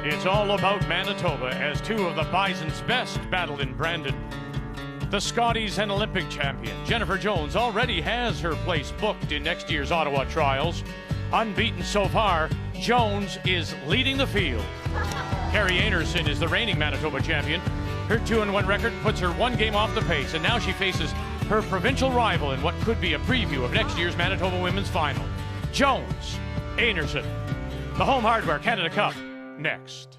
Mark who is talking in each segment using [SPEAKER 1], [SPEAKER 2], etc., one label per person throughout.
[SPEAKER 1] It's all about Manitoba as two of the Bison's best battled in Brandon. The Scotties and Olympic champion Jennifer Jones already has her place booked in next year's Ottawa trials. Unbeaten so far, Jones is leading the field. Kerri Einarson is the reigning Manitoba champion. Her 2-1 record puts her one game off the pace, and now she faces her provincial rival in what could be a preview of next year's Manitoba Women's Final. Jones, Einarson, the Home Hardware Canada Cup, next.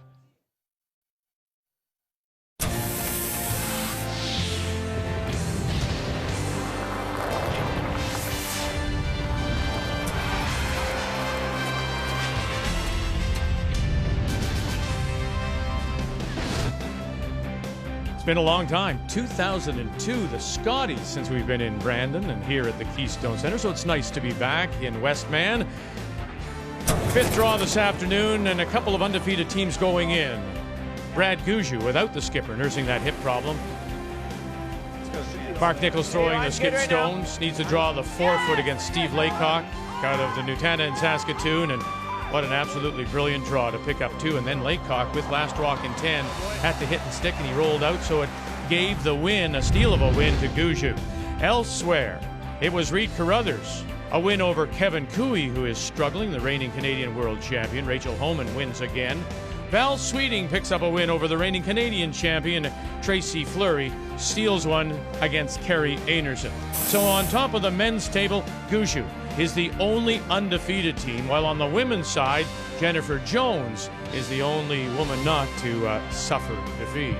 [SPEAKER 1] It's been a long time, 2002, the Scotties, since we've been in Brandon and here at the Keystone Centre, so it's nice to be back in Westman. Fifth draw this afternoon and a couple of undefeated teams going in. Brad Gouju without the skipper, nursing that hip problem. Mark Nichols throwing the skip stones, needs to draw the 4-foot against Steve Laycock out of the Nutana in Saskatoon, and what an absolutely brilliant draw to pick up 2. And then Laycock with last rock in 10 had to hit and stick, and he rolled out, so it gave the win, a steal of a win to Gouju. Elsewhere, it was Reid Carruthers, a win over Kevin Cooey, who is struggling, the reigning Canadian world champion. Rachel Homan wins again. Val Sweeting picks up a win over the reigning Canadian champion, Tracy Fleury, steals one against Kerri Einarson. So on top of the men's table, Gouju is the only undefeated team, while on the women's side, Jennifer Jones is the only woman not to suffer defeat.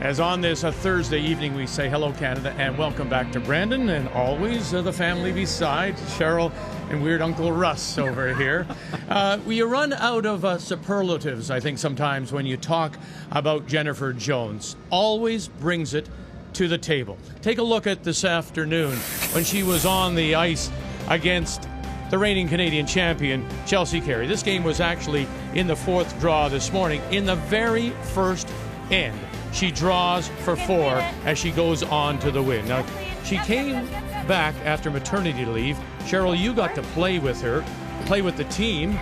[SPEAKER 1] As on this Thursday evening, we say hello, Canada, and welcome back to Brandon, and always the family beside, Cheryl and weird Uncle Russ over here. We run out of superlatives, I think, sometimes when you talk about Jennifer Jones. Always brings it to the table. Take a look at this afternoon when she was on the ice against the reigning Canadian champion, Chelsea Kerry. This game was actually in the fourth draw this morning. In the very first end, she draws for 4 as she goes on to the win. Now, she came back after maternity leave. Cheryl, you got to play with her, play with the team.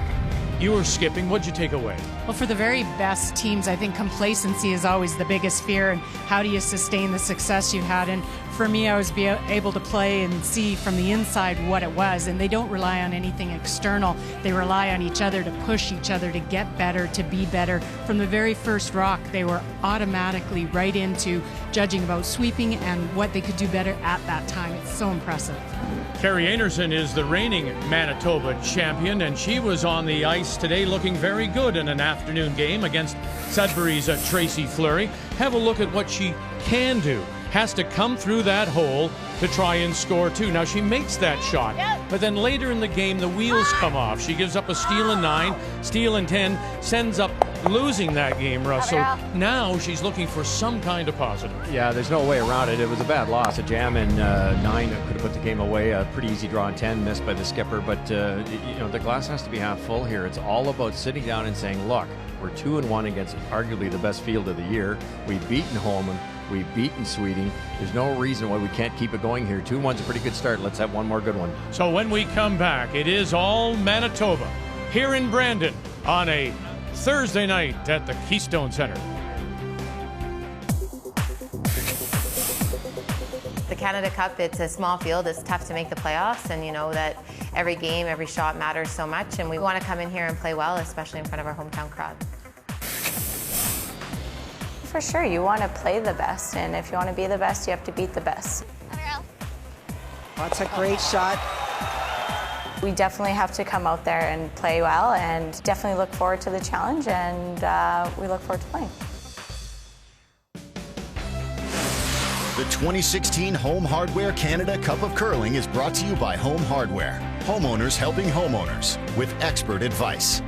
[SPEAKER 1] You were skipping. What'd you take away?
[SPEAKER 2] Well, for the very best teams, I think complacency is always the biggest fear, and how do you sustain the success you've had? And for me, I was able to play and see from the inside what it was, and they don't rely on anything external. They rely on each other to push each other to get better, to be better. From the very first rock, they were automatically right into judging about sweeping and what they could do better at that time. It's so impressive.
[SPEAKER 1] Kerri Einarson is the reigning Manitoba champion, and she was on the ice today looking very good in an afternoon game against Sudbury's Tracy Fleury. Have a look at what she can do. Has to come through that hole to try and score 2. Now, she makes that shot, but then later in the game, the wheels come off. She gives up a steal in 9, steal in 10, sends up losing that game, Russ. So now she's looking for some kind of positive.
[SPEAKER 3] Yeah, there's no way around it. It was a bad loss. A jam in 9 could have put the game away. A pretty easy draw in 10, missed by the skipper. But, you know, the glass has to be half full here. It's all about sitting down and saying, look, we're 2-1 against arguably the best field of the year. We've beaten Holman. We've beaten Sweeting. There's no reason why we can't keep it going here. 2-1's a pretty good start. Let's have one more good one.
[SPEAKER 1] So when we come back, it is all Manitoba here in Brandon on a Thursday night at the Keystone Centre.
[SPEAKER 4] The Canada Cup, it's a small field. It's tough to make the playoffs, and you know that every game, every shot matters so much, and we want to come in here and play well, especially in front of our hometown crowd.
[SPEAKER 5] For sure, you want to play the best, and if you want to be the best, you have to beat the best.
[SPEAKER 6] That's a great shot.
[SPEAKER 5] We definitely have to come out there and play well, and definitely look forward to the challenge, and we look forward to playing.
[SPEAKER 7] The 2016 Home Hardware Canada Cup of Curling is brought to you by Home Hardware. Homeowners helping homeowners with expert advice.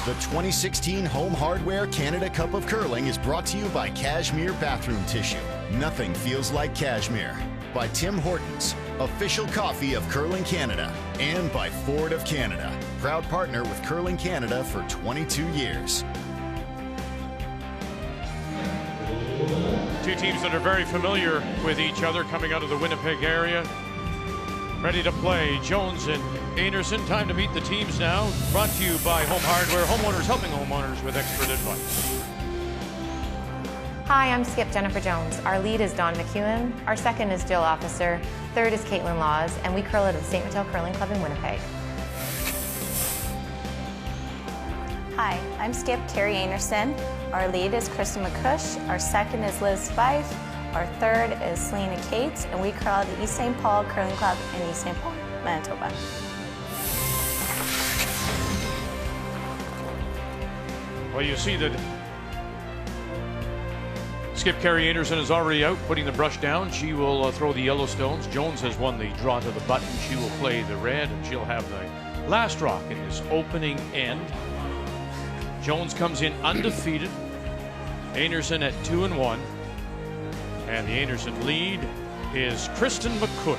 [SPEAKER 7] The 2016 Home Hardware Canada Cup of Curling is brought to you by Cashmere Bathroom Tissue. Nothing feels like Cashmere. By Tim Hortons, official coffee of Curling Canada. And by Ford of Canada, proud partner with Curling Canada for 22 years.
[SPEAKER 1] Two teams that are very familiar with each other coming out of the Winnipeg area. Ready to play. Jones and Einarson. Time to meet the teams now. Brought to you by Home Hardware. Homeowners helping homeowners with expert advice.
[SPEAKER 4] Hi, I'm Skip Jennifer Jones. Our lead is Dawn McEwen. Our second is Jill Officer. Third is Caitlin Laws, and we curl at the St. Mattel Curling Club in Winnipeg.
[SPEAKER 5] Hi, I'm Skip Kerri Einarson. Our lead is Kristen McCush. Our second is Liz Fife. Our third is Selena Cates, and we curl at the East St. Paul Curling Club in East St. Paul, Manitoba.
[SPEAKER 1] Well, you see that Skip Kerri Einarson is already out, putting the brush down. She will throw the yellow stones. Jones has won the draw to the button. She will play the red, and she'll have the last rock in this opening end. Jones comes in undefeated. Einarson at 2-1. And the Einarson lead is Kristen McCush.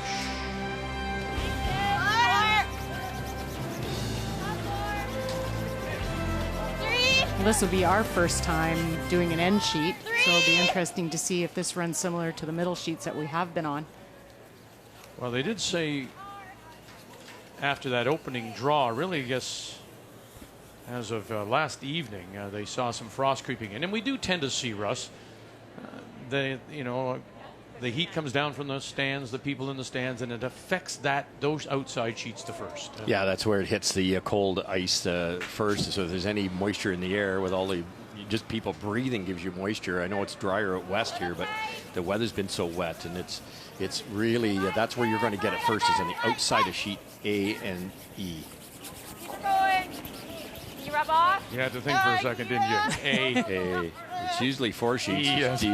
[SPEAKER 2] Well, this will be our first time doing an end sheet, so it'll be interesting to see if this runs similar to the middle sheets that we have been on.
[SPEAKER 1] Well, they did say after that opening draw, really, I guess, as of last evening, they saw some frost creeping in. And we do tend to see, Russ, the heat comes down from the stands, the people in the stands, and it affects those outside sheets the first.
[SPEAKER 3] Yeah, that's where it hits the cold ice first. So if there's any moisture in the air with all the just people breathing gives you moisture. I know it's drier out west here, but the weather's been so wet, and it's really that's where you're going to get it first, is on the outside of sheet A and E.
[SPEAKER 8] You rub off?
[SPEAKER 1] You had to think for a second, didn't you?
[SPEAKER 3] A. It's usually 4 sheets.
[SPEAKER 1] Yes.
[SPEAKER 3] D,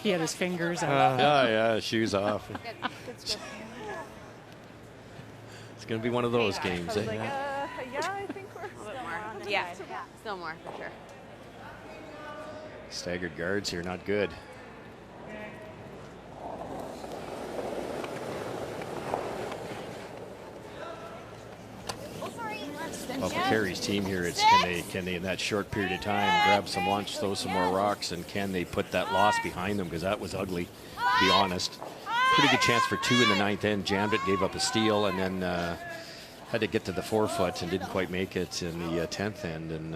[SPEAKER 2] He had his fingers out.
[SPEAKER 3] yeah, shoes off. It's going to be one of those games.
[SPEAKER 8] Yeah, I think we're still more.
[SPEAKER 9] Yeah, still more for sure.
[SPEAKER 3] Staggered guards here, not good. Well, for Kerri's team here, it's can they in that short period of time grab some lunch, throw some more rocks, and can they put that loss behind them, because that was ugly, to be honest. Pretty good chance for 2 in the 9th end. Jammed it, gave up a steal, and then had to get to the 4-foot and didn't quite make it in the 10th end, and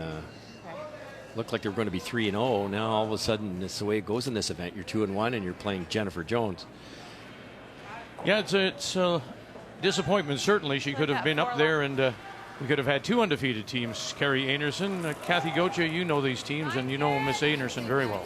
[SPEAKER 3] looked like they were going to be 3-0. Now all of a sudden, it's the way it goes in this event. You're 2-1 and you're playing Jennifer Jones.
[SPEAKER 1] Yeah, it's a disappointment, certainly. She could have been up there, and we could have had 2 undefeated teams. Kerri Einarson, Kathy Gocha, you know these teams, and you know Miss Einarson very well.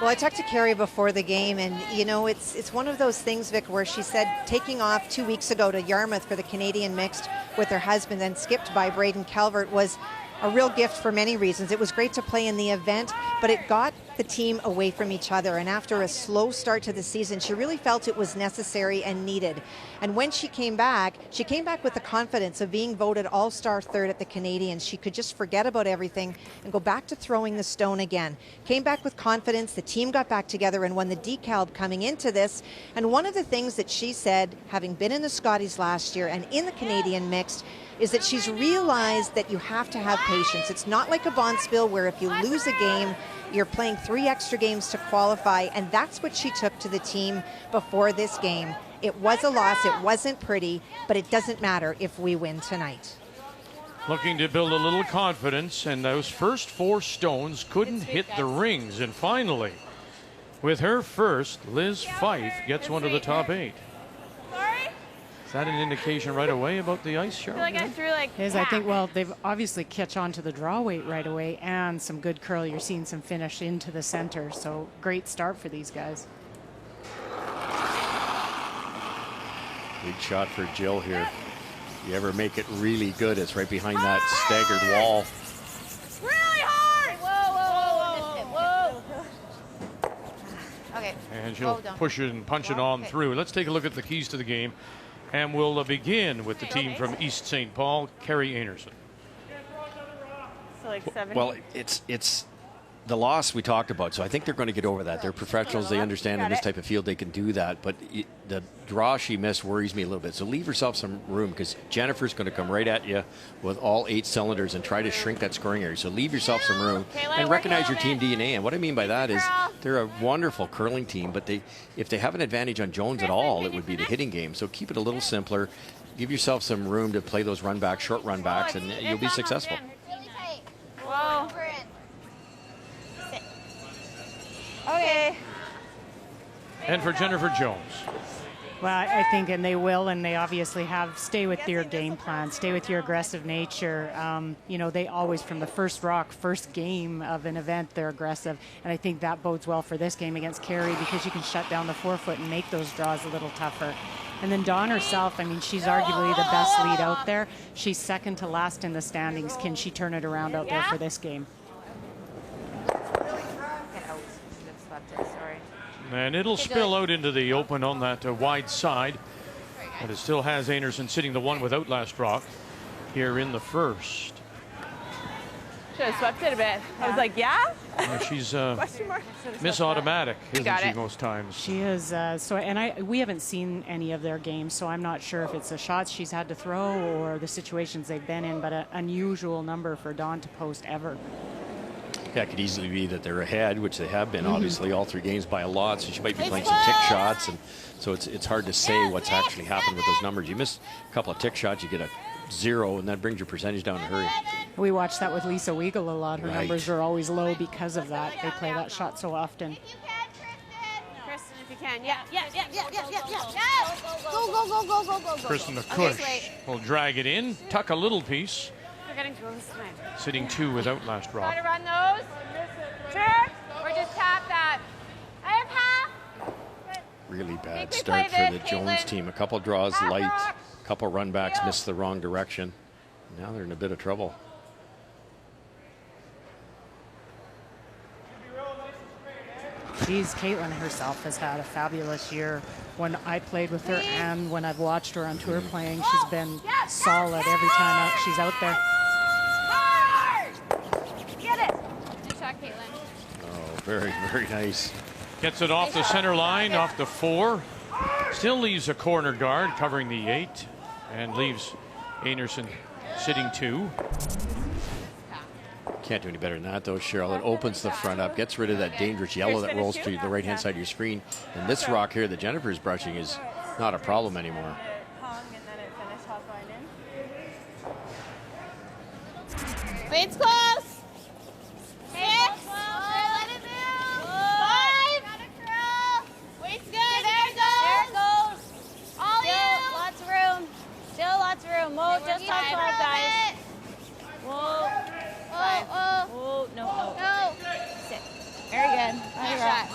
[SPEAKER 6] Well, I talked to Kerri before the game, and it's one of those things, Vic, where she said taking off 2 weeks ago to Yarmouth for the Canadian mixed with her husband and skipped by Braden Calvert was a real gift for many reasons. It was great to play in the event, but it got the team away from each other. And after a slow start to the season, she really felt it was necessary and needed. And when she came back with the confidence of being voted All-Star third at the Canadians. She could just forget about everything and go back to throwing the stone again. Came back with confidence. The team got back together and won the decal coming into this. And one of the things that she said, having been in the Scotties last year and in the Canadian mixed, is that she's realized that you have to have patience. It's not like a Bonspiel where if you lose a game, you're playing 3 extra games to qualify, and that's what she took to the team before this game. It was a loss, it wasn't pretty, but it doesn't matter if we win tonight.
[SPEAKER 1] Looking to build a little confidence, and those first 4 stones couldn't hit the rings, and finally, with her first, Liz Fife gets one of the top 8. Is that an indication right away about the ice, Charlotte?
[SPEAKER 8] I feel like I threw like
[SPEAKER 2] I think, well, they've obviously catch on to the draw weight right away and some good curl. You're seeing some finish into the center, so great start for these guys.
[SPEAKER 3] Big shot for Jill here. You ever make it really good, it's right behind that staggered wall.
[SPEAKER 8] really hard. Whoa.
[SPEAKER 4] Okay.
[SPEAKER 1] And she'll push it and punch it on through. Let's take a look at the keys to the game. And we'll begin with the team from East St. Paul, Kerri Einarson.
[SPEAKER 8] So like 7.
[SPEAKER 3] Well, it's the loss we talked about, so I think they're going to get over that. They're professionals. They understand in this type of field they can do that. But the draw she missed worries me a little bit. So leave yourself some room because Jennifer's going to come right at you with all 8 cylinders and try to shrink that scoring area. So leave yourself some room and recognize your team DNA. And what I mean by that is they're a wonderful curling team, but if they have an advantage on Jones at all, it would be the hitting game. So keep it a little simpler. Give yourself some room to play those run backs, short run backs, and you'll be successful.
[SPEAKER 8] Whoa. Okay.
[SPEAKER 1] And for Jennifer Jones.
[SPEAKER 2] Well, I think, and they will, and they obviously have, stay with your game plan, stay with your aggressive nature. You know, they always, from the first rock, first game of an event, they're aggressive. And I think that bodes well for this game against Kerri because you can shut down the forefoot and make those draws a little tougher. And then Dawn herself, I mean, she's arguably the best lead out there. She's second to last in the standings. Can she turn it around out there for this game?
[SPEAKER 1] And it'll spill out into the open on that wide side. But it still has Einarson sitting the one without last rock here in the first.
[SPEAKER 8] Should have swept it a bit. I was like, yeah?
[SPEAKER 1] She's Miss Automatic, isn't she, most times?
[SPEAKER 2] She is. We haven't seen any of their games, so I'm not sure if it's the shots she's had to throw or the situations they've been in, but an unusual number for Dawn to post ever.
[SPEAKER 3] Yeah, it could easily be that they're ahead, which they have been, obviously, all 3 games by a lot. So she might be playing some tick shots, and so it's hard to say what's actually happened with those numbers. You miss a couple of tick shots, you get a 0, and that brings your percentage down in a hurry.
[SPEAKER 2] We watch that with Lisa Weigel a lot. Her numbers are always low because of that. They play that shot so often.
[SPEAKER 9] Kristen, if you can. Yeah. Go.
[SPEAKER 1] Kristen McCush will drag it in, tuck a little piece.
[SPEAKER 9] We're getting close tonight.
[SPEAKER 1] Sitting 2 without last rock.
[SPEAKER 8] Try to run those. Sure. Or just tap that. I have half.
[SPEAKER 3] Really bad start for the Jones team. A couple draws light, a couple run backs missed the wrong direction. Now they're in a bit of trouble.
[SPEAKER 2] Geez, Caitlin herself has had a fabulous year. When I played with her and when I've watched her on tour playing, she's been solid every time she's out there.
[SPEAKER 8] Get it.
[SPEAKER 9] Good shot, Caitlin.
[SPEAKER 3] Oh, very, very nice.
[SPEAKER 1] Gets it off the center line, off the 4. Still leaves a corner guard covering the 8 and leaves Einarson sitting 2.
[SPEAKER 3] Can't do any better than that, though, Cheryl. It opens the front up, gets rid of that dangerous yellow that rolls to the right-hand side of your screen. And this rock here that Jennifer's brushing is not a problem anymore.
[SPEAKER 9] Wait's close. 6. Let it move. 5. Wait's good. There it goes. All you.
[SPEAKER 5] Lots of room. Still lots of room. Whoa, just on 12, guys. Whoa. Oh, no. 6. Very good.
[SPEAKER 9] Nice shot.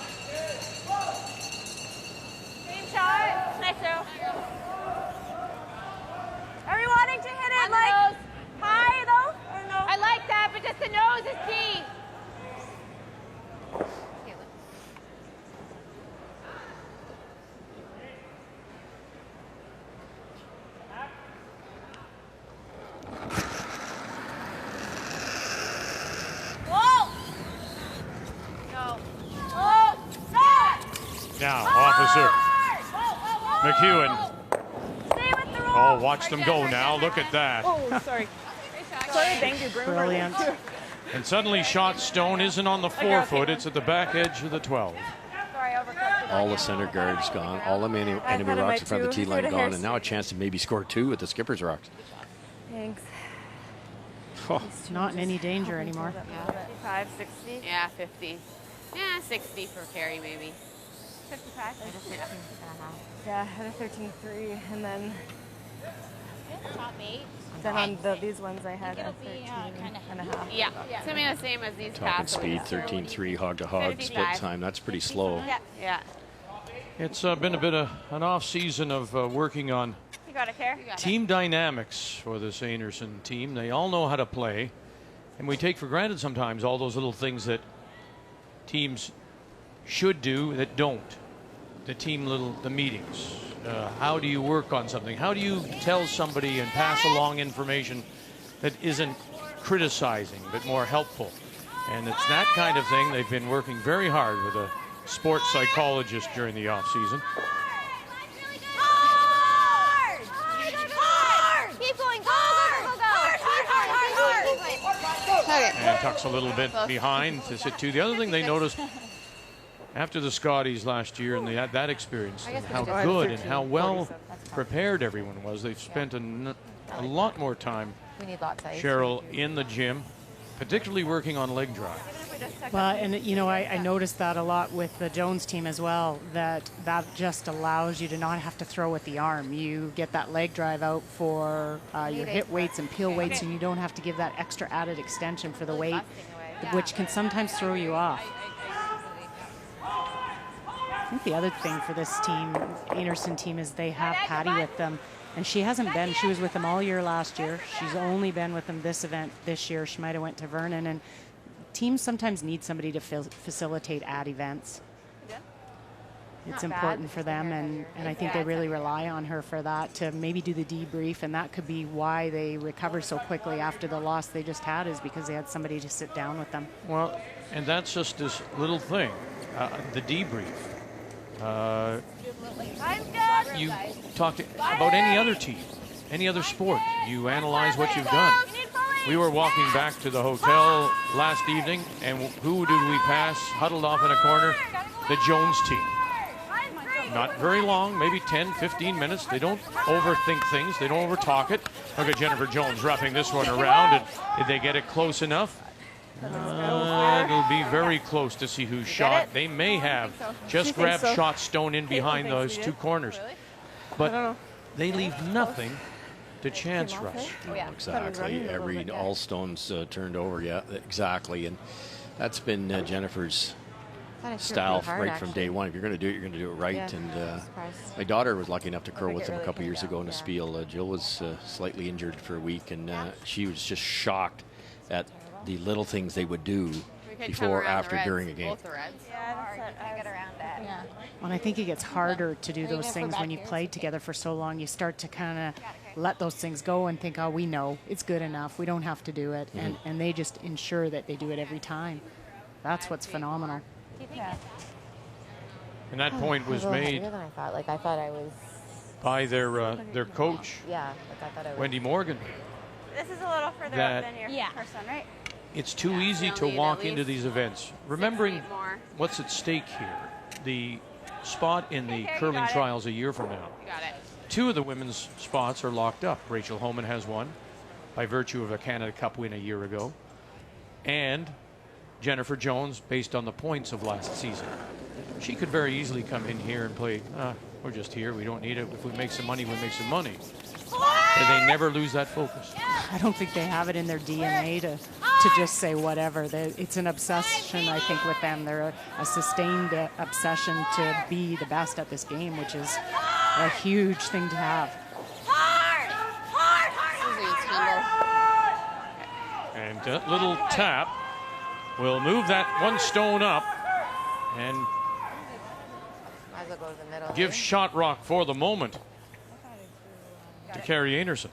[SPEAKER 8] Same shot. Nice throw. Are we wanting to hit it like high though? Or no?
[SPEAKER 9] I like that, but just the nose is key.
[SPEAKER 1] Now, Officer McEwen. Oh, watch them go now. Look at that.
[SPEAKER 8] Oh, sorry. Sorry, thank you,
[SPEAKER 2] Brilliant.
[SPEAKER 1] And suddenly shot stone isn't on the 4-foot. It's at the back edge of the 12.
[SPEAKER 3] All the center guards gone. All the enemy rocks in front of the tee line gone. And now a chance to maybe score 2 with the skipper's rocks.
[SPEAKER 8] Thanks.
[SPEAKER 3] Oh.
[SPEAKER 2] Not in any danger anymore.
[SPEAKER 8] 55, 60.
[SPEAKER 9] Yeah, 50. Yeah, 60 for Kerri, maybe.
[SPEAKER 8] 55. Yeah, I had a 13.3, and then
[SPEAKER 5] Top 8.
[SPEAKER 8] then on these ones I had a 13.5.
[SPEAKER 9] Yeah, it's going to be the same as these
[SPEAKER 3] Talking
[SPEAKER 9] past
[SPEAKER 3] speed,
[SPEAKER 9] ones.
[SPEAKER 3] 13.3, hog to hog, split
[SPEAKER 9] 55.
[SPEAKER 3] time. That's pretty slow.
[SPEAKER 9] Yeah.
[SPEAKER 1] It's been a bit of an off season of working on
[SPEAKER 8] You got it, Kerri?
[SPEAKER 1] team dynamics for this Einarson team. They all know how to play, and we take for granted sometimes all those little things that teams should do that don't. The meetings. How do you work on something? How do you tell somebody and pass along information that isn't criticizing but more helpful? And it's that kind of thing. They've been working very hard with a sports psychologist during the offseason.
[SPEAKER 9] Keep going. Go. Okay.
[SPEAKER 1] And tucks a little bit behind to sit two. The other thing they noticed after the Scotties last year and they had that experience, and how good and how well prepared everyone was. They've spent a lot more time,
[SPEAKER 4] We need lots of ice.
[SPEAKER 1] Cheryl, in the gym, particularly working on leg drive.
[SPEAKER 2] Well, and I noticed that a lot with the Jones team as well, that just allows you to not have to throw with the arm. You get that leg drive out for your hit weights and peel weights, and you don't have to give that extra added extension for the weight, which can sometimes throw you off. I think the other thing for this team, Einarson team, is they have Patty with them. And she hasn't been. She was with them all year last year. She's only been with them this event this year. She might have went to Vernon. And teams sometimes need somebody to facilitate at events. It's important for them, and I think they really rely on her for that, to maybe do the debrief, and that could be why they recover so quickly after the loss they just had, is because they had somebody to sit down with them.
[SPEAKER 1] Well, and that's just this little thing, the debrief. You talk about any other team, any other sport. You analyze what you've done. We were walking back to the hotel last evening, and who did we pass huddled off in a corner? The Jones team. Not very long, maybe 10, 15 minutes. They don't overthink things. They don't overtalk it. Look at Jennifer Jones roughing this one around. And did they get it close enough? It'll be very close to see who shot. They may have just grabbed shot stone in behind those two corners. But they leave nothing to chance rush.
[SPEAKER 3] Exactly. All stones turned over. Yeah, exactly. And that's been Jennifer's style right from day one. If you're going to do it, you're going to do it right. Yeah. And my daughter was lucky enough to curl with them a couple years ago in a spiel. Jill was slightly injured for a week, and she was just shocked at the little things they would do before, after, during a game.
[SPEAKER 2] And I think it gets harder to do those things when you played together for so long. You start to kind of let those things go and think, oh, we know it's good enough. We don't have to do it. And they just ensure that they do it every time. That's what's phenomenal.
[SPEAKER 1] And that point was made
[SPEAKER 4] than I thought. Like, I thought I was
[SPEAKER 1] by their coach,
[SPEAKER 4] I thought I was.
[SPEAKER 1] Wendy Morgan.
[SPEAKER 8] This is a little further up than your first one, right?
[SPEAKER 1] It's too easy to walk into these events, remembering what's at stake here. The spot in the curling trials a year from now. Two of the women's spots are locked up. Rachel Homan has one by virtue of a Canada Cup win a year ago. And Jennifer Jones, based on the points of last season. She could very easily come in here and play, we're just here, we don't need it. If we make some money, we make some money. And they never lose that focus.
[SPEAKER 2] I don't think they have it in their DNA to just say whatever. It's an obsession, I think, with them. They're a sustained obsession to be the best at this game, which is a huge thing to have.
[SPEAKER 1] And that little tap will move that one stone up and give shot rock for the moment to Kerri Einarson.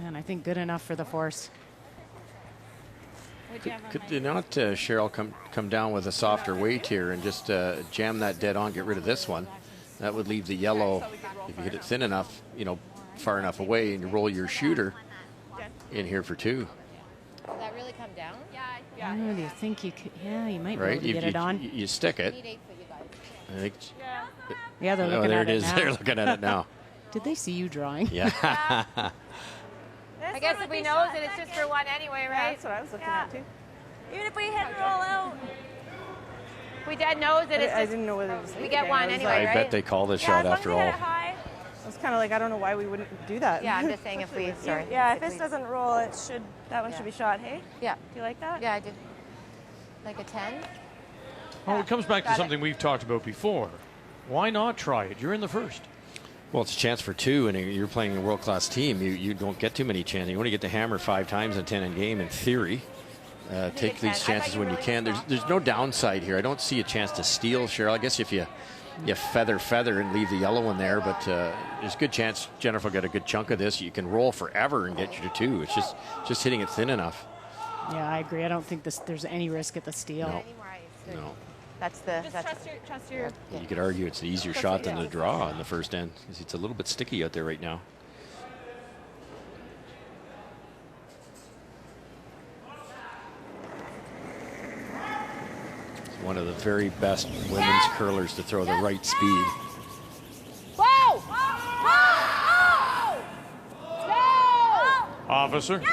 [SPEAKER 2] And I think good enough for the force.
[SPEAKER 3] Could not Cheryl come down with a softer weight here and just jam that dead on, get rid of this one? That would leave the yellow, if you hit it thin enough, far enough away, and you roll your shooter in here for two.
[SPEAKER 4] Does that really come down?
[SPEAKER 2] Yeah. Do you think you could? Yeah, you might be able to get it on.
[SPEAKER 3] You stick it. I think.
[SPEAKER 2] Yeah, they're looking
[SPEAKER 3] there
[SPEAKER 2] at
[SPEAKER 3] it
[SPEAKER 2] it
[SPEAKER 3] is.
[SPEAKER 2] now.
[SPEAKER 3] They're looking at it now.
[SPEAKER 2] Did they see you drawing?
[SPEAKER 3] Yeah.
[SPEAKER 8] I guess if we knows it, it's just for one anyway, right?
[SPEAKER 10] That's what I was looking at too.
[SPEAKER 8] Even if we hit and roll out, we dead knows it.
[SPEAKER 10] I didn't know whether it was.
[SPEAKER 8] We get one anyway,
[SPEAKER 3] I
[SPEAKER 8] right?
[SPEAKER 3] bet they call this shot after all.
[SPEAKER 10] I was kind of like, I don't know why we wouldn't do that.
[SPEAKER 4] Yeah, I'm just saying if we. Sorry.
[SPEAKER 10] Yeah, if this doesn't roll, that one should be shot. Hey.
[SPEAKER 4] Yeah.
[SPEAKER 10] Do you like that?
[SPEAKER 4] Yeah, I do. Like a 10.
[SPEAKER 1] Well, it comes back to something we've talked about before. Why not try it? You're in the first.
[SPEAKER 3] Well, it's a chance for two, and you're playing a world-class team. You don't get too many chances. You only get to hammer 5 times in 10 in game, in theory. Take these chances when you can. There's no downside here. I don't see a chance to steal, Cheryl. I guess if you feather and leave the yellow one there, but there's a good chance Jennifer will get a good chunk of this. You can roll forever and get you to two. It's just hitting it thin enough.
[SPEAKER 2] Yeah, I agree. I don't think there's any risk at the steal.
[SPEAKER 3] No.
[SPEAKER 4] That's the.
[SPEAKER 8] Just trust your.
[SPEAKER 3] You could argue it's the easier shot than the draw on the first end. It's a little bit sticky out there right now. It's one of the very best women's curlers to throw the right speed.
[SPEAKER 8] Whoa! Whoa! No!
[SPEAKER 1] Officer.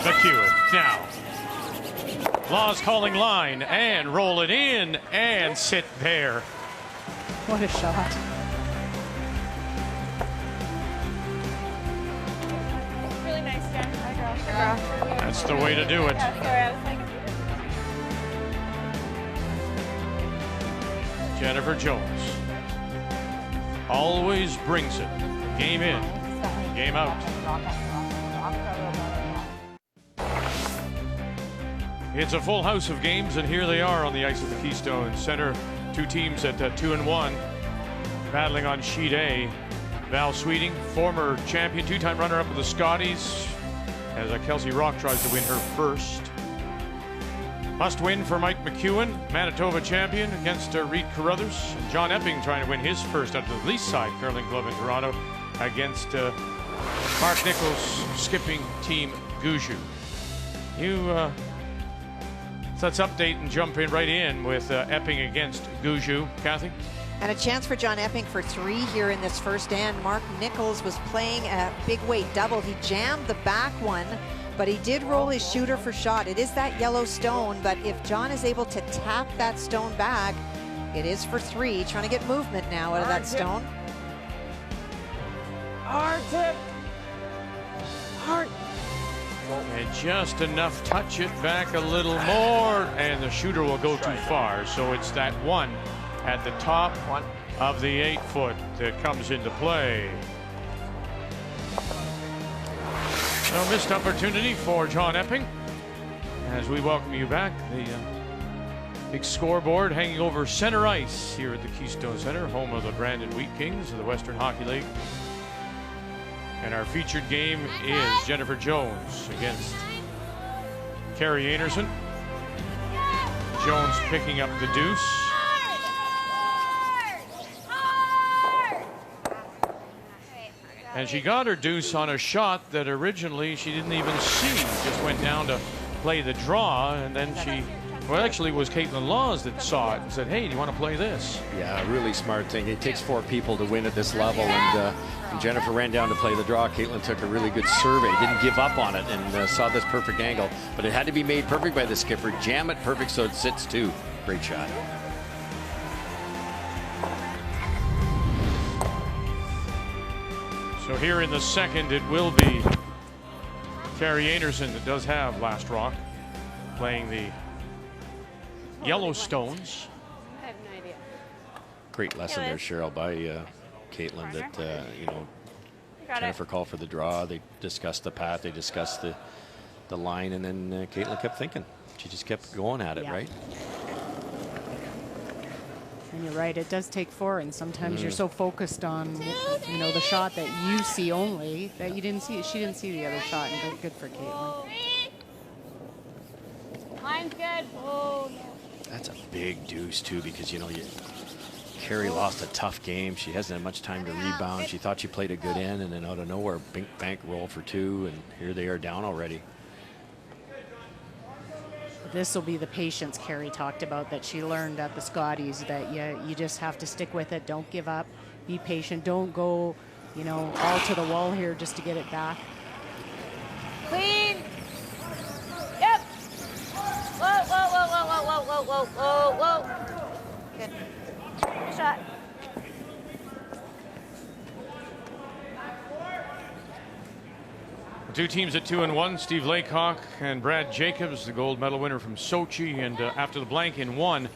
[SPEAKER 1] McEwen now. Law's calling line and roll it in and sit there.
[SPEAKER 2] What a shot.
[SPEAKER 10] Really nice, Jen. Hi, girl.
[SPEAKER 1] That's the way to do it.
[SPEAKER 10] Yeah, sorry, I was like,
[SPEAKER 1] Jennifer Jones always brings it. Game in, game out. It's a full house of games, and here they are on the ice of the Keystone Center. Two teams at 2-1, battling on sheet A. Val Sweeting, former champion, two-time runner-up of the Scotties, as Kelsey Rock tries to win her first. Must win for Mike McEwen, Manitoba champion, against Reed Carruthers. And John Epping trying to win his first out of the Least Side Curling Club in Toronto against Mark Nichols' skipping team Guju. Let's update and jump in right in with Epping against Guju. Kathy?
[SPEAKER 6] And a chance for John Epping for 3 here in this first end. Mark Nichols was playing a big weight double. He jammed the back one, but he did roll his shooter for shot. It is that yellow stone, but if John is able to tap that stone back, it is for 3. Trying to get movement now out of that stone.
[SPEAKER 10] hard tip. Hard.
[SPEAKER 1] And just enough, touch it back a little more, and the shooter will go too far. So it's that one at the top of the 8-foot that comes into play. No missed opportunity for John Epping. As we welcome you back, the big scoreboard hanging over center ice here at the Keystone Center, home of the Brandon Wheat Kings of the Western Hockey League. And our featured game is Jennifer Jones against Kerri Einarson. Jones picking up the deuce. And she got her deuce on a shot that originally she didn't even see. Just went down to play the draw, and then well, actually it was Caitlin Laws that saw it and said, hey, do you want to play this?
[SPEAKER 3] Yeah, really smart thing. It takes 4 people to win at this level, and Jennifer ran down to play the draw. Caitlin took a really good survey, didn't give up on it, and saw this perfect angle. But it had to be made perfect by the skipper. Jam it perfect so it sits too. Great shot.
[SPEAKER 1] So here in the second, it will be Kerri Einarson that does have last rock, playing the Yellowstones.
[SPEAKER 8] I have no idea.
[SPEAKER 3] Great lesson there, Cheryl, by Caitlin, that, you know, Jennifer called for the draw. They discussed the path, they discussed the line, and then Caitlin kept thinking. She just kept going at it, right?
[SPEAKER 2] And you're right, it does take 4, and sometimes you're so focused on, you know, the shot that you see only that you didn't see. She didn't see the other shot, and good for Caitlin.
[SPEAKER 8] Line's good. Oh, no.
[SPEAKER 3] That's a big deuce too, because you know Kerri lost a tough game. She hasn't had much time to rebound. She thought she played a good end, and then out of nowhere, bink bank roll for 2, and here they are down already.
[SPEAKER 2] This will be the patience Kerri talked about that she learned at the Scotties, that you just have to stick with it. Don't give up. Be patient. Don't go, you know, all to the wall here just to get it back.
[SPEAKER 8] Clean. Yep. Whoa, whoa, whoa, whoa, whoa, whoa, whoa, whoa, whoa.
[SPEAKER 4] Good.
[SPEAKER 8] Good shot.
[SPEAKER 1] Two teams at 2-1. Steve Laycock and Brad Jacobs, the gold medal winner from Sochi, and after the blank in 1.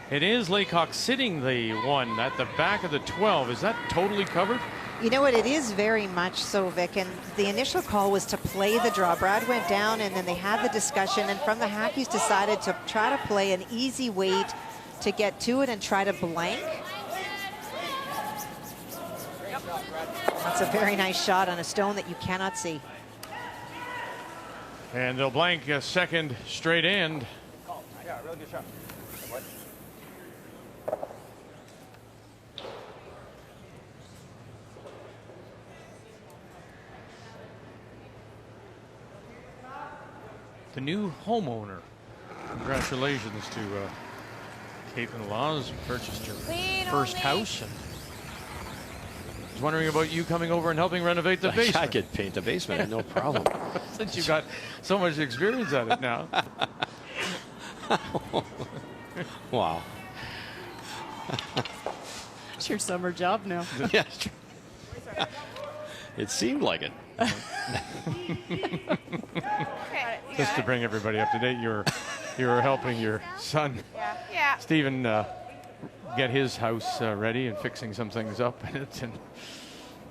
[SPEAKER 1] It is Laycock sitting the 1 at the back of the 12. Is that totally covered?
[SPEAKER 6] You know what, it is very much so, Vic, and the initial call was to play the draw. Brad went down, and then they had the discussion, and from the Hackies decided to try to play an easy weight to get to it and try to blank. That's a very nice shot on a stone that you cannot see.
[SPEAKER 1] And they'll blank a second straight end.
[SPEAKER 11] Yeah, really good shot.
[SPEAKER 1] The new homeowner. Congratulations to Caitlin Laws, purchased her first house. And I was wondering about you coming over and helping renovate the basement.
[SPEAKER 3] I could paint the basement, no problem.
[SPEAKER 1] Since you've got so much experience at it now.
[SPEAKER 3] Wow.
[SPEAKER 2] It's your summer job now.
[SPEAKER 3] Yeah, it seemed like it.
[SPEAKER 1] Just to bring everybody up to date, you were helping your son, Stephen, get his house ready and fixing some things up in it. And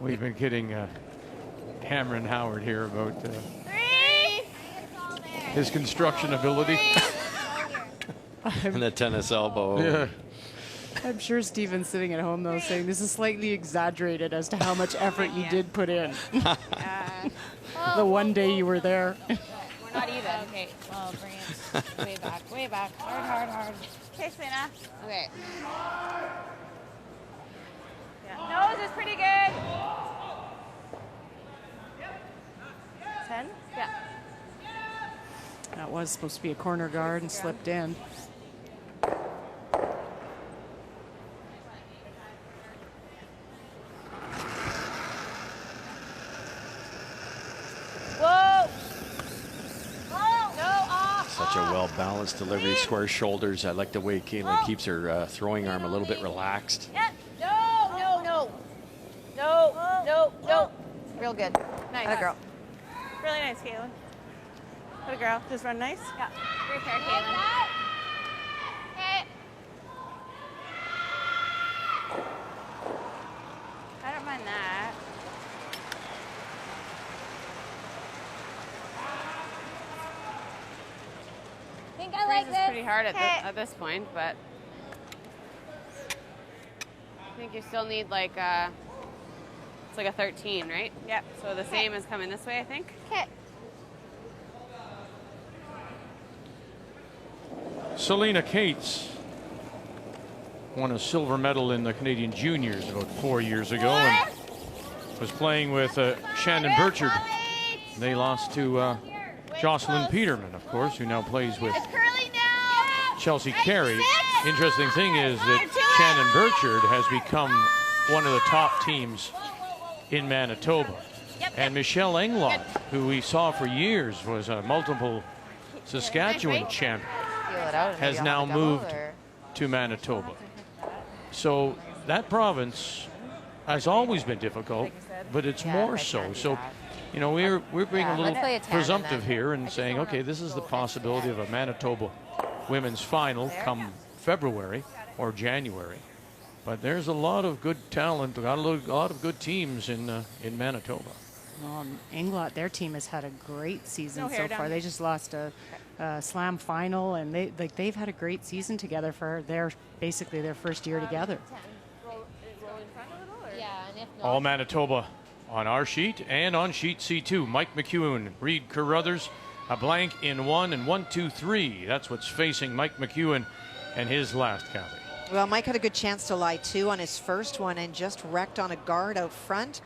[SPEAKER 1] we've been kidding Cameron Howard here about his construction ability.
[SPEAKER 3] And the tennis elbow.
[SPEAKER 1] Yeah.
[SPEAKER 2] I'm sure Stephen's sitting at home though saying this is slightly exaggerated as to how much effort you did put in. The one day you were there.
[SPEAKER 10] We're not even. Okay, well, bring it way back, way back. Hard, hard, hard. Okay, Selena. Okay. Yeah. Nose is pretty good. 10? Yeah.
[SPEAKER 2] That was supposed to be a corner guard and slipped in.
[SPEAKER 3] Such a well-balanced delivery, square shoulders. I like the way Caitlin keeps her throwing arm a little bit relaxed.
[SPEAKER 10] Yeah. No, no, no. No, no, no.
[SPEAKER 4] Real good.
[SPEAKER 10] Nice.
[SPEAKER 4] Atta girl.
[SPEAKER 10] Really nice, Caitlin. What a girl. Just run nice? Yeah. Great there, Caitlin. Hey. I don't mind that. I think I like this.
[SPEAKER 12] Pretty hard at this point, but I think you still need like it's like a 13, right?
[SPEAKER 10] Yep.
[SPEAKER 12] So the same is coming this way, I think.
[SPEAKER 10] Okay.
[SPEAKER 1] Selena Cates won a silver medal in the Canadian Juniors about 4 years ago and was playing with Shannon Burchard. They lost to Jocelyn Peterman, of course, who now plays with Chelsea Kerri. Interesting thing is that Shannon Burchard has become one of the top teams in Manitoba. And Michelle Englot, who we saw for years was a multiple Saskatchewan champion, has now moved to Manitoba. So that province has always been difficult, but it's more so. So, you know, we're being a little presumptive here and saying, okay, this is the possibility of a Manitoba women's final come February or January. But there's a lot of good talent, a lot of good teams in Manitoba.
[SPEAKER 2] Englot, their team has had a great season so far. They just lost a slam final, and they've had a great season together for basically their first year together.
[SPEAKER 1] All Manitoba on our sheet and on sheet C2. Mike McEwen, Reed Carruthers, a blank in 1 and 1, 2, 3. That's what's facing Mike McEwen and his last, Kathy.
[SPEAKER 6] Well, Mike had a good chance to lie 2 on his first one and just wrecked on a guard out front.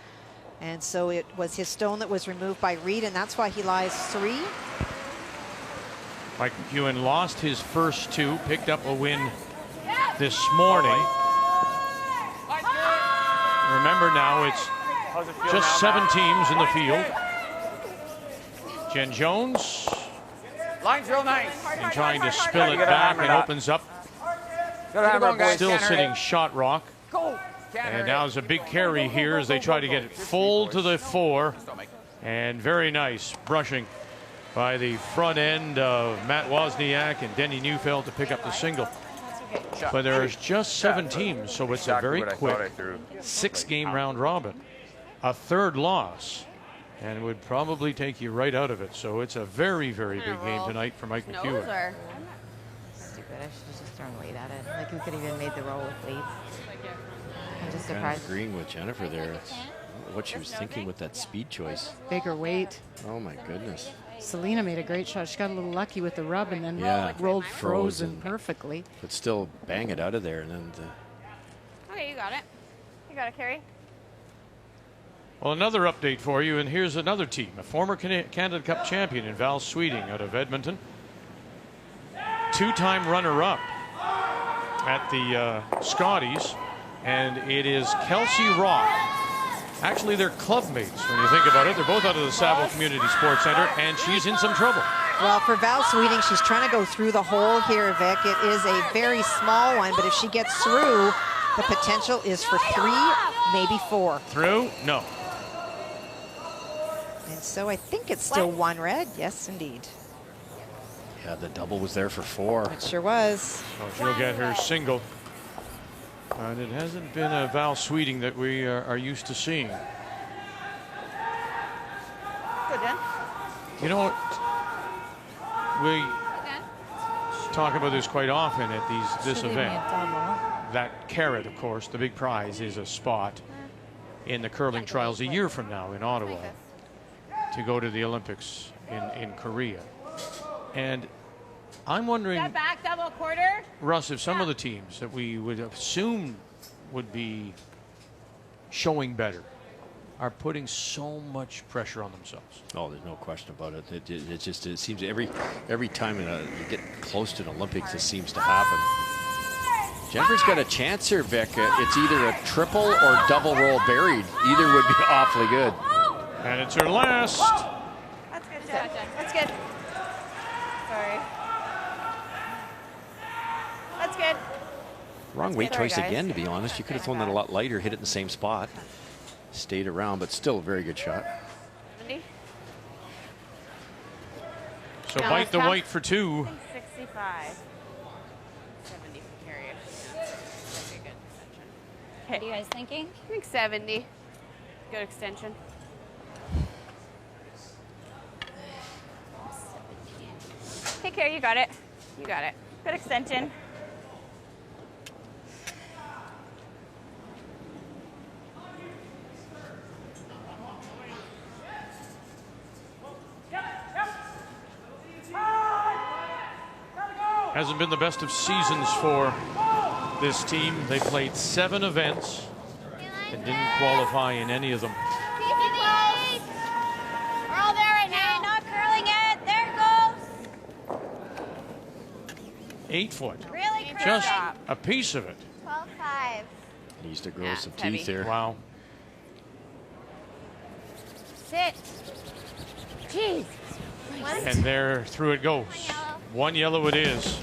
[SPEAKER 6] And so it was his stone that was removed by Reed, and that's why he lies 3.
[SPEAKER 1] Mike McEwen lost his first 2, picked up a win this morning. Remember now, it's just 7 teams in the field. Jen Jones.
[SPEAKER 11] Line's real nice.
[SPEAKER 1] And trying to spill it back and opens up. Still sitting shot rock. And now there's a big carry here as they try to get it full to the 4. And very nice brushing by the front end of Matt Wozniak and Denny Neufeld to pick up the single. But there's just 7 teams, so it's a very quick 6-game round robin. A third loss, and it would probably take you right out of it. So it's a very, very big game tonight for Mike McEwen.
[SPEAKER 4] Stupid. I should have just thrown weight at it. Like, we could have even made the roll with weights. I'm just
[SPEAKER 3] Kind
[SPEAKER 4] surprised.
[SPEAKER 3] of agreeing with Jennifer there. It's what she was thinking with that speed choice.
[SPEAKER 2] Bigger weight.
[SPEAKER 3] Oh my goodness.
[SPEAKER 2] Selena made a great shot. She got a little lucky with the rub and then rolled frozen perfectly.
[SPEAKER 3] But still bang it out of there. And then
[SPEAKER 12] Okay, you got it.
[SPEAKER 10] You got it, Kerri.
[SPEAKER 1] Well, another update for you, and here's another team. A former Canada Cup champion in Val Sweeting out of Edmonton. Two-time runner-up at the Scotties, and it is Kelsey Rock. Actually, they're club mates when you think about it. They're both out of the Saville Community Sports Center, and she's in some trouble.
[SPEAKER 6] Well, for Val Sweeting, she's trying to go through the hole here, Vic. It is a very small one, but if she gets through, the potential is for 3, maybe 4.
[SPEAKER 1] Through? No.
[SPEAKER 6] And so I think it's still 1 red. Yes, indeed.
[SPEAKER 3] yeah, the double was there for 4.
[SPEAKER 6] It sure was.
[SPEAKER 1] Well, she'll get her single. And it hasn't been a Val Sweeting that we are used to seeing.
[SPEAKER 10] Good, Dan.
[SPEAKER 1] You know what? We talk about this quite often at this event. That carrot, of course, the big prize, is a spot in the curling trials a year from now in Ottawa to go to the Olympics in Korea. And I'm wondering,
[SPEAKER 8] Step back, double quarter.
[SPEAKER 1] Russ, if some of the teams that we would assume would be showing better are putting so much pressure on themselves.
[SPEAKER 3] Oh, there's no question about it. It seems every time you get close to an Olympics, this seems to happen. Jennifer's got a chance here, Vic. It's either a triple or double roll buried. Either would be awfully good.
[SPEAKER 1] And it's her last.
[SPEAKER 10] That's good, Jen. That's good. Sorry. That's good.
[SPEAKER 3] Wrong weight choice again, to be honest. You could have thrown that a lot lighter, hit it in the same spot. Stayed around, but still a very good shot.
[SPEAKER 12] 70.
[SPEAKER 1] So bite the white for 2.
[SPEAKER 12] 65. 70 for Kerri. That'd be a good extension.
[SPEAKER 5] What are you guys thinking?
[SPEAKER 12] I think 70. Good extension.
[SPEAKER 10] Hey, Kerri, you got it. You got it. Good extension.
[SPEAKER 1] Hasn't been the best of seasons for this team. They played 7 events and didn't qualify in any of them.
[SPEAKER 9] We're all there right now. Not curling it. There it goes.
[SPEAKER 1] 8 foot.
[SPEAKER 9] Really curling.
[SPEAKER 1] Just a piece of it.
[SPEAKER 9] 12-5.
[SPEAKER 3] Needs to grow some teeth here.
[SPEAKER 1] Wow.
[SPEAKER 9] Sit. Jeez.
[SPEAKER 1] And there through it goes. 1 yellow it is.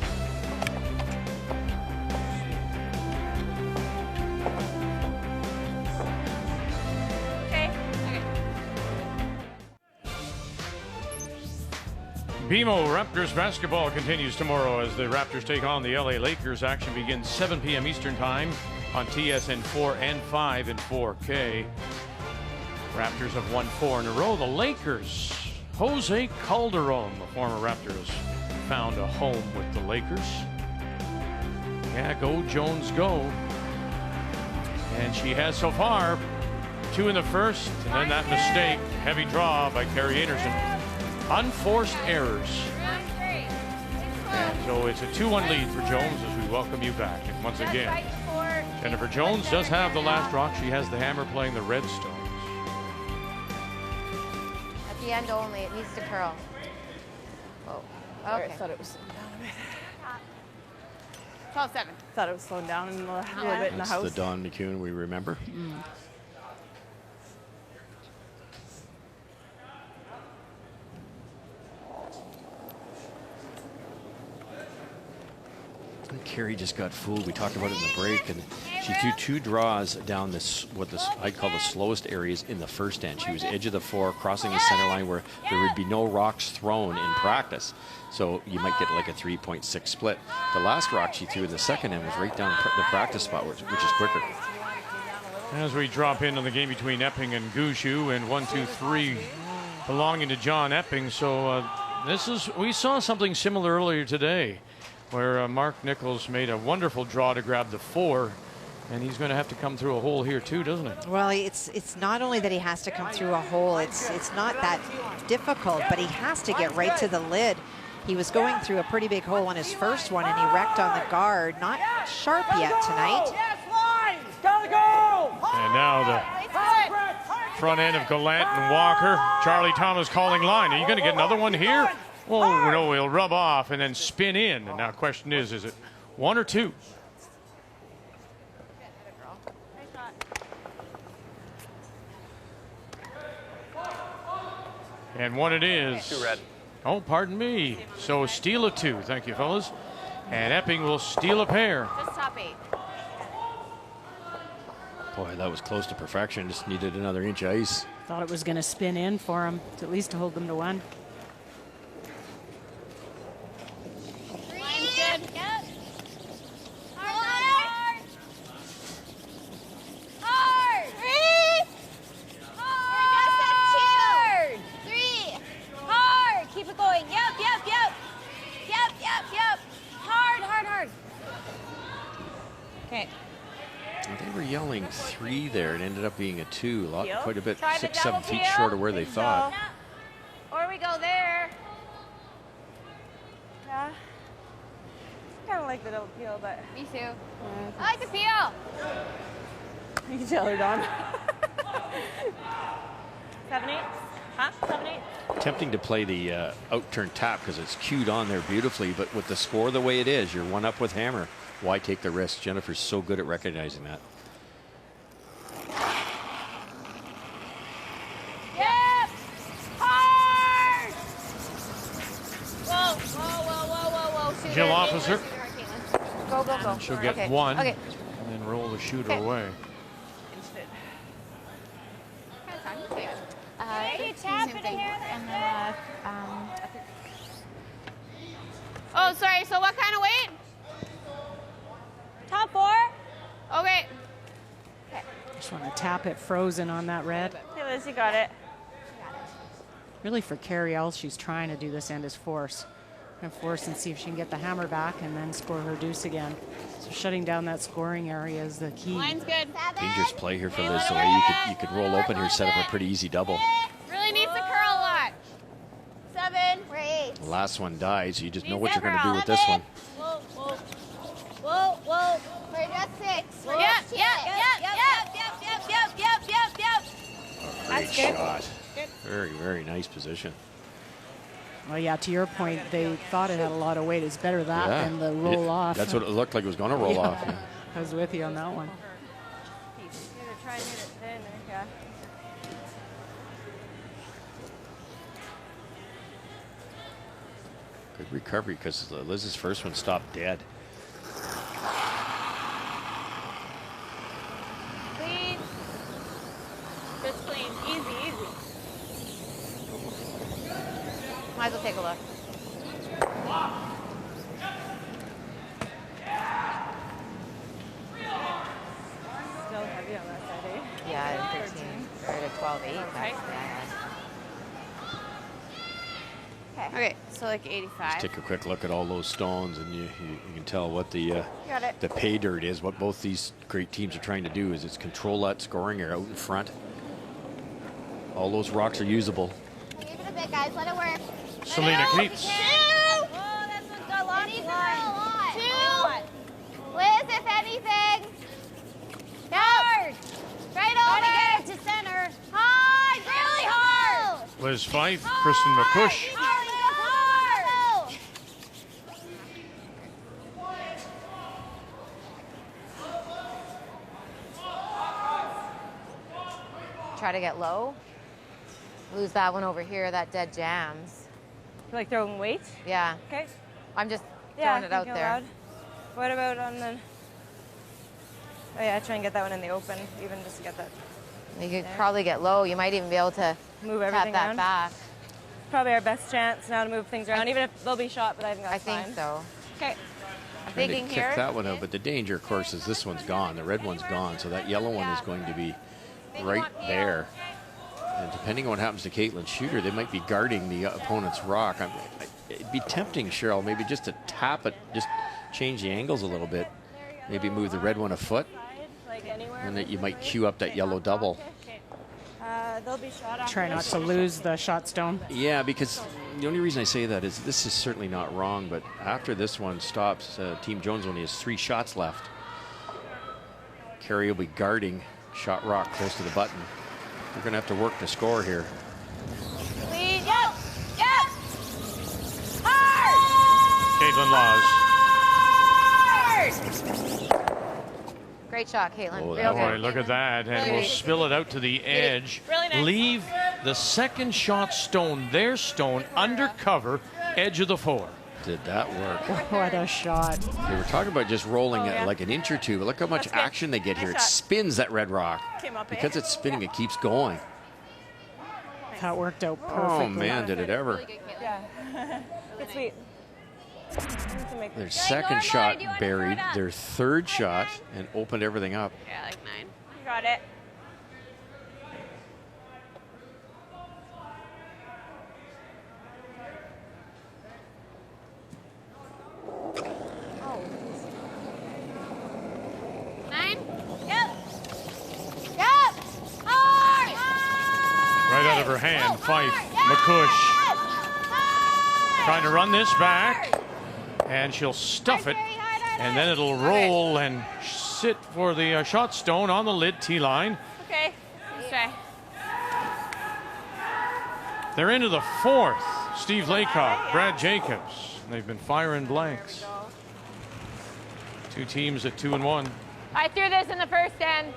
[SPEAKER 1] BMO Raptors basketball continues tomorrow as the Raptors take on the LA Lakers. Action begins 7 p.m. Eastern Time on TSN 4 and 5 in 4K. Raptors have won 4 in a row. The Lakers, Jose Calderon, the former Raptor, has found a home with the Lakers. Yeah, go Jones, go. And she has so far 2 in the first, and then that mistake, heavy draw by Kerri Einarson. Unforced errors. And so it's a 2-1 lead for Jones as we welcome you back. And once again, Jennifer Jones does have the last rock. She has the hammer playing the Redstones.
[SPEAKER 4] At the end only, it needs to curl. Oh, okay.
[SPEAKER 10] I thought it was slowing down a bit.
[SPEAKER 12] 12-7.
[SPEAKER 10] Thought it was slowing down a little bit in the house.
[SPEAKER 3] That's the Don McEwen we remember. Kerri just got fooled. We talked about it in the break, and she threw 2 draws down this, I'd call the slowest areas in the first end. She was edge of the floor, crossing the center line where there would be no rocks thrown in practice. So you might get like a 3.6 split. The last rock she threw in the second end was right down the practice spot, which is quicker.
[SPEAKER 1] As we drop into the game between Epping and Gushue, and 1-2-3 belonging to John Epping. So we saw something similar earlier today, where Mark Nichols made a wonderful draw to grab the 4 And he's going to have to come through a hole here too, doesn't he?
[SPEAKER 6] Well, it's not only that he has to come through a hole, it's not that difficult, but he has to get right to the lid. He was going through a pretty big hole on his first one, and he wrecked on the guard. Not sharp yet tonight.
[SPEAKER 1] And now the front end of Gallant and Walker. Charlie Thomas calling line. Are you going to get another one here? Oh, no, he'll rub off and then spin in. And now the question is it 1 or 2? And 1 it is.
[SPEAKER 11] 2 red.
[SPEAKER 1] Oh, pardon me. So steal a 2. Thank you, fellas. And Epping will steal a pair.
[SPEAKER 8] Just top 8.
[SPEAKER 3] Boy, that was close to perfection. Just needed another inch of ice.
[SPEAKER 2] Thought it was going to spin in for him, to at least to hold them to 1.
[SPEAKER 9] Line's good. Yep. Hard. Hard. 3. Hard. 3. Hard. Keep it going. Yep. Hard.
[SPEAKER 8] Okay.
[SPEAKER 3] They were yelling 3 there. It ended up being a 2. Quite a bit,
[SPEAKER 8] Try the
[SPEAKER 3] 6, 7
[SPEAKER 8] double
[SPEAKER 3] feet
[SPEAKER 8] peel.
[SPEAKER 3] short of where they thought.
[SPEAKER 8] Or we go there.
[SPEAKER 10] Yeah. Kind of like the double peel, but
[SPEAKER 8] Me too. I like the peel.
[SPEAKER 10] you can tell her Don. 7-8. Huh? 7-8.
[SPEAKER 3] Tempting to play the out-turn tap because it's cued on there beautifully, but with the score the way it is, you're 1 up with hammer. Why take the risk? Jennifer's so good at recognizing that.
[SPEAKER 8] Yep. Hard. Whoa. Shoot
[SPEAKER 1] Jill
[SPEAKER 8] her.
[SPEAKER 1] officer.
[SPEAKER 8] Go.
[SPEAKER 1] She'll get
[SPEAKER 8] Okay.
[SPEAKER 1] 1
[SPEAKER 8] Okay.
[SPEAKER 1] and then roll the shooter
[SPEAKER 8] Okay.
[SPEAKER 1] away.
[SPEAKER 9] Hey, tap it in here.
[SPEAKER 8] Oh, sorry. So what kind of weight?
[SPEAKER 9] Top 4.
[SPEAKER 8] Okay.
[SPEAKER 2] Just want to tap it frozen on that red.
[SPEAKER 10] Hey, Liz, you got it.
[SPEAKER 2] Really for Kerri, all she's trying to do this end is force. And force and see if she can get the hammer back and then score her deuce again. So shutting down that scoring area is the key.
[SPEAKER 8] Line's good.
[SPEAKER 3] Dangerous play here for
[SPEAKER 8] Hey,
[SPEAKER 3] Liz.
[SPEAKER 8] let
[SPEAKER 3] The
[SPEAKER 8] her
[SPEAKER 3] way
[SPEAKER 8] rip
[SPEAKER 3] you could roll open here, set up a pretty easy double.
[SPEAKER 8] Really needs to curl a lot.
[SPEAKER 9] 7. We're 8.
[SPEAKER 3] The last one dies, so you just know
[SPEAKER 8] Needs
[SPEAKER 3] what you're
[SPEAKER 8] to
[SPEAKER 3] going to do
[SPEAKER 8] curl.
[SPEAKER 3] with this one.
[SPEAKER 9] Whoa. We're just 6.
[SPEAKER 8] Yep.
[SPEAKER 3] Great shot. Very, very nice position.
[SPEAKER 2] Well, yeah, to your point, they thought it had a lot of weight. It's better that than the roll off.
[SPEAKER 3] That's what it looked like it was going to roll off. Yeah.
[SPEAKER 2] I was with you on that one.
[SPEAKER 10] Try and hit it thin. Yeah.
[SPEAKER 3] Good recovery because Liz's first one stopped dead.
[SPEAKER 10] Clean. Just clean. Easy.
[SPEAKER 8] Might as well take a look.
[SPEAKER 10] Still heavy on that side, eh?
[SPEAKER 4] Yeah, 13 or to 12-8.
[SPEAKER 10] Okay.
[SPEAKER 8] Okay, so like 85.
[SPEAKER 3] Just take a quick look at all those stones, and you can tell what the
[SPEAKER 10] Got it.
[SPEAKER 3] pay dirt is. What both these great teams are trying to do is control that scoring area out in front. All those rocks are usable.
[SPEAKER 9] Give it a bit, guys. Let it work.
[SPEAKER 1] Selena Keats.
[SPEAKER 9] 2. Whoa, that's a lot. It needs to curl a lot. 2. Liz, if anything. Hard. Right over. Try to get it to center. Hard. Really hard.
[SPEAKER 1] Liz Fife, Kristen McCush.
[SPEAKER 9] Hard.
[SPEAKER 4] Try to get low. Lose that one over here. That dead jams.
[SPEAKER 10] You like throwing weight?
[SPEAKER 4] Yeah.
[SPEAKER 10] Okay.
[SPEAKER 4] I'm just
[SPEAKER 10] Yeah,
[SPEAKER 4] throwing it out
[SPEAKER 10] think
[SPEAKER 4] there.
[SPEAKER 10] loud. What about on the... Oh yeah, try and get that one in the open, even just to get that.
[SPEAKER 4] You could probably get low. You might even be able to
[SPEAKER 10] Move
[SPEAKER 4] tap
[SPEAKER 10] everything
[SPEAKER 4] that
[SPEAKER 10] around.
[SPEAKER 4] back.
[SPEAKER 10] Probably our best chance now to move things around, even if they'll be shot, but I think
[SPEAKER 4] I
[SPEAKER 10] that's
[SPEAKER 4] think
[SPEAKER 10] fine.
[SPEAKER 4] so.
[SPEAKER 10] Okay.
[SPEAKER 4] I'm
[SPEAKER 3] Trying to
[SPEAKER 4] thinking
[SPEAKER 3] kick
[SPEAKER 4] here.
[SPEAKER 3] that one out, but the danger, of course, is this one's gone. The red one's gone, so that yellow one is going to be right there. And depending on what happens to Caitlin's shooter, they might be guarding the opponent's rock. It'd be tempting, Cheryl, maybe just to tap it, just change the angles a little bit. Maybe move the red one a foot. And that you might queue up that yellow double.
[SPEAKER 10] They'll be shot off.
[SPEAKER 2] Try not to lose the shot stone.
[SPEAKER 3] Yeah, because the only reason I say that is this is certainly not wrong, but after this one stops, Team Jones only has 3 shots left. Kerri will be guarding shot rock close to the button. They're going to have to work to score here.
[SPEAKER 9] Lead, yep, yep.
[SPEAKER 1] Caitlin Laws.
[SPEAKER 4] Great shot, Caitlin.
[SPEAKER 3] Oh,
[SPEAKER 4] Real
[SPEAKER 1] Boy,
[SPEAKER 4] good.
[SPEAKER 1] look at that. And we'll spill it out to the edge.
[SPEAKER 10] Really nice.
[SPEAKER 1] Leave the second shot stone, their stone, under cover, edge of the 4.
[SPEAKER 3] Did that work?
[SPEAKER 2] What a shot.
[SPEAKER 3] They were talking about just rolling it like an inch or two, but look how much action they get here. It spins that red rock. Because it's spinning, it keeps going.
[SPEAKER 2] That worked out perfectly.
[SPEAKER 3] Oh, man, did it ever.
[SPEAKER 10] Yeah. It's sweet.
[SPEAKER 3] Their second shot buried, their third shot, and opened everything up.
[SPEAKER 12] Yeah, like 9.
[SPEAKER 10] You got it.
[SPEAKER 1] Right out of her hand, Fife. McCush trying to run this back, and she'll stuff it, and then it'll roll and sit for the shot stone on the lid tee line.
[SPEAKER 10] Okay, let's try.
[SPEAKER 1] They're into the 4th. Steve Laycock, Brad Jacobs. They've been firing blanks. 2 teams at 2-1.
[SPEAKER 8] I threw this in the first end.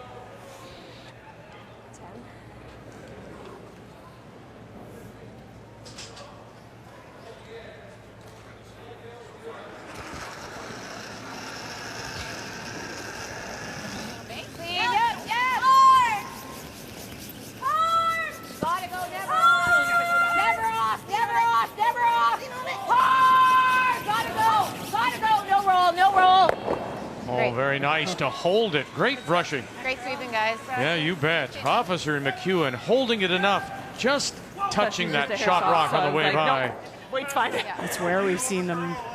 [SPEAKER 1] Oh, very nice to hold it. Great brushing.
[SPEAKER 4] Great sweeping, guys.
[SPEAKER 1] Yeah, you bet. Officer McEwen holding it enough, just touching that shot rock on the way by.
[SPEAKER 10] Wait, fine.
[SPEAKER 2] That's where we've seen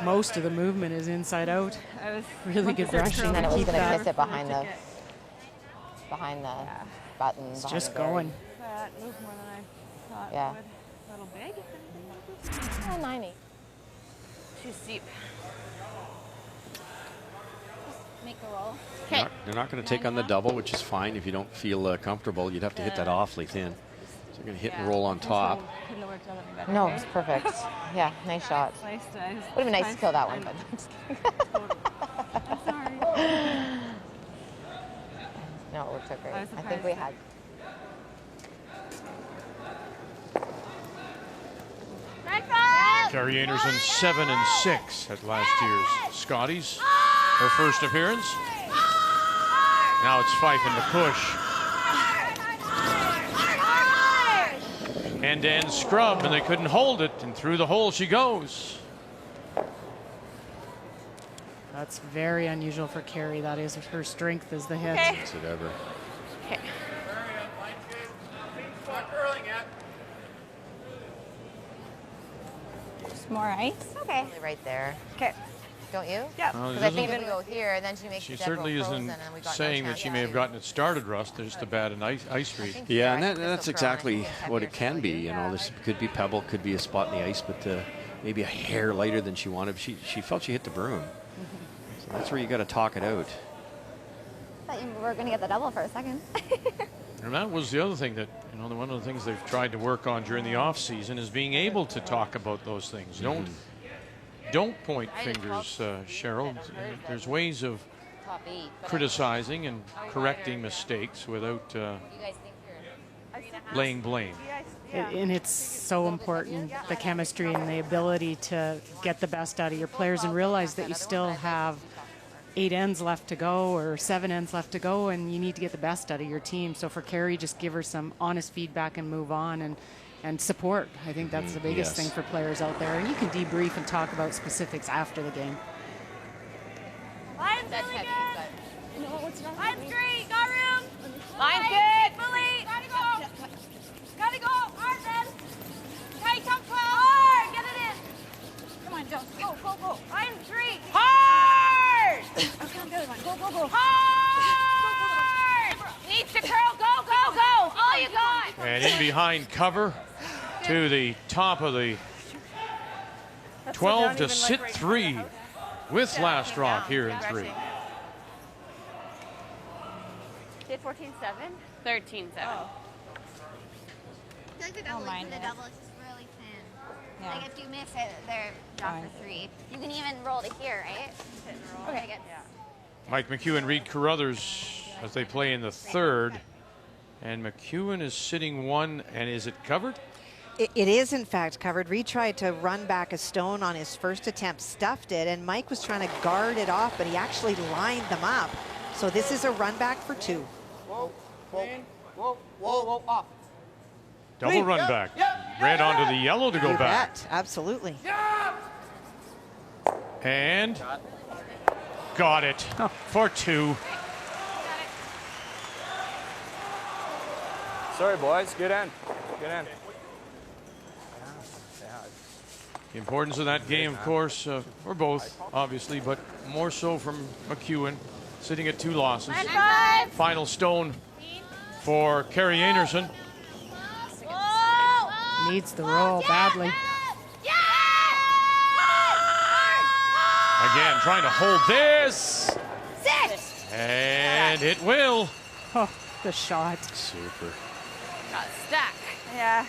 [SPEAKER 2] most of the movement is inside out. Really good brushing.
[SPEAKER 4] And then it was
[SPEAKER 2] Keep
[SPEAKER 4] going to
[SPEAKER 2] that.
[SPEAKER 4] kiss it behind the button.
[SPEAKER 2] It's
[SPEAKER 4] behind
[SPEAKER 2] just
[SPEAKER 4] the barrel.
[SPEAKER 2] going.
[SPEAKER 10] That moved more than I thought.
[SPEAKER 4] Yeah.
[SPEAKER 10] A little big.
[SPEAKER 4] Oh, 90.
[SPEAKER 10] Too steep.
[SPEAKER 9] Make the roll.
[SPEAKER 3] They're not going to take on the double, which is fine if you don't feel comfortable. You'd have to hit that awfully thin. So they're going to hit and roll on top.
[SPEAKER 10] Couldn't have worked out any better.
[SPEAKER 4] No, it's perfect. Yeah, nice shot. Would have been nice to kill that one, but I'm just kidding.
[SPEAKER 10] Sorry.
[SPEAKER 4] No, it worked out great. I think we had.
[SPEAKER 1] Kerri Einarson 7-6 at last year's Scotties. Her first appearance. Now it's Fife and McCush. End-to-end scrub, and they couldn't hold it, and through the hole she goes.
[SPEAKER 2] That's very unusual for Kerri. That is her strength, is the hit.
[SPEAKER 3] Is it ever?
[SPEAKER 10] Okay.
[SPEAKER 9] Just more ice. Okay.
[SPEAKER 4] Right there.
[SPEAKER 10] Okay.
[SPEAKER 4] Don't you?
[SPEAKER 10] Yeah.
[SPEAKER 1] Well,
[SPEAKER 4] Because I think if we go here, and then she makes
[SPEAKER 1] She
[SPEAKER 4] the dead
[SPEAKER 1] certainly
[SPEAKER 4] roll frozen,
[SPEAKER 1] isn't
[SPEAKER 4] and we got
[SPEAKER 1] saying
[SPEAKER 4] no
[SPEAKER 1] that
[SPEAKER 4] chance.
[SPEAKER 1] she may have gotten it started, Russ. There's just a bad ice streak.
[SPEAKER 3] Yeah, and that's exactly what it can be. You know, this could be pebble, could be a spot in the ice, but maybe a hair lighter than she wanted. She felt she hit the broom. So that's where you got to talk it out.
[SPEAKER 9] I thought you were going to get the double for a second.
[SPEAKER 1] And that was the other thing that, you know, one of the things they've tried to work on during the off season is being able to talk about those things. Don't point fingers, Cheryl. There's ways of criticizing and correcting mistakes without laying blame.
[SPEAKER 2] And it's so important, the chemistry and the ability to get the best out of your players and realize that you still have 8 ends left to go or 7 ends left to go, and you need to get the best out of your team. So for Kerri, just give her some honest feedback and move on and support. I think that's the biggest thing for players out there. And you can debrief and talk about specifics after the game.
[SPEAKER 8] Line's really good. Line's great. Got room.
[SPEAKER 4] Line's good.
[SPEAKER 8] Fully. Gotta go. Gotta go. Hard then. Tight, come close. Hard. Get it in. Come on, Joe. Go, go, go. Line's 3. Hard. Okay, the other one. Go, go, go. Hard.
[SPEAKER 1] And in behind cover to the top of the 12 to sit 3 with last rock here in 3.
[SPEAKER 12] Did 14-7? 13-7.
[SPEAKER 9] I feel like the double, the double is just really thin.
[SPEAKER 12] Yeah.
[SPEAKER 9] Like if you miss it, they're drop for 3. You can even roll to here, right?
[SPEAKER 12] Hit and roll.
[SPEAKER 9] Okay.
[SPEAKER 1] Mike McEwen, Reed Carruthers as they play in the 3rd. And McEwen is sitting 1, and is it covered?
[SPEAKER 6] It is, in fact, covered. Reed tried to run back a stone on his first attempt, stuffed it, and Mike was trying to guard it off, but he actually lined them up. So this is a run back for 2.
[SPEAKER 11] Whoa, whoa, whoa, whoa, whoa, off.
[SPEAKER 1] Double run back. Red onto the yellow to go
[SPEAKER 6] You
[SPEAKER 1] back.
[SPEAKER 6] bet. Absolutely.
[SPEAKER 1] And got it for 2.
[SPEAKER 11] Sorry, boys. Good end. Good end.
[SPEAKER 1] The importance of that game, of course, for both, obviously, but more so from McEwen, sitting at 2 losses. Final stone for Kerri Einarson.
[SPEAKER 2] Needs the roll badly.
[SPEAKER 1] Again, trying to hold this.
[SPEAKER 9] Sit!
[SPEAKER 1] And it will.
[SPEAKER 2] Oh, the shot.
[SPEAKER 1] Super.
[SPEAKER 12] Got stuck.
[SPEAKER 10] Yeah.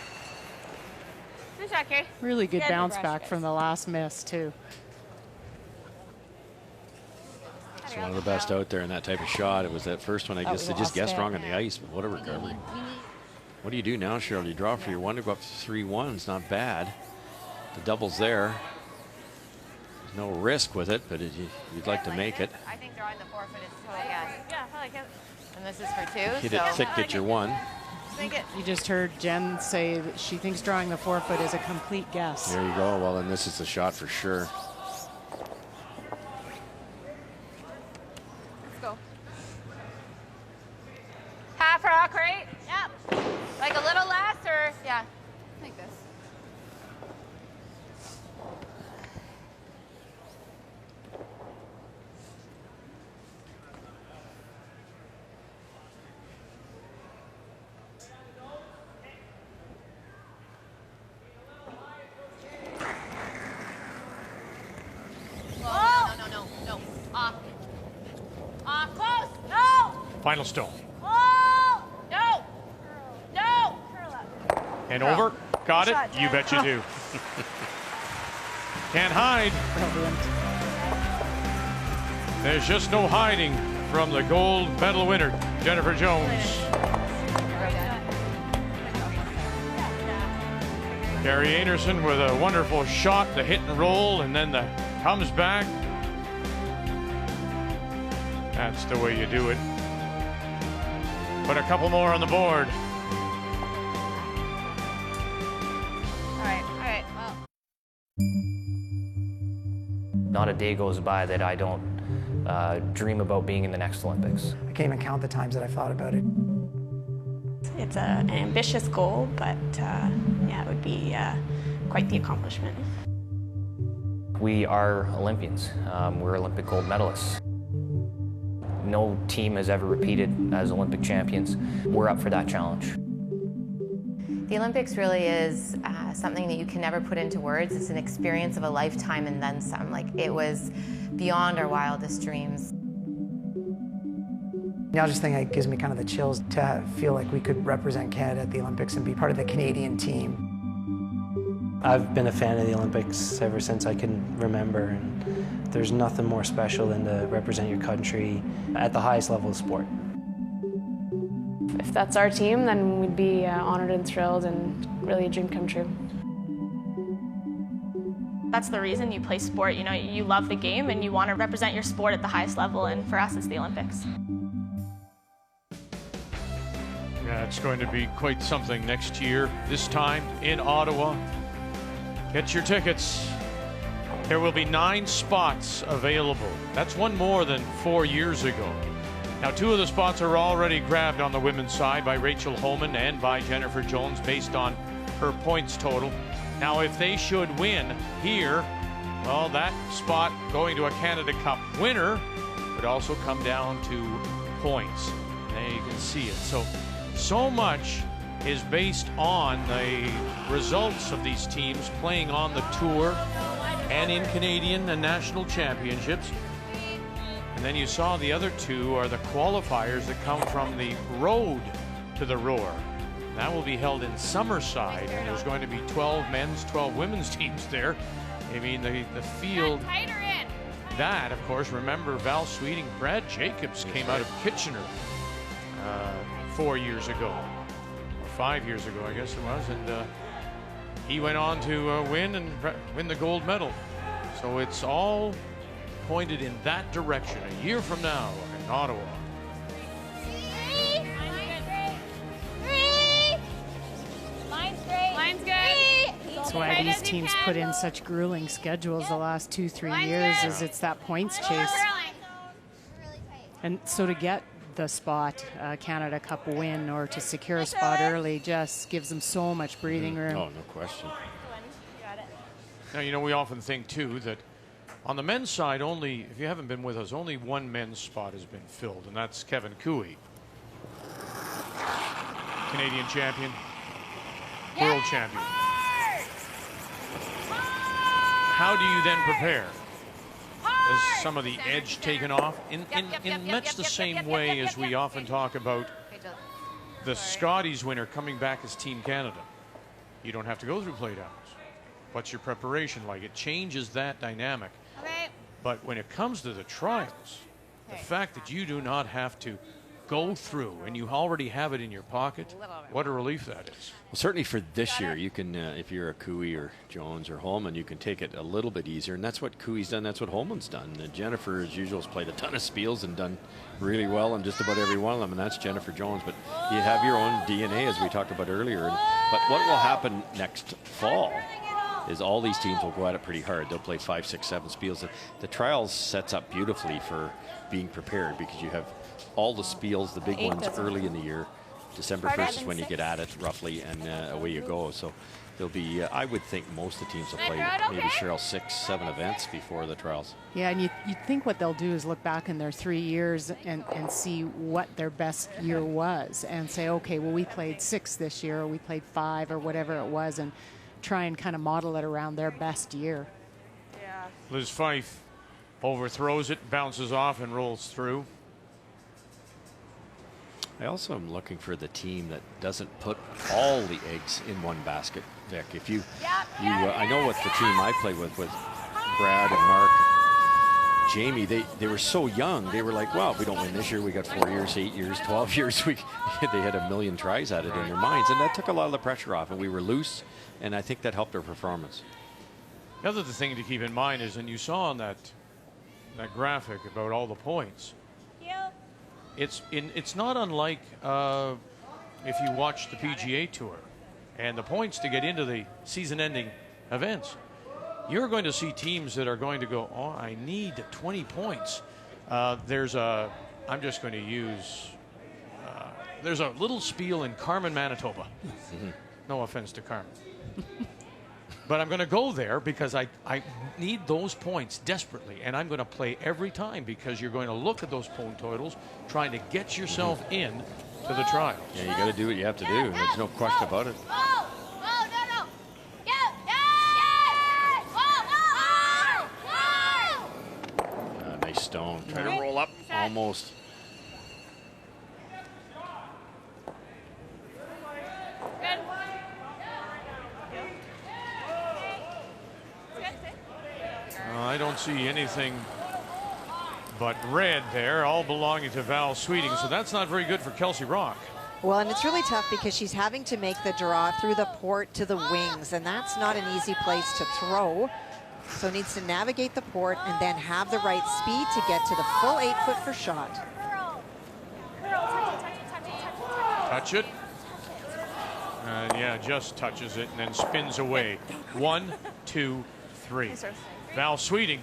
[SPEAKER 12] Good shot, Kerri.
[SPEAKER 2] Really good
[SPEAKER 12] Good
[SPEAKER 2] bounce
[SPEAKER 12] brush,
[SPEAKER 2] back
[SPEAKER 12] guys.
[SPEAKER 2] from the last miss, too.
[SPEAKER 3] It's one of the best out there in that type of shot. It was that first one I
[SPEAKER 2] Oh,
[SPEAKER 3] guess
[SPEAKER 2] we
[SPEAKER 3] they just
[SPEAKER 2] lost
[SPEAKER 3] guessed
[SPEAKER 2] it.
[SPEAKER 3] wrong on the ice, but what a recovery. What do you do now, Cheryl? You draw for your 1 to go up to 3-1. It's not bad. The double's there. There's no risk with it, but you'd like to make it.
[SPEAKER 4] I think drawing the 4 foot is totally yes.
[SPEAKER 12] Yeah, I like it.
[SPEAKER 4] And this is for 2.
[SPEAKER 3] Hit it thick, get your 1.
[SPEAKER 12] Make it.
[SPEAKER 2] You just heard Jen say that she thinks drawing the 4 foot is a complete guess.
[SPEAKER 3] There you go. Well, then this is the shot for sure.
[SPEAKER 12] Let's go. Half rock, right?
[SPEAKER 4] Yep.
[SPEAKER 12] Like a little less, or yeah, like this.
[SPEAKER 9] No. Off.
[SPEAKER 12] Close. No.
[SPEAKER 1] Final stone.
[SPEAKER 12] Oh. No. No. Curl up.
[SPEAKER 1] And over. Got it.
[SPEAKER 10] Shot,
[SPEAKER 1] You
[SPEAKER 10] Jen.
[SPEAKER 1] bet you do. Can't hide.
[SPEAKER 2] Brilliant.
[SPEAKER 1] There's just no hiding from the gold medal winner, Jennifer Jones. Kerri Einarson with a wonderful shot, the hit and roll, and then the comes back. That's the way you do it. Put a couple more on the board.
[SPEAKER 12] All right. Well.
[SPEAKER 13] Not a day goes by that I don't dream about being in the next Olympics.
[SPEAKER 14] I can't even count the times that I thought about it.
[SPEAKER 5] It's an ambitious goal, but yeah, it would be quite the accomplishment.
[SPEAKER 13] We are Olympians. We're Olympic gold medalists. No team has ever repeated as Olympic champions. We're up for that challenge.
[SPEAKER 4] The Olympics really is something that you can never put into words. It's an experience of a lifetime and then some. Like, it was beyond our wildest dreams.
[SPEAKER 14] Now, I just think it gives me kind of the chills to feel like we could represent Canada at the Olympics and be part of the Canadian team.
[SPEAKER 15] I've been a fan of the Olympics ever since I can remember, and there's nothing more special than to represent your country at the highest level of sport.
[SPEAKER 16] If that's our team, then we'd be honored and thrilled and really a dream come true.
[SPEAKER 17] That's the reason you play sport. You know, you love the game and you want to represent your sport at the highest level, and for us, it's the Olympics.
[SPEAKER 1] Yeah, it's going to be quite something next year, this time in Ottawa. Get your tickets. There will be 9 spots available. That's one more than 4 years ago. Now, 2 of the spots are already grabbed on the women's side by Rachel Homan and by Jennifer Jones based on her points total. Now, if they should win here, well, that spot going to a Canada Cup winner would also come down to points. There you can see it. So much is based on the results of these teams playing on the tour and in Canadian and national championships. And then you saw the other two are the qualifiers that come from the road to the Roar. That will be held in Summerside, and there's going to be 12 men's, 12 women's teams there. I mean, the field. That, of course, remember Val Sweeting, Brad Jacobs came out of Kitchener 4 years ago, or 5 years ago, I guess it was, and he went on to win the gold medal. So it's all pointed in that direction a year from now in Ottawa.
[SPEAKER 2] That's why these teams put in such grueling schedules the last 2-3 years, is it's that points chase. And so to get the spot, Canada Cup win, or to secure a spot early, just gives them so much breathing room.
[SPEAKER 3] Oh, no question.
[SPEAKER 1] Now, you know, we often think, too, that on the men's side, only, if you haven't been with us, only one men's spot has been filled, and that's Kevin Cooey. Canadian champion, world champion. How do you then prepare? Is some of the edge taken off? In much the same way as we often talk about the Scotties winner coming back as Team Canada. You don't have to go through playdowns. What's your preparation like? It changes that dynamic. But when it comes to the trials, the fact that you do not have to go through and you already have it in your pocket, what a relief that is.
[SPEAKER 3] Well, certainly for this year, you can, if you're a Cooey or Jones or Holman, you can take it a little bit easier, and that's what Cooey's done, that's what Holman's done. Jennifer, as usual, has played a ton of spiels and done really well in just about every one of them, and that's Jennifer Jones. But you have your own DNA, as we talked about earlier. But what will happen next fall is all these teams will go at it pretty hard. They'll play 5, 6, 7 spiels. The trials sets up beautifully for being prepared, because you have all the spiels, the big ones, early in the year. December 1st is when you get at it, roughly, and away you go. So there'll be, I would think most of the teams will play maybe, Cheryl, 6, 7 events before the trials.
[SPEAKER 2] Yeah, and you'd think what they'll do is look back in their 3 years and see what their best year was, and say, okay, well, we played 6 this year, or we played 5, or whatever it was, and try and kind of model it around their best year.
[SPEAKER 1] Yeah. Liz Fife overthrows it, bounces off, and rolls through.
[SPEAKER 3] I also am looking for the team that doesn't put all the eggs in one basket, Vic. If I know what the team I played with Brad and Mark, Jamie, they were so young. They were like, well, if we don't win this year, we got 4 years, 8 years, 12 years. They had a million tries at it in their minds, and that took a lot of the pressure off, and we were loose, and I think that helped our performance.
[SPEAKER 1] The other thing to keep in mind is, and you saw on that graphic about all the points, it's not unlike if you watch the PGA Tour and the points to get into the season-ending events. You're going to see teams that are going to go, oh, I need 20 points. I'm just going to use, there's a little spiel in Carmen, Manitoba. No offense to Carmen. But I'm going to go there because I need those points desperately, and I'm going to play every time, because you're going to look at those point totals, trying to get yourself in to the trials.
[SPEAKER 3] Yeah, you got to do what you have to do. There's no question about it. Nice stone. Try to roll up. Almost.
[SPEAKER 1] I don't see anything but red there, all belonging to Val Sweeting, so that's not very good for Kelsey Rock.
[SPEAKER 6] Well, and it's really tough because she's having to make the draw through the port to the wings, and that's not an easy place to throw. So needs to navigate the port and then have the right speed to get to the full 8-foot for shot.
[SPEAKER 1] Touch it. Yeah, just touches it and then spins away. 1, 2, 3. Val Sweeting.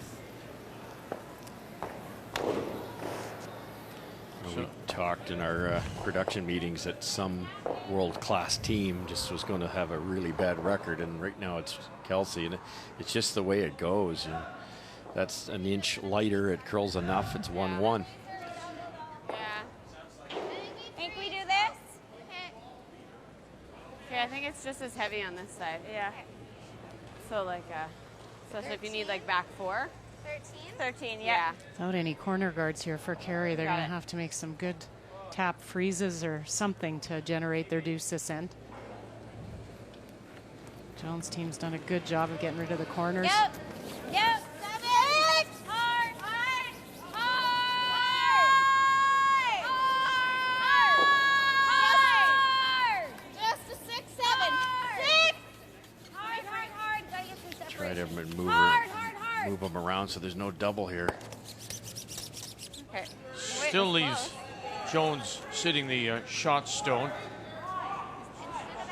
[SPEAKER 3] We talked in our production meetings that some world-class team just was going to have a really bad record, and right now it's Kelsey, and it's just the way it goes. And that's an inch lighter. It curls enough. It's 1-1.
[SPEAKER 9] Think we do this?
[SPEAKER 12] Okay, I think it's just as heavy on this side.
[SPEAKER 10] Yeah.
[SPEAKER 12] So like, especially if you need like back 4.
[SPEAKER 10] 13, yeah.
[SPEAKER 2] Without any corner guards here for Kerri, they're going to have to make some good tap freezes or something to generate their deuce this end. Jones' team's done a good job of getting rid of the corners.
[SPEAKER 9] Yep. 7. Hard. Just a 6, 7. 6. Hard. Gotta get some separation.
[SPEAKER 3] Try to move them around so there's no double here.
[SPEAKER 12] Okay.
[SPEAKER 1] Still leaves Jones sitting the shot stone.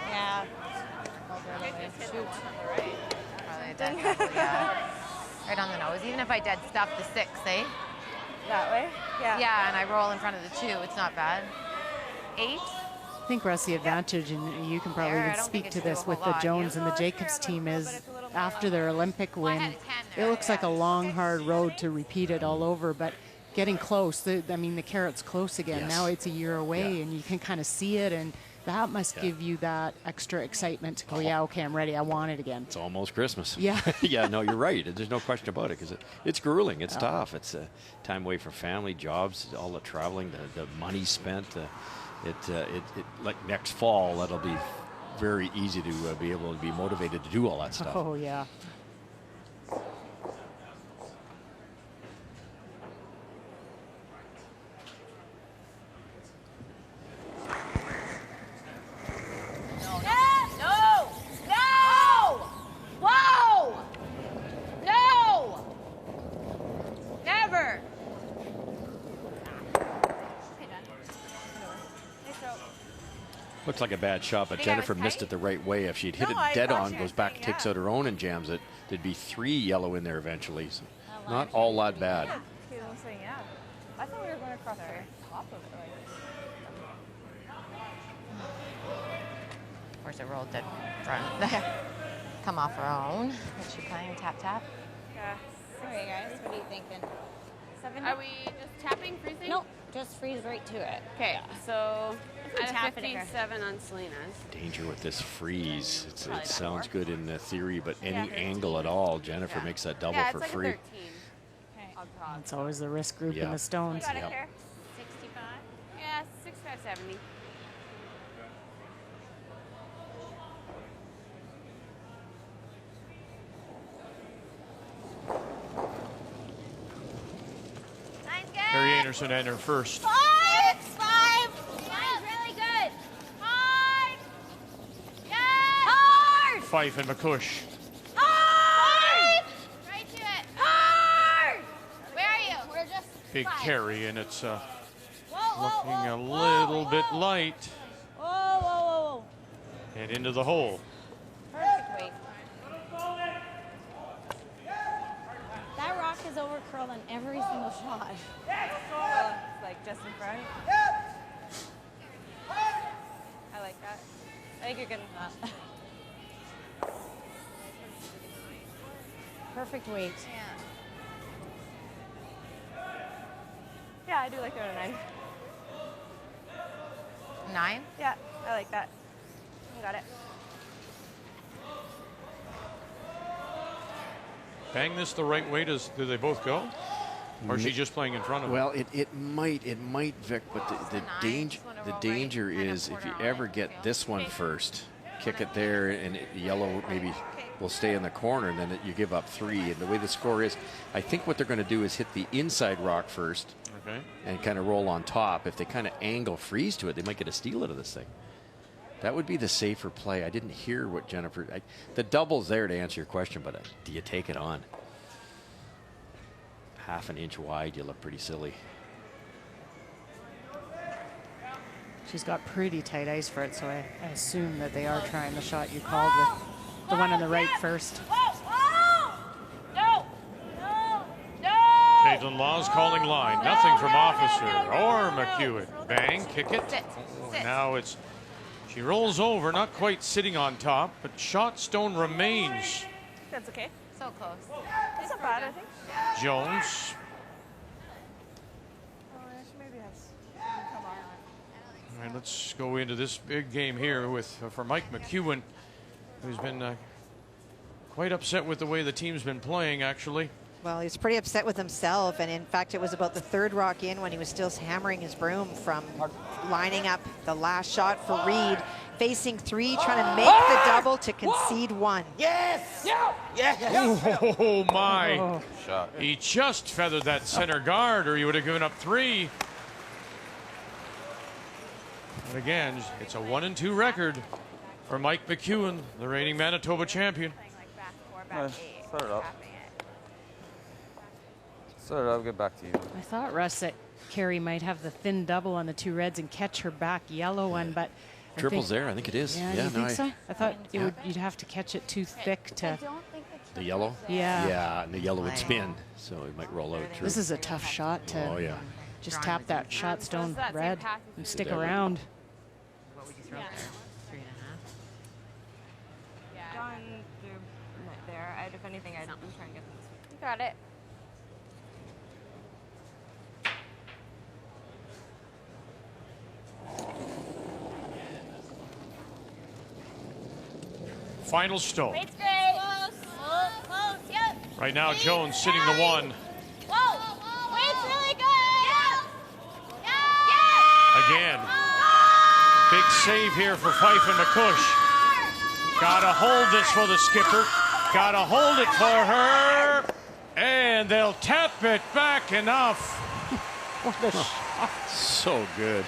[SPEAKER 10] Yeah.
[SPEAKER 4] Shoot. Probably a dead double, yeah. Right on the nose. Even if I dead stuff the 6, eh?
[SPEAKER 10] That way? Yeah.
[SPEAKER 4] Yeah, and I roll in front of the 2, it's not bad. 8.
[SPEAKER 2] I think Russ, the advantage, and you can probably even speak to this with the Jones and the Jacobs team, is after their Olympic win, it looks like a long, hard road to repeat it all over, but getting close, the carrot's close again.
[SPEAKER 3] Yes.
[SPEAKER 2] Now it's a year away, and you can kind of see it, and that must give you that extra excitement to go, yeah, okay, I'm ready, I want it again.
[SPEAKER 3] It's almost Christmas.
[SPEAKER 2] Yeah.
[SPEAKER 3] Yeah, no, you're right. There's no question about it, because it's grueling. It's tough. It's a time away from family, jobs, all the traveling, the money spent. Like next fall, that'll be very easy to be able to be motivated to do all that stuff.
[SPEAKER 2] Oh, yeah.
[SPEAKER 3] Looks like a bad shot, but Jennifer missed it the right way. If she'd hit it dead on, goes back, takes out her own and jams it, there'd be 3 yellow in there eventually. So not all that bad.
[SPEAKER 10] Yeah. I thought we were going across the top of it.
[SPEAKER 4] Of course, it rolled dead front. Come off her own. Is she playing tap?
[SPEAKER 10] Yeah.
[SPEAKER 9] Okay, guys, what are you thinking?
[SPEAKER 12] 7. Are we just tapping, freezing?
[SPEAKER 9] Nope, just freeze right to it.
[SPEAKER 12] Okay, so I have
[SPEAKER 9] tap it here.
[SPEAKER 12] 57 on Selena's.
[SPEAKER 3] Danger with this freeze. It sounds good in the theory, but any angle at all, Jennifer makes that double for
[SPEAKER 12] like
[SPEAKER 3] free.
[SPEAKER 12] A 13. Okay.
[SPEAKER 2] It's always the risk group in the stones.
[SPEAKER 12] You got it, Kerri. 65? Yeah, 65, 70.
[SPEAKER 1] Kerri Einarson and her first.
[SPEAKER 9] 5. Mine's really good. Hard. Yes. Hard.
[SPEAKER 1] Fife and McCush.
[SPEAKER 9] Hard. Right to it. Hard. Where are you? We're just
[SPEAKER 1] Big
[SPEAKER 9] 5.
[SPEAKER 1] carry, and it's
[SPEAKER 9] Whoa,
[SPEAKER 1] looking a little bit light.
[SPEAKER 9] Whoa.
[SPEAKER 1] And into the hole.
[SPEAKER 9] Perfect weight. That rock is over curled on every single shot.
[SPEAKER 10] It's like just in front. I like that. I think you're good enough.
[SPEAKER 2] Perfect weight.
[SPEAKER 10] Yeah, I do like it at a 9.
[SPEAKER 4] 9?
[SPEAKER 10] Yeah, I like that. You got it.
[SPEAKER 1] Bang this the right way, do they both go? Or is she just playing in front of
[SPEAKER 3] Well, it might, Vic, but the danger is if you ever get this one first, kick it there, and yellow maybe will stay in the corner, and then you give up 3. And the way the score is, I think what they're going to do is hit the inside rock first, and kind of roll on top. If they kind of angle freeze to it, they might get a steal out of this thing. That would be the safer play. I didn't hear what Jennifer. The double's there to answer your question, but do you take it on? Half an inch wide, you look pretty silly.
[SPEAKER 2] She's got pretty tight ice for it, so I assume that they are trying the shot you called with the one on the right first.
[SPEAKER 1] Caitlin Laws calling line. Nothing from Officer or McEwen. Bang, kick it. Now she rolls over, not quite sitting on top, but shot stone remains.
[SPEAKER 10] That's okay.
[SPEAKER 4] So close.
[SPEAKER 10] That's not bad, I think.
[SPEAKER 1] Jones.
[SPEAKER 10] Maybe has come on.
[SPEAKER 1] And let's go into this big game here with for Mike McEwen, who's been quite upset with the way the team's been playing, actually.
[SPEAKER 6] Well, he's pretty upset with himself, and in fact, it was about the third rock in when he was still hammering his broom from lining up the last shot for Reed, facing 3, trying to make the double to concede 1.
[SPEAKER 18] Yes! Yes!
[SPEAKER 1] Oh, my.
[SPEAKER 11] Shot.
[SPEAKER 1] He just feathered that center guard, or he would have given up 3. But again, it's a 1-2 record for Mike McEwen, the reigning Manitoba champion.
[SPEAKER 11] Set it up. Set it up, get back to you.
[SPEAKER 2] I thought, Russ, that Kerri might have the thin double on the 2 reds and catch her back yellow one, but
[SPEAKER 3] Triple's there, I think it is.
[SPEAKER 2] Yeah, you think so? I thought you'd have to catch it too thick to.
[SPEAKER 3] The yellow?
[SPEAKER 2] Yeah.
[SPEAKER 3] Yeah, and the yellow would spin, so it might roll out. True.
[SPEAKER 2] This is a tough shot to just tap that shot stone red and stick around.
[SPEAKER 12] What would you throw there? 3.5?
[SPEAKER 10] Yeah. John threw right there. If anything, I'd try and get this.
[SPEAKER 9] You got it.
[SPEAKER 1] Final stone.
[SPEAKER 9] Weight's great. Close, yep.
[SPEAKER 1] Right now, Jones sitting the 1.
[SPEAKER 9] Whoa, weight's really good. Yeah.
[SPEAKER 1] Again. Big save here for Fife and McCush. Gotta hold this for the skipper. Gotta hold it for her. And they'll tap it back enough.
[SPEAKER 3] What a shot. So good.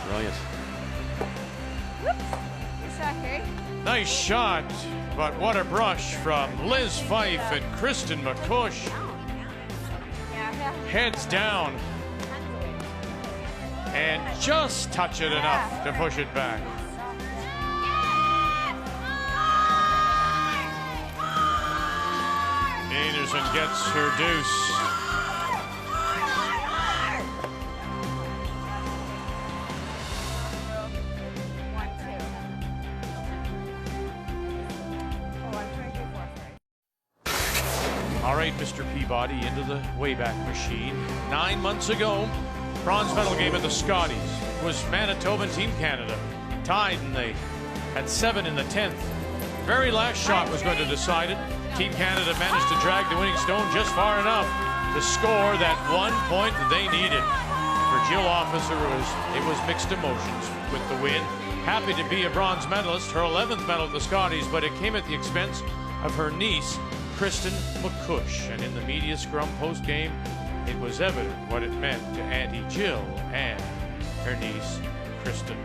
[SPEAKER 3] Brilliant.
[SPEAKER 9] Good shot, Kerri.
[SPEAKER 1] Nice shot, but what a brush from Liz Fife and Kristen McCush. Heads down. And just touch it enough to push it back. Einarson gets her deuce. All right, Mr. Peabody into the Wayback Machine. 9 months ago, bronze medal game at the Scotties was Manitoba and Team Canada. Tied, and they had 7 in the 10th. Very last shot was going to decide it. Team Canada managed to drag the winning stone just far enough to score that 1 point that they needed. For Jill Officer, it was mixed emotions with the win. Happy to be a bronze medalist, her 11th medal at the Scotties, but it came at the expense of her niece, Kristen McCush. And in the media scrum post-game, it was evident what it meant to Auntie Jill and her niece, Kristen.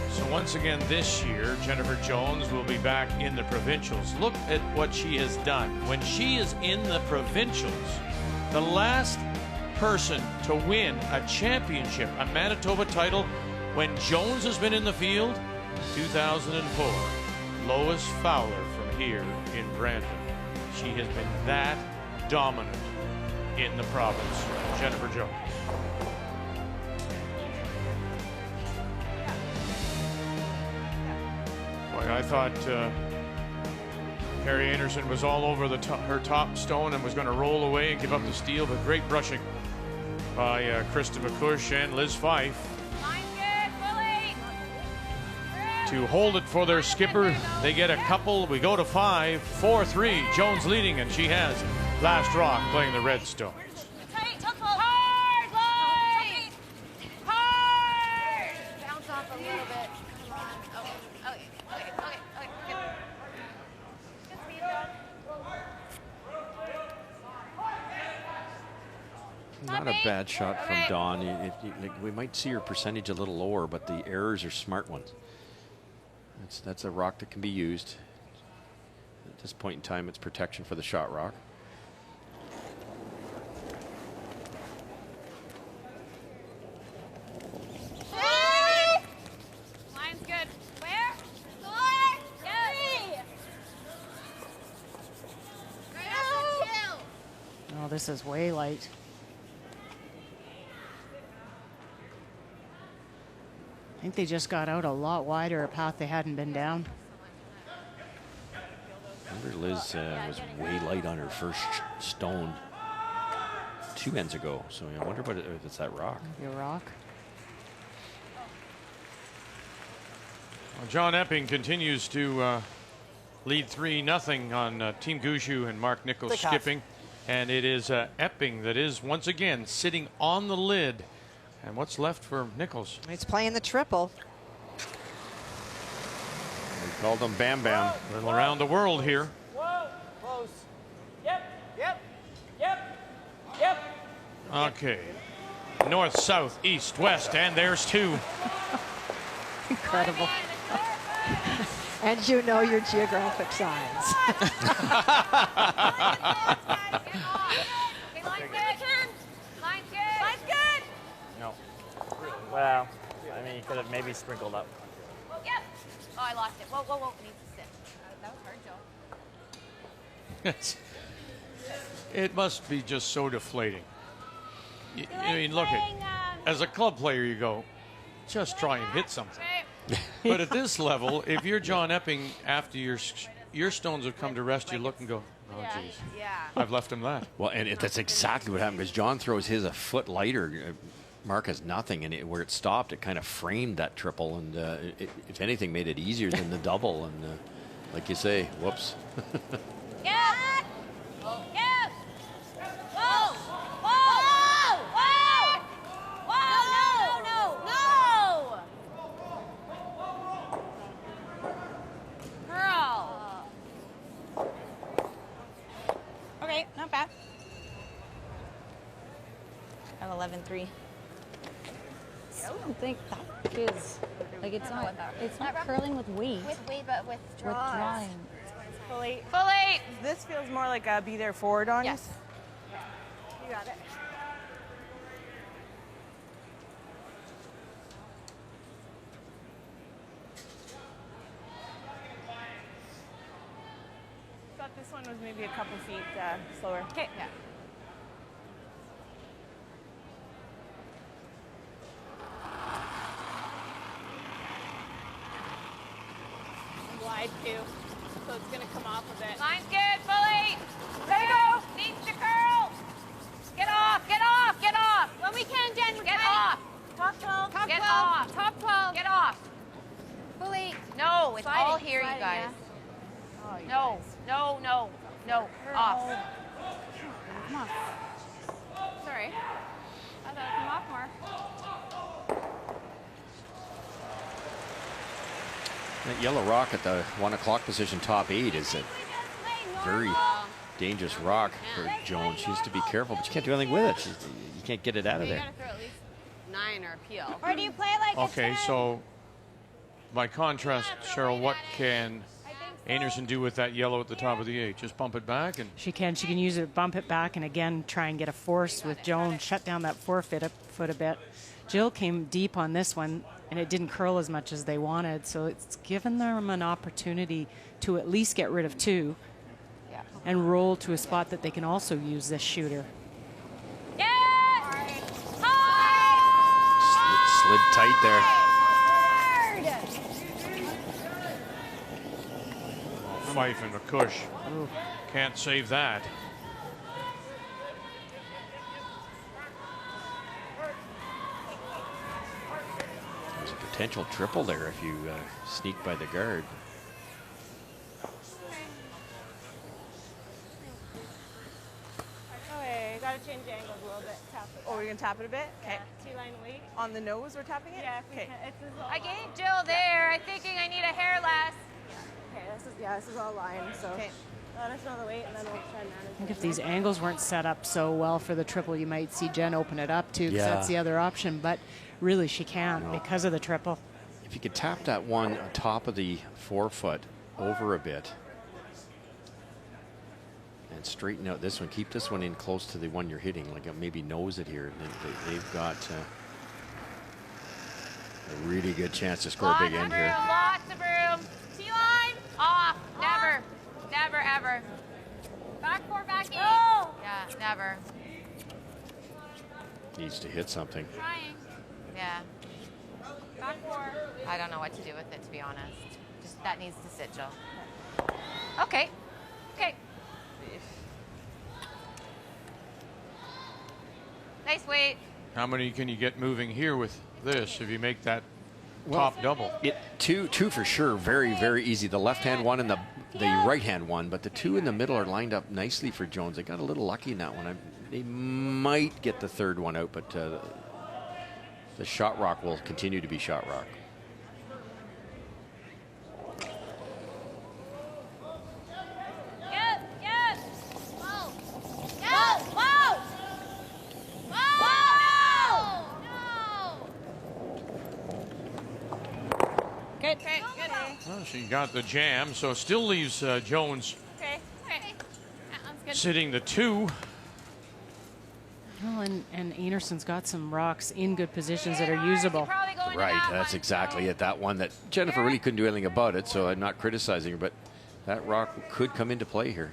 [SPEAKER 1] So once again this year, Jennifer Jones will be back in the provincials. Look at what she has done. When she is in the provincials, the last person to win a championship, a Manitoba title, when Jones has been in the field, 2004. Lois Fowler from here in Brandon. She has been that dominant in the province. Jennifer Jones. Boy, I thought Kerri Einarson was all over her top stone and was going to roll away and give up the steal, but great brushing by Kristen McCush and Liz Fife to hold it for their skipper. They get a couple. We go to 5, 4-3. Jones leading, and she has last rock playing the Redstone.
[SPEAKER 9] Hard, Lloyd! Hard! Bounce off a little bit. Come on. Oh, okay. Good speed, John.
[SPEAKER 3] Not a bad shot from Dawn. We might see her percentage a little lower, but the errors are smart ones. That's a rock that can be used. At this point in time, it's protection for the shot rock.
[SPEAKER 9] Line's good. Where? 4, 3.
[SPEAKER 2] Oh, this is way light. I think they just got out a lot wider a path they hadn't been down.
[SPEAKER 3] Remember, Liz was way light on her first stone 2 ends ago. So I wonder if it's that rock.
[SPEAKER 2] Your rock.
[SPEAKER 1] Well, John Epping continues to lead 3-0 on Team Gushue and Mark Nichols skipping. And it is Epping that is once again sitting on the lid. And what's left for Nichols?
[SPEAKER 6] He's playing the triple.
[SPEAKER 3] We called him Bam Bam.
[SPEAKER 1] A little around the world here.
[SPEAKER 18] Whoa, close. Yep, yep, yep, yep.
[SPEAKER 1] Okay. North, south, east, west, and there's 2.
[SPEAKER 2] Incredible.
[SPEAKER 6] And you know your geographic signs.
[SPEAKER 19] No. Well, I mean, you could have maybe sprinkled up.
[SPEAKER 9] Yep. Oh, I lost it. Whoa, whoa, whoa. It needs to sit. That was hard, Joe.
[SPEAKER 1] It must be just so deflating. I mean, look, as a club player, you go, just try and hit something. But at this level, if you're John Epping, after your stones have come to rest, you look and go, oh, geez.
[SPEAKER 9] Yeah.
[SPEAKER 1] I've left him that.
[SPEAKER 3] Well, and that's exactly what happened because John throws his a foot lighter. Mark has nothing, and where it stopped, it kind of framed that triple, and if anything, made it easier than the double. And like you say, whoops.
[SPEAKER 9] Yeah. Yeah. Whoa. Whoa. Whoa. Whoa. No. Girl.
[SPEAKER 10] Okay, not bad. At 11-3.
[SPEAKER 20] I don't think that is like it's not curling with weight.
[SPEAKER 9] With weight, but with draws.
[SPEAKER 20] With drawing.
[SPEAKER 10] Full 8.
[SPEAKER 9] Full 8.
[SPEAKER 10] This feels more like a be there forward on.
[SPEAKER 9] Yes.
[SPEAKER 10] You got it. Thought this one was maybe a couple feet slower.
[SPEAKER 9] Okay. Yeah.
[SPEAKER 12] Wide too, so it's gonna come off a bit.
[SPEAKER 9] Line's good, fully. Ready to go. Needs to curl. Get off, get off, get off.
[SPEAKER 12] When we can, Jen,
[SPEAKER 9] Get off.
[SPEAKER 12] Top 12. Top
[SPEAKER 9] Get
[SPEAKER 12] 12.
[SPEAKER 9] off.
[SPEAKER 12] Top 12.
[SPEAKER 9] Get off.
[SPEAKER 12] Fully.
[SPEAKER 9] No, it's all
[SPEAKER 12] Sliding,
[SPEAKER 9] here, you
[SPEAKER 12] sliding,
[SPEAKER 9] guys.
[SPEAKER 12] yeah. Oh, you
[SPEAKER 9] No,
[SPEAKER 12] guys.
[SPEAKER 9] no, no, no. Off.
[SPEAKER 12] Come on. Sorry. I thought it'd come off more.
[SPEAKER 3] That yellow rock at the 1 o'clock position, top 8, is a very dangerous rock for Jones. She has to be careful, but you can't do anything with it. You can't get it out of
[SPEAKER 12] You
[SPEAKER 3] there.
[SPEAKER 12] gotta throw at least 9 or peel.
[SPEAKER 9] Or do you play like
[SPEAKER 1] Okay, so by contrast, Cheryl, what can Einarson do with that yellow at the top of the 8? Just bump it back? And
[SPEAKER 2] She can use it, bump it back, and again try and get a force with Joan, shut down that foot a bit. Jill came deep on this one, and it didn't curl as much as they wanted, so it's given them an opportunity to at least get rid of 2 and roll to a spot that they can also use this shooter.
[SPEAKER 3] Slid tight there.
[SPEAKER 1] Fife and McCush can't save that.
[SPEAKER 3] There's a potential triple there if you sneak by the guard.
[SPEAKER 10] Okay, gotta change the angles a little bit. Tap it. Oh, we're gonna tap it a bit? Okay.
[SPEAKER 12] T-line weight.
[SPEAKER 10] On the nose, we're tapping it?
[SPEAKER 12] Yeah, if we
[SPEAKER 10] Okay.
[SPEAKER 12] can. It's as low.
[SPEAKER 9] I gave Jill there. I'm thinking I need a hair less.
[SPEAKER 10] Okay, this is all line, so let us know the weight and then we'll try and manage.
[SPEAKER 2] I think if these angles weren't set up so well for the triple, you might see Jen open it up too, because
[SPEAKER 3] Yeah.
[SPEAKER 2] that's the other option, but really she can't because of the triple.
[SPEAKER 3] If you could tap that one on top of the 4-foot over a bit and straighten out this one, keep this one in close to the one you're hitting, like maybe nose it here. They've got a really good chance to score a big end here.
[SPEAKER 9] Lots of room. T-line. Off. Never. Never, ever.
[SPEAKER 12] Back 4, back 8.
[SPEAKER 9] Yeah, never.
[SPEAKER 3] Needs to hit something.
[SPEAKER 12] Trying.
[SPEAKER 9] Yeah.
[SPEAKER 12] Back 4.
[SPEAKER 9] I don't know what to do with it, to be honest. Just that needs to sit, Jill. Okay. Okay. Nice weight.
[SPEAKER 1] How many can you get moving here with this if you make that top double?
[SPEAKER 3] Two for sure. Very, very easy. The left-hand one and the right-hand one, but the two in the middle are lined up nicely for Jones. They got a little lucky in that one. They might get the third one out, but the shot rock will continue to be shot rock.
[SPEAKER 9] Good.
[SPEAKER 1] Well, she got the jam, so still leaves Jones sitting the 2.
[SPEAKER 2] Well, and Einarson's got some rocks in good positions that are usable.
[SPEAKER 3] Right, that's exactly it. That one that Jennifer really couldn't do anything about it, so I'm not criticizing her, but that rock could come into play here.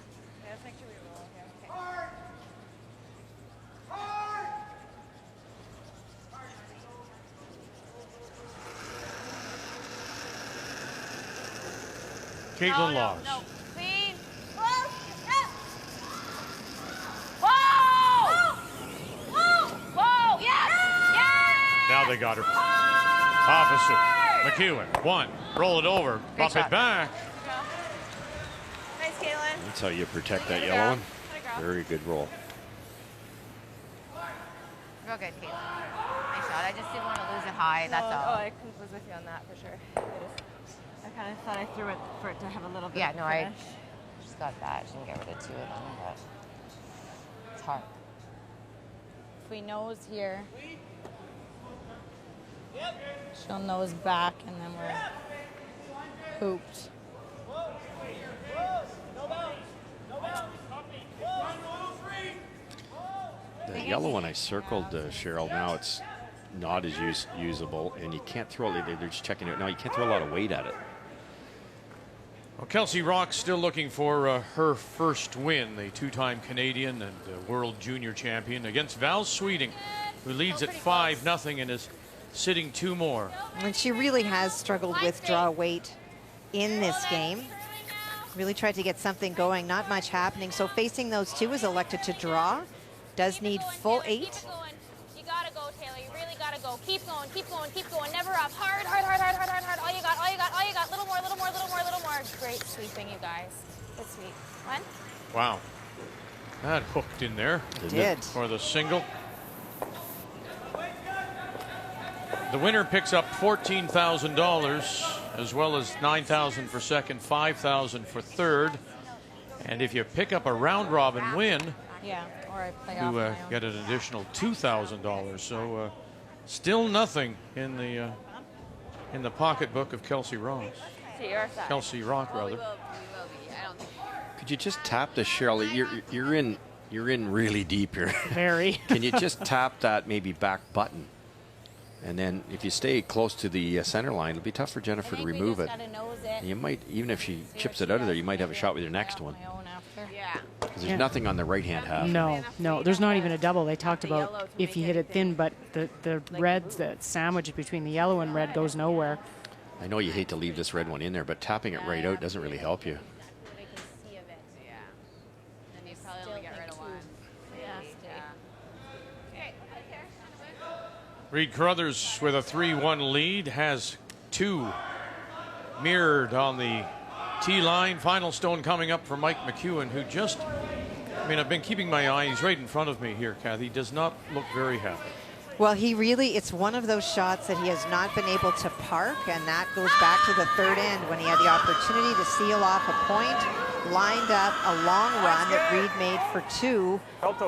[SPEAKER 1] Caitlin Laws.
[SPEAKER 9] No. Clean. Whoa! Whoa! Yes! Yes!
[SPEAKER 1] Now they got her. Officer McEwen. 1. Roll it over. Bump it back.
[SPEAKER 10] Nice, Caitlin.
[SPEAKER 3] That's how you protect that yellow one. Very good roll.
[SPEAKER 4] Real good, Caitlin. Nice shot. I just didn't want to lose it high. That's all.
[SPEAKER 10] Oh, I was with you on that for sure. I kind of thought I threw it for it to have a little bit
[SPEAKER 4] Yeah,
[SPEAKER 10] of
[SPEAKER 4] no,
[SPEAKER 10] finish.
[SPEAKER 4] She's got that. She can get rid of 2 of them, but it's hard.
[SPEAKER 20] If we nose here, she'll nose back, and then we're pooped.
[SPEAKER 3] The yellow one I circled, Cheryl, now it's not as usable, and you can't throw it. They're just checking it. Now you can't throw a lot of weight at it.
[SPEAKER 1] Well, Kelsey Rock still looking for her first win, the 2-time Canadian and World Junior Champion against Val Sweeting, who leads at 5-0 and is sitting 2 more.
[SPEAKER 6] And she really has struggled with draw weight in this game. Really tried to get something going, not much happening. So facing those 2 is elected to draw. Does need full 8.
[SPEAKER 9] You gotta go, Taylor. You really gotta go. Keep going, keep going, keep going. Never up. Hard, hard, hard, hard, hard, hard, hard. All you got, all you got, all you got. Little more, little more, little more, little more. Great sweeping, you guys. Good sweep. 1.
[SPEAKER 1] Wow. That hooked in there.
[SPEAKER 6] It did.
[SPEAKER 1] For the single. The winner picks up $14,000 as well as $9,000 for second, $5,000 for third. And if you pick up a round robin win,
[SPEAKER 20] Yeah, or I play off
[SPEAKER 1] you
[SPEAKER 20] my own.
[SPEAKER 1] get an additional $2,000. So still nothing in the pocketbook of Kelsey Ross.
[SPEAKER 10] To your side.
[SPEAKER 1] Kelsey Rock, rather.
[SPEAKER 9] We will be. I don't think.
[SPEAKER 3] Could you just tap the Cheryl? You're in really deep here.
[SPEAKER 2] Very.
[SPEAKER 3] Can you just tap that maybe back button? And then if you stay close to the center line, it'll be tough for Jennifer to remove it. You might, even if she chips it out of there, you might have a shot with your next one.
[SPEAKER 9] Yeah.
[SPEAKER 3] Because there's nothing on the right-hand half.
[SPEAKER 2] No, there's not even a double. They talked about if you hit it thin, but the red, the sandwich between the yellow and red goes nowhere.
[SPEAKER 3] I know you hate to leave this red one in there, but tapping it right out doesn't really help you.
[SPEAKER 9] They can see of it. Yeah. Then you probably only get rid of 1. Okay.
[SPEAKER 1] Reed Carruthers with a 3-1 lead has 2 mirrored on the tee line. Final stone coming up for Mike McEwen, who just, I mean, I've been keeping my eye. He's right in front of me here, Kathy. Does not look very happy.
[SPEAKER 6] Well, he really, it's one of those shots that he has not been able to park, and that goes back to the third end when he had the opportunity to seal off a point, lined up a long run that Reed made for 2,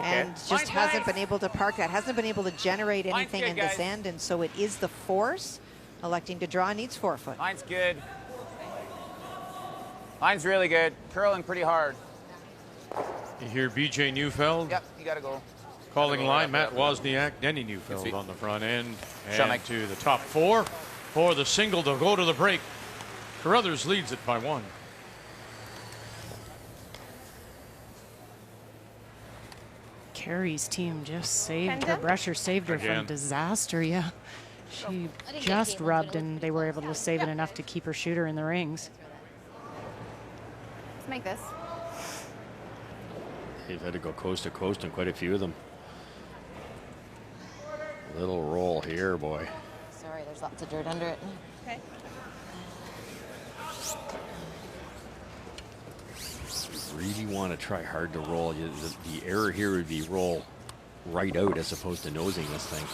[SPEAKER 6] and just hasn't been able to park that, hasn't been able to generate anything in this end, and so it is the force. Electing to draw, needs 4 foot.
[SPEAKER 18] Line's good. Line's really good. Curling pretty hard.
[SPEAKER 1] You hear BJ Neufeld?
[SPEAKER 18] Yep, you gotta go.
[SPEAKER 1] Calling line, Matt Wozniak, Denny Neufeld on the front end.
[SPEAKER 18] Shot,
[SPEAKER 1] And
[SPEAKER 18] Mike.
[SPEAKER 1] to the top 4 for the single to go to the break. Carruthers leads it by 1.
[SPEAKER 2] Kerri's team just saved her.
[SPEAKER 10] Pendant?
[SPEAKER 2] Brusher saved her
[SPEAKER 1] Again.
[SPEAKER 2] from disaster, yeah. She just rubbed, and they were able to save it enough to keep her shooter in the rings.
[SPEAKER 9] Let's make this.
[SPEAKER 3] They've had to go coast to coast on quite a few of them. Little roll here, boy.
[SPEAKER 4] Sorry, there's lots of dirt under it.
[SPEAKER 10] Okay.
[SPEAKER 3] You really want to try hard to roll. The error here would be roll right out as opposed to nosing this thing.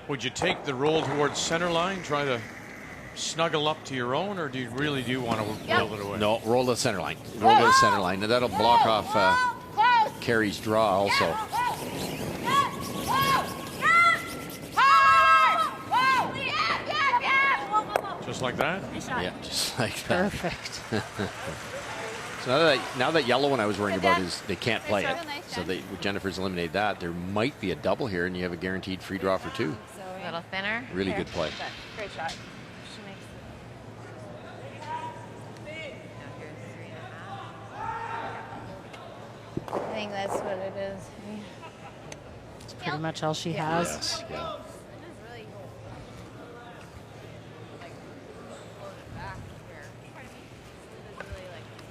[SPEAKER 1] Would you take the roll towards center line, try to snuggle up to your own, or do you really want to roll it away?
[SPEAKER 3] No, roll to the center line. Roll to the center line. And that'll block off Kerri's draw also.
[SPEAKER 1] Just like that?
[SPEAKER 3] Yeah, just like that.
[SPEAKER 2] Perfect.
[SPEAKER 3] So now that yellow one I was worrying about is they can't play it. So Jennifer's eliminated that. There might be a double here, and you have a guaranteed free draw for 2.
[SPEAKER 4] A little thinner.
[SPEAKER 3] Really good play.
[SPEAKER 10] Great shot.
[SPEAKER 4] She makes
[SPEAKER 20] I think that's what it is.
[SPEAKER 2] It's pretty much all she has.
[SPEAKER 3] Yes, yeah.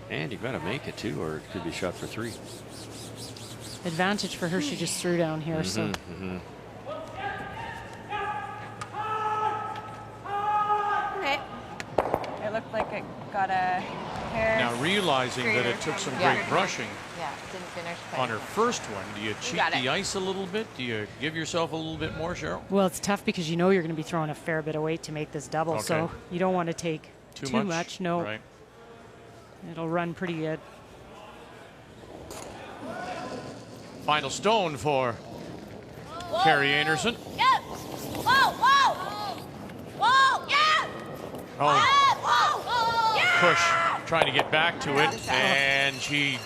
[SPEAKER 3] And you've got to make it too, or it could be shot for 3.
[SPEAKER 2] Advantage for her. She just threw down here. So.
[SPEAKER 10] Okay. It looked like it got a hair.
[SPEAKER 1] Now realizing that it took some great brushing
[SPEAKER 4] didn't finish
[SPEAKER 1] on her first one, do you cheat the ice a little bit? Do you give yourself a little bit more, Cheryl?
[SPEAKER 2] Well, it's tough because you know you're going to be throwing a fair bit of weight to make this double, so you don't want to take too much. No,
[SPEAKER 1] right.
[SPEAKER 2] It'll run pretty good.
[SPEAKER 1] Final stone for Kerri Einarson.
[SPEAKER 9] Yep. Whoa, whoa. Whoa, yeah.
[SPEAKER 1] Oh,
[SPEAKER 9] Whoa. Yeah.
[SPEAKER 1] Push trying to get back to it, and she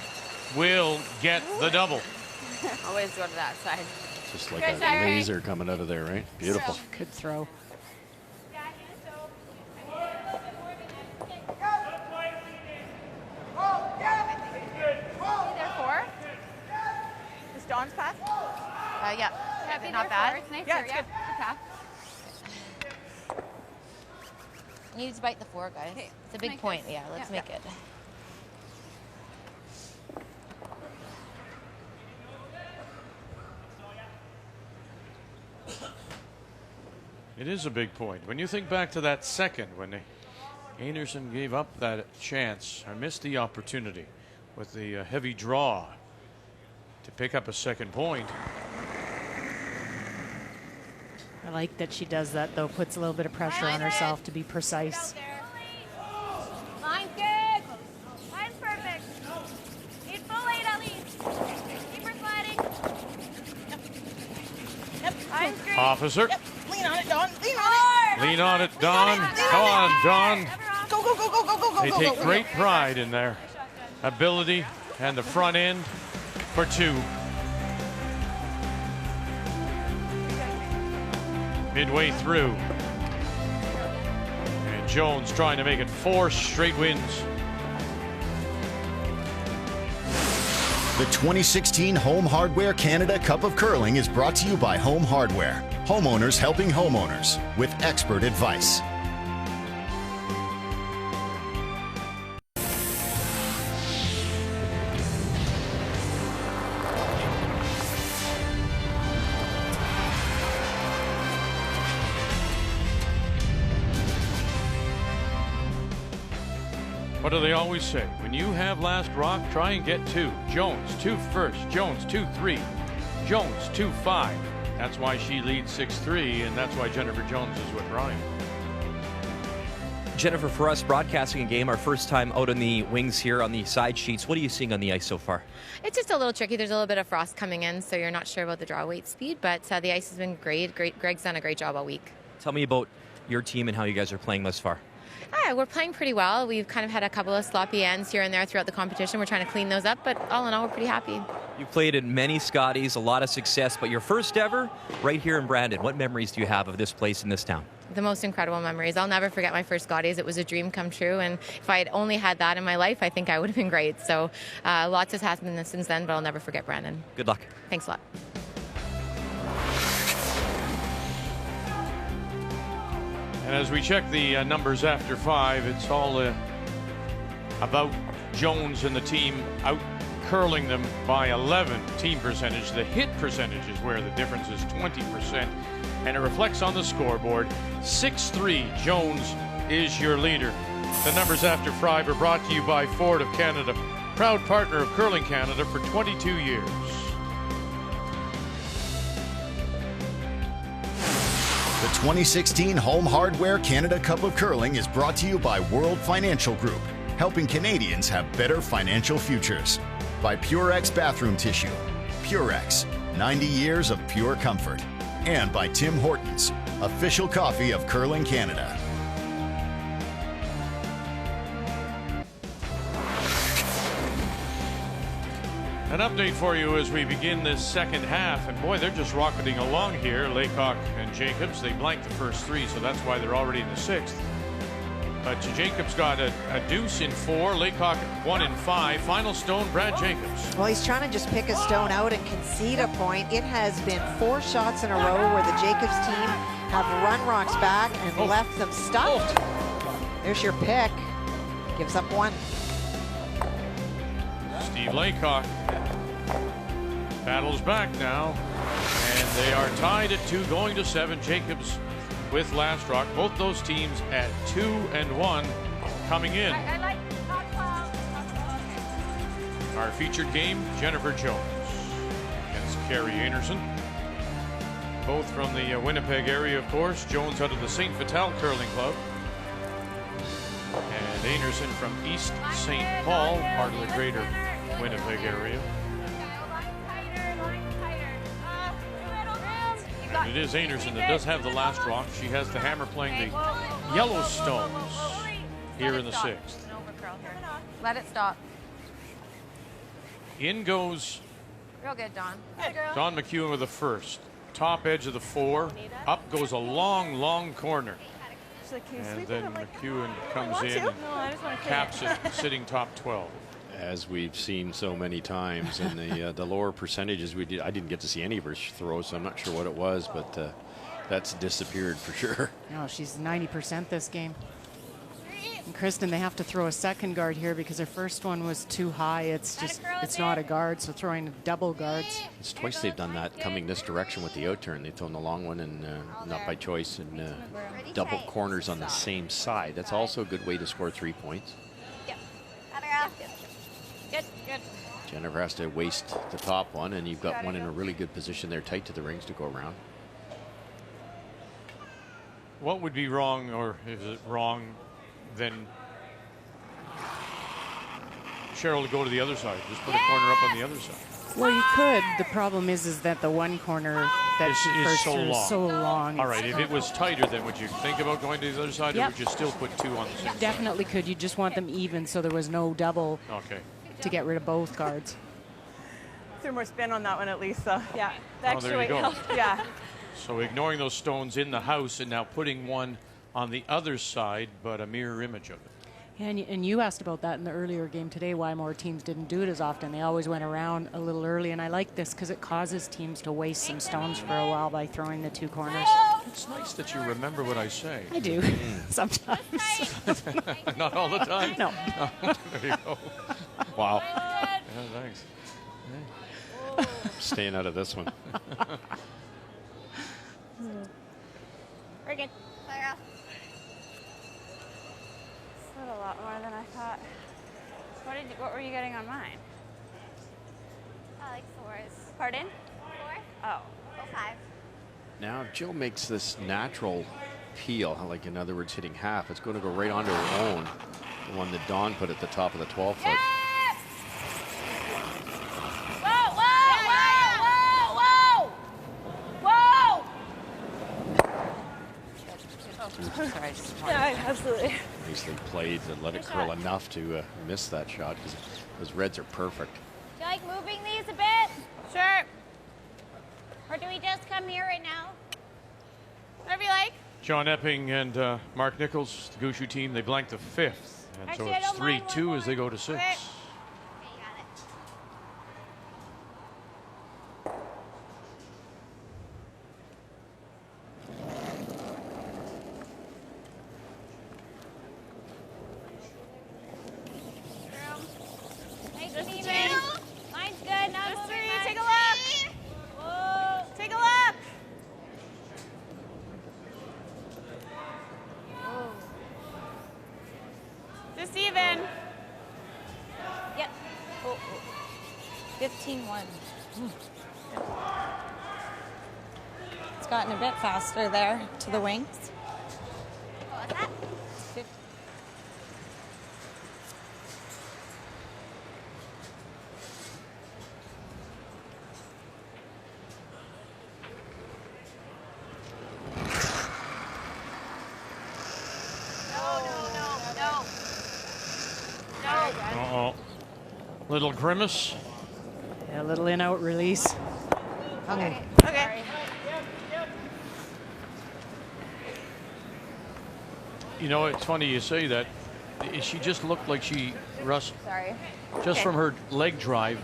[SPEAKER 1] will get the double.
[SPEAKER 12] Always go to that side.
[SPEAKER 3] Just like a laser coming out of there, right? Beautiful.
[SPEAKER 2] Good throw.
[SPEAKER 10] Dawn's pass?
[SPEAKER 4] Yeah. Not bad.
[SPEAKER 12] It's nice.
[SPEAKER 10] Yeah, it's good.
[SPEAKER 12] Good pass.
[SPEAKER 4] You need to bite the 4, guys.
[SPEAKER 12] Okay,
[SPEAKER 4] It's a big point. Yeah, let's make it.
[SPEAKER 1] It is a big point. When you think back to that second, when Einarson gave up that chance, or missed the opportunity with the heavy draw to pick up a second point.
[SPEAKER 2] I like that she does that, though. Puts a little bit of pressure on herself to be precise.
[SPEAKER 9] Line's good. Line's perfect. Need full 8 at least. Keep her sliding. Yep. Line's great.
[SPEAKER 1] Officer.
[SPEAKER 10] Yep. Lean on it, Dawn. Lean on it.
[SPEAKER 1] Lean on it, Dawn. Come on, Dawn.
[SPEAKER 10] Go, go, go, go, go, go, go.
[SPEAKER 1] They take great pride in their ability and the front end for 2. Midway through. And Jones trying to make it 4 straight wins.
[SPEAKER 7] The 2016 Home Hardware Canada Cup of Curling is brought to you by Home Hardware. Homeowners helping homeowners with expert advice.
[SPEAKER 1] What do they always say? When you have last rock, try and get 2. Jones, 2 first. Jones, 2-3. Jones, 2-5. That's why she leads 6-3, and that's why Jennifer Jones is with Ryan.
[SPEAKER 21] Jennifer, for us broadcasting a game, our first time out on the wings here on the side sheets, what are you seeing on the ice so far?
[SPEAKER 4] It's just a little tricky. There's a little bit of frost coming in, so you're not sure about the draw weight speed, but the ice has been great. Greg's done a great job all week.
[SPEAKER 21] Tell me about your team and how you guys are playing thus far.
[SPEAKER 4] Yeah, we're playing pretty well. We've kind of had a couple of sloppy ends here and there throughout the competition. We're trying to clean those up, but all in all, we're pretty happy.
[SPEAKER 21] You played in many Scotties, a lot of success, but your first ever right here in Brandon. What memories do you have of this place in this town?
[SPEAKER 4] The most incredible memories. I'll never forget my first Scotties. It was a dream come true, and if I had only had that in my life, I think I would have been great. So lots has happened since then, but I'll never forget Brandon.
[SPEAKER 21] Good luck.
[SPEAKER 4] Thanks a lot.
[SPEAKER 1] And as we check the numbers after 5, it's all about Jones and the team out curling them by 11 team percentage. The hit percentage is where the difference is 20%, and it reflects on the scoreboard. 6-3, Jones is your leader. The numbers after 5 are brought to you by Ford of Canada, proud partner of Curling Canada for 22 years.
[SPEAKER 7] The 2016 Home Hardware Canada Cup of Curling is brought to you by World Financial Group, helping Canadians have better financial futures. By Purex Bathroom Tissue. Purex, 90 years of pure comfort. And by Tim Hortons, official coffee of Curling Canada.
[SPEAKER 1] An update for you as we begin this second half, and boy, they're just rocketing along here. Laycock and Jacobs, they blanked the first 3, so that's why they're already in the 6th. But Jacobs got a deuce in 4, Laycock 1 in 5. Final stone, Brad Jacobs.
[SPEAKER 6] Well, he's trying to just pick a stone out and concede a point. It has been 4 shots in a row where the Jacobs team have run rocks back and left them stuffed. There's your pick. Gives up 1.
[SPEAKER 1] Steve Laycock battles back now, and they are tied at 2 going to 7. Jacobs with last rock. Both those teams at 2 and 1 coming in. Our featured game, Jennifer Jones against Kerri Einarson. Both from the Winnipeg area, of course. Jones out of the St. Vital Curling Club. And Einarson from East St. Paul, part of the greater Winnipeg area. And it is Einarson that does have the last rock. She has the hammer playing the Yellowstones here in the 6th.
[SPEAKER 4] Let it stop.
[SPEAKER 1] In goes
[SPEAKER 4] Real good, Don.
[SPEAKER 1] Don McEwen with the first. Top edge of the 4. Up goes a long, long corner. And then McEwen comes in and caps it, sitting top 12.
[SPEAKER 3] As we've seen so many times in the lower percentages, I didn't get to see any of her throws, so I'm not sure what it was, but that's disappeared for sure.
[SPEAKER 2] No, she's 90% this game. And Kristen, they have to throw a second guard here because their first one was too high. It's not a guard, so throwing double guards.
[SPEAKER 3] It's twice they've done that coming this direction with the out turn. They've thrown the long one and not by choice, and double corners on the same side. That's also a good way to score 3 points.
[SPEAKER 9] Good, good.
[SPEAKER 3] Jennifer has to waste the top one, and you've got one in a really good position there, tight to the rings to go around.
[SPEAKER 1] What would be wrong, or is it wrong, then Cheryl to go to the other side? Just put a corner up on the other side.
[SPEAKER 2] Well, you could. The problem is that the one corner that she first threw is so long.
[SPEAKER 1] All right, if it was tighter, then would you think about going to the other side, or would you still put 2 on the same side?
[SPEAKER 2] Definitely could. You just want them even so there was no double.
[SPEAKER 1] Okay.
[SPEAKER 2] To get rid of both guards.
[SPEAKER 10] Threw more spin on that one at least, so yeah.
[SPEAKER 1] Oh, there you go.
[SPEAKER 10] Yeah.
[SPEAKER 1] So ignoring those stones in the house and now putting one on the other side, but a mirror image of it.
[SPEAKER 2] And you asked about that in the earlier game today, why more teams didn't do it as often. They always went around a little early, and I like this because it causes teams to waste some stones for a while by throwing the 2 corners.
[SPEAKER 1] It's nice that you remember what I say.
[SPEAKER 2] I do, sometimes.
[SPEAKER 1] Not all the time?
[SPEAKER 2] No.
[SPEAKER 1] There you go. Wow. Yeah, thanks.
[SPEAKER 3] Yeah. Staying out of this one.
[SPEAKER 9] Very good.
[SPEAKER 12] A lot more than I thought. What were you getting on mine?
[SPEAKER 9] I like 4s.
[SPEAKER 12] Pardon?
[SPEAKER 9] 4?
[SPEAKER 12] Oh.
[SPEAKER 9] 5.
[SPEAKER 3] Now Jill makes this natural peel, like in other words hitting half. It's going to go right onto her own, the one that Dawn put at the top of the 12 foot.
[SPEAKER 9] Whoa, whoa, whoa, whoa, whoa! Whoa!
[SPEAKER 10] Sorry. Yeah, absolutely.
[SPEAKER 3] Nicely played to let it curl enough to miss that shot, because those reds are perfect.
[SPEAKER 9] Do you like moving these a bit? Sure. Or do we just come here right now? Whatever you like.
[SPEAKER 1] John Epping and Mark Nichols, the Gushu team, they blanked the 5th. And
[SPEAKER 9] Actually,
[SPEAKER 1] so it's 3-2 as they go to 6.
[SPEAKER 9] Okay. Nice
[SPEAKER 10] Just
[SPEAKER 9] and
[SPEAKER 10] two.
[SPEAKER 9] even. Line's good. Now
[SPEAKER 10] Just
[SPEAKER 9] moving
[SPEAKER 10] three.
[SPEAKER 9] much.
[SPEAKER 10] Take a look. Whoa. Take a look. Just even.
[SPEAKER 20] Yep. Oh, 15-1. It's gotten a bit faster there to the wings.
[SPEAKER 9] What was that?
[SPEAKER 1] Uh-oh. Little grimace.
[SPEAKER 2] Yeah, a little in-out release.
[SPEAKER 10] Okay. Okay.
[SPEAKER 1] You know, it's funny you say that. She just looked like she, Russ,
[SPEAKER 12] Sorry.
[SPEAKER 1] just from her leg drive,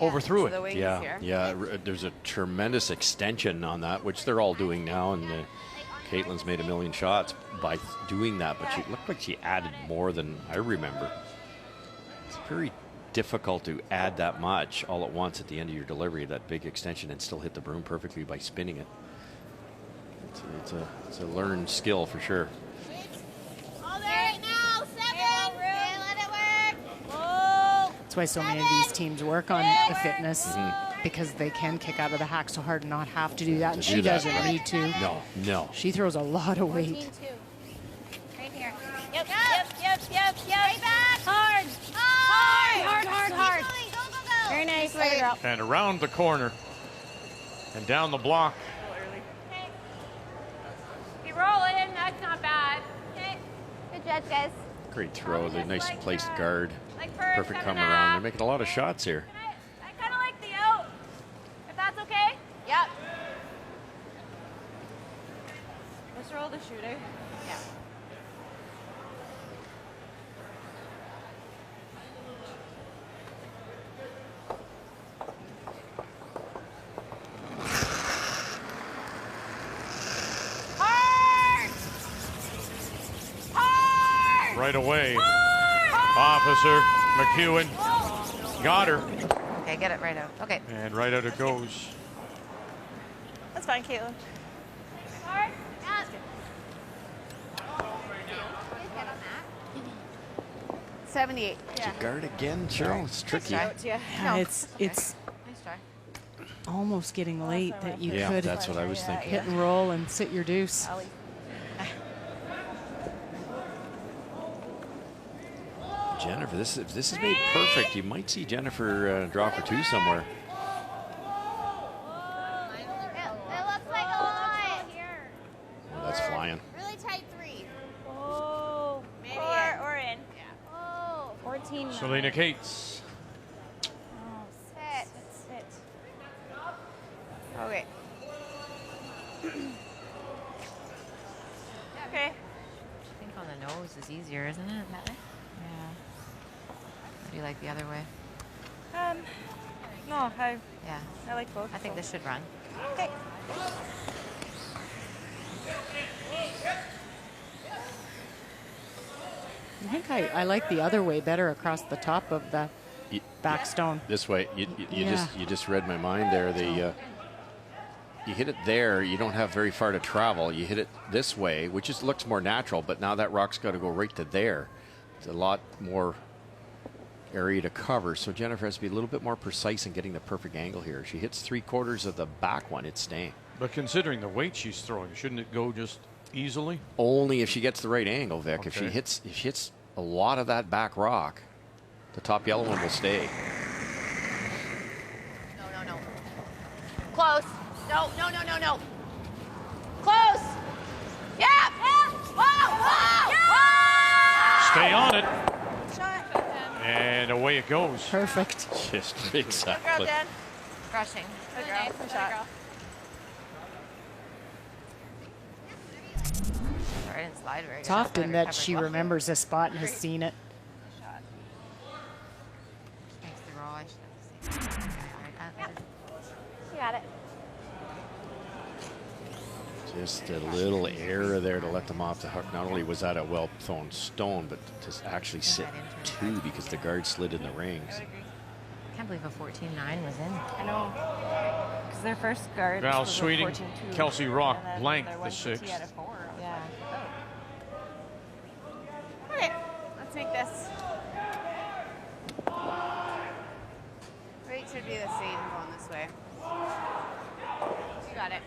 [SPEAKER 1] overthrew it.
[SPEAKER 3] Yeah. There's a tremendous extension on that, which they're all doing now, and Caitlin's made a million shots by doing that, but she looked like she added more than I remember. It's very difficult to add that much all at once at the end of your delivery, that big extension, and still hit the broom perfectly by spinning it. It's a learned skill for sure.
[SPEAKER 9] All there right now. 7. Okay, let it work. Whoa.
[SPEAKER 2] That's why so many of these teams work on the fitness, because they can kick out of the hack so hard and not have to do that. And she doesn't need to.
[SPEAKER 3] No.
[SPEAKER 2] She throws a lot of weight.
[SPEAKER 9] 14-2. Right here. Yep. Right back. Hard. Keep going. Go.
[SPEAKER 10] Very nice. Way to go.
[SPEAKER 1] And around the corner and down the block.
[SPEAKER 10] Keep rolling. That's not bad.
[SPEAKER 9] Okay. Good judge, guys.
[SPEAKER 3] Great throw, the nice placed guard.
[SPEAKER 10] Like
[SPEAKER 3] Perfect come around. They're making a lot of shots here.
[SPEAKER 10] I kind of like the out. If that's okay.
[SPEAKER 12] Yep.
[SPEAKER 10] Let's roll the shooter.
[SPEAKER 12] Yeah.
[SPEAKER 1] Right away. Officer McEwen got her.
[SPEAKER 4] Okay, get it right out. Okay.
[SPEAKER 1] And right out it goes.
[SPEAKER 10] That's fine, Caitlin.
[SPEAKER 9] Hard.
[SPEAKER 12] 78.
[SPEAKER 3] To guard again, Cheryl. It's tricky.
[SPEAKER 2] Yeah, it's
[SPEAKER 12] Nice try.
[SPEAKER 2] almost getting late that you
[SPEAKER 3] Yeah,
[SPEAKER 2] could
[SPEAKER 3] that's what I was thinking.
[SPEAKER 2] hit and roll and sit your deuce.
[SPEAKER 3] Jennifer, if this is made perfect, you might see Jennifer draw for two somewhere.
[SPEAKER 9] It looks like a lot.
[SPEAKER 3] Oh, that's flying.
[SPEAKER 9] Really tight 3.
[SPEAKER 10] Oh,
[SPEAKER 9] Maybe
[SPEAKER 10] or in.
[SPEAKER 9] Oh.
[SPEAKER 20] 14.
[SPEAKER 1] Selena Cates.
[SPEAKER 9] Sit.
[SPEAKER 10] Okay. Okay.
[SPEAKER 4] I think on the nose is easier, isn't it? Yeah. Or do you like the other way?
[SPEAKER 10] No, I like both.
[SPEAKER 4] I think this should run.
[SPEAKER 10] Okay.
[SPEAKER 2] I think I like the other way better across the top of the back stone.
[SPEAKER 3] This way, you
[SPEAKER 2] Yeah.
[SPEAKER 3] just read my mind there. You hit it there, you don't have very far to travel. You hit it this way, which looks more natural, but now that rock's got to go right to there. It's a lot more area to cover, so Jennifer has to be a little bit more precise in getting the perfect angle here. She hits 3/4 of the back one, it's staying.
[SPEAKER 1] But considering the weight she's throwing, shouldn't it go just easily?
[SPEAKER 3] Only if she gets the right angle, Vic.
[SPEAKER 1] Okay.
[SPEAKER 3] If she hits a lot of that back rock, the top yellow one will stay.
[SPEAKER 9] No. Close. No. Close. Yeah. Whoa.
[SPEAKER 1] Stay on it.
[SPEAKER 10] Shot.
[SPEAKER 1] And away it goes.
[SPEAKER 2] Perfect.
[SPEAKER 3] Just
[SPEAKER 10] Good
[SPEAKER 3] exactly.
[SPEAKER 10] girl, Jen.
[SPEAKER 4] Crushing.
[SPEAKER 10] Good girl. Good shot.
[SPEAKER 4] Sorry, I didn't slide very
[SPEAKER 2] It's
[SPEAKER 4] good.
[SPEAKER 2] often that she remembers a spot and has seen it.
[SPEAKER 4] Makes the roll. I should have seen it.
[SPEAKER 10] You got it.
[SPEAKER 3] Just a little error there to let them off the hook. Not only was that a well-thrown stone, but to actually sit 2 because the guard slid in the rings.
[SPEAKER 4] I can't believe a 14-9 was in.
[SPEAKER 12] I know. Because their first guard
[SPEAKER 1] Val
[SPEAKER 12] was a
[SPEAKER 1] Sweeting,
[SPEAKER 12] 14-2.
[SPEAKER 1] Kelsey Rock
[SPEAKER 12] and then
[SPEAKER 1] blanked
[SPEAKER 12] their
[SPEAKER 1] the
[SPEAKER 12] 1
[SPEAKER 1] sixth.
[SPEAKER 12] out of 4.
[SPEAKER 4] Yeah.
[SPEAKER 12] Okay, let's make this. Rate should be the same going this way. You got it.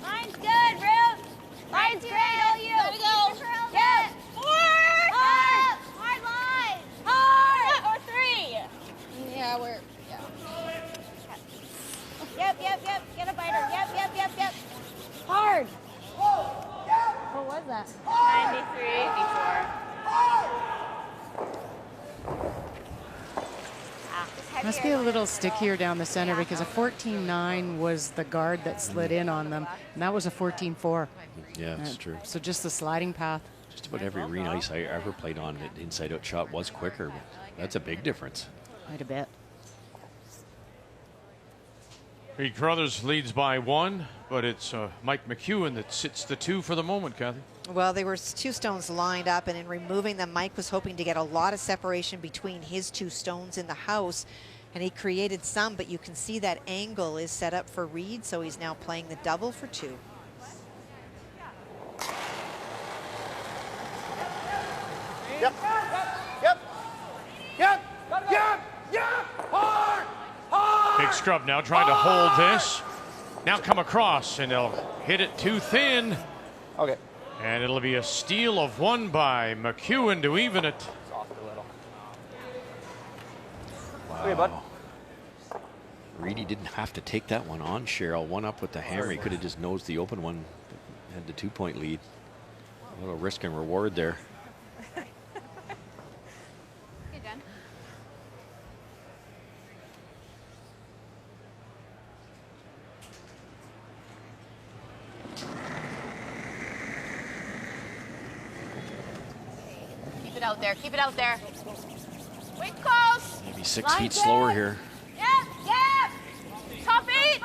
[SPEAKER 9] Line's good, Ruth. Line's great, all you. Gotta go. Yep. 4. Hard line. Hard. Or 3.
[SPEAKER 20] Yeah, we're, yeah.
[SPEAKER 9] Yep. Get a biter. Yep.
[SPEAKER 20] Hard. What was that?
[SPEAKER 12] 93, 84.
[SPEAKER 2] Must be a little stickier down the center because a 14-9 was the guard that slid in on them, and that was a 14-4.
[SPEAKER 3] Yeah, that's true.
[SPEAKER 2] So just the sliding path.
[SPEAKER 3] Just about every arena ice I ever played on, the inside-out shot was quicker. But that's a big difference.
[SPEAKER 2] Quite a bit.
[SPEAKER 1] Reed Carruthers leads by 1, but it's Mike McEwen that sits the 2 for the moment, Kathy.
[SPEAKER 6] Well, they were 2 stones lined up, and in removing them, Mike was hoping to get a lot of separation between his 2 stones in the house, and he created some, but you can see that angle is set up for Reed, so he's now playing the double for 2.
[SPEAKER 8] Yep. Hard.
[SPEAKER 1] Big scrub now trying to hold this. Now come across, and they'll hit it too thin.
[SPEAKER 18] Okay.
[SPEAKER 1] And it'll be a steal of 1 by McEwen to even it.
[SPEAKER 18] Soft a little.
[SPEAKER 3] Wow.
[SPEAKER 18] Okay, bud.
[SPEAKER 3] Reedy didn't have to take that one on Cheryl. 1 up with the hammer. He could have just nosed the open one. Had the 2-point lead. A little risk and reward there.
[SPEAKER 12] Good, Jen.
[SPEAKER 9] Keep it out there. Wait close.
[SPEAKER 3] Maybe 6 feet slower here.
[SPEAKER 9] Yep. Top 8.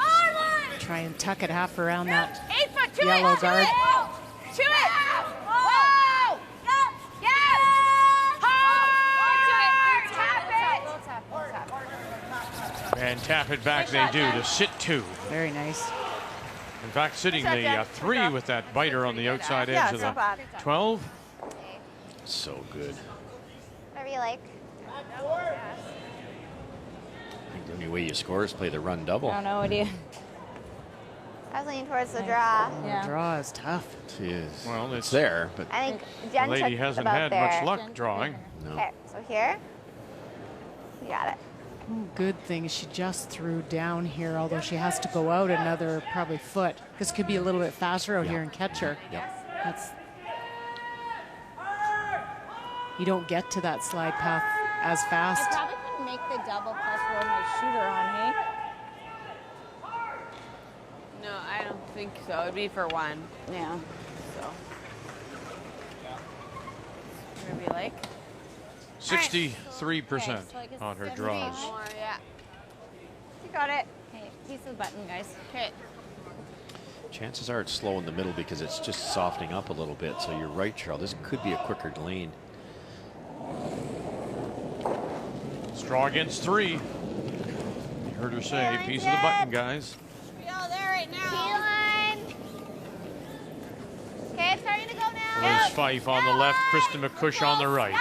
[SPEAKER 2] Try and tuck it half around that
[SPEAKER 9] 8 foot to
[SPEAKER 2] yellow
[SPEAKER 9] it.
[SPEAKER 2] guard.
[SPEAKER 9] To it. Whoa. Yes. Hard.
[SPEAKER 1] And tap it back they do to sit 2.
[SPEAKER 2] Very nice.
[SPEAKER 1] In fact, sitting the 3 with that biter on the outside
[SPEAKER 12] Yeah,
[SPEAKER 1] edge
[SPEAKER 12] it's
[SPEAKER 1] of
[SPEAKER 12] not
[SPEAKER 1] the
[SPEAKER 12] bad.
[SPEAKER 1] 12.
[SPEAKER 3] So good.
[SPEAKER 9] Whatever you like.
[SPEAKER 3] The only way you score is play the run double.
[SPEAKER 20] I don't know, what do you?
[SPEAKER 9] I was leaning towards the draw.
[SPEAKER 2] The draw is tough.
[SPEAKER 3] It is.
[SPEAKER 1] Well,
[SPEAKER 3] it's there, but
[SPEAKER 9] I think
[SPEAKER 1] the
[SPEAKER 9] Jen
[SPEAKER 1] lady
[SPEAKER 9] took
[SPEAKER 1] hasn't
[SPEAKER 9] about
[SPEAKER 1] had
[SPEAKER 9] there.
[SPEAKER 1] much luck drawing.
[SPEAKER 3] No.
[SPEAKER 9] Okay, so here. You got it.
[SPEAKER 2] Good thing she just threw down here, although she has to go out another probably foot. This could be a little bit faster out here and catch her. That's, you don't get to that slide path as
[SPEAKER 20] I
[SPEAKER 2] fast.
[SPEAKER 20] probably couldn't make the double plus roll my shooter on, hey?
[SPEAKER 12] No, I don't think so. It'd be for 1.
[SPEAKER 20] Yeah.
[SPEAKER 12] So. Whatever you like.
[SPEAKER 1] 63%
[SPEAKER 20] like a
[SPEAKER 1] on her
[SPEAKER 20] 70.
[SPEAKER 1] draws.
[SPEAKER 12] More, yeah.
[SPEAKER 9] You got it.
[SPEAKER 20] Okay, piece of the button, guys.
[SPEAKER 12] Okay.
[SPEAKER 3] chances are it's slow in the middle because it's just softening up a little bit. So you're right, Cheryl. This could be a quicker lane.
[SPEAKER 1] Straw against 3. You heard her say, piece of the button, guys.
[SPEAKER 9] We all there right now. Key line. Okay, it's starting to go now.
[SPEAKER 1] Liz Fife on the left, Kristen McCush on the right.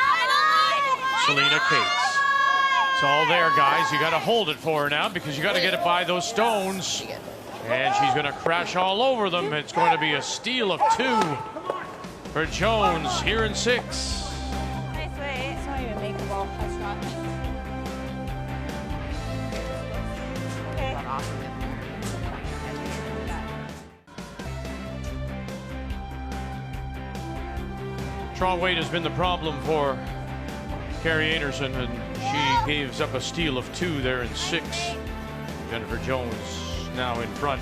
[SPEAKER 1] Selena Cates. It's all there, guys. You got to hold it for her now because you got to get it by those stones. And she's going to crash all over them. It's going to be a steal of 2 for Jones here in 6.
[SPEAKER 20] Nice way. It's not even make the ball touch shot.
[SPEAKER 1] Draw weight has been the problem for Kerri Einarson, and she gives up a steal of 2 there in 6. Jennifer Jones now in front.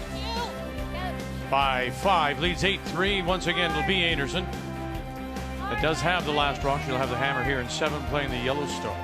[SPEAKER 1] by 5, leads 8-3. Once again, it'll be Einarson that does have the last rock. She'll have the hammer here in 7, playing the Yellowstone.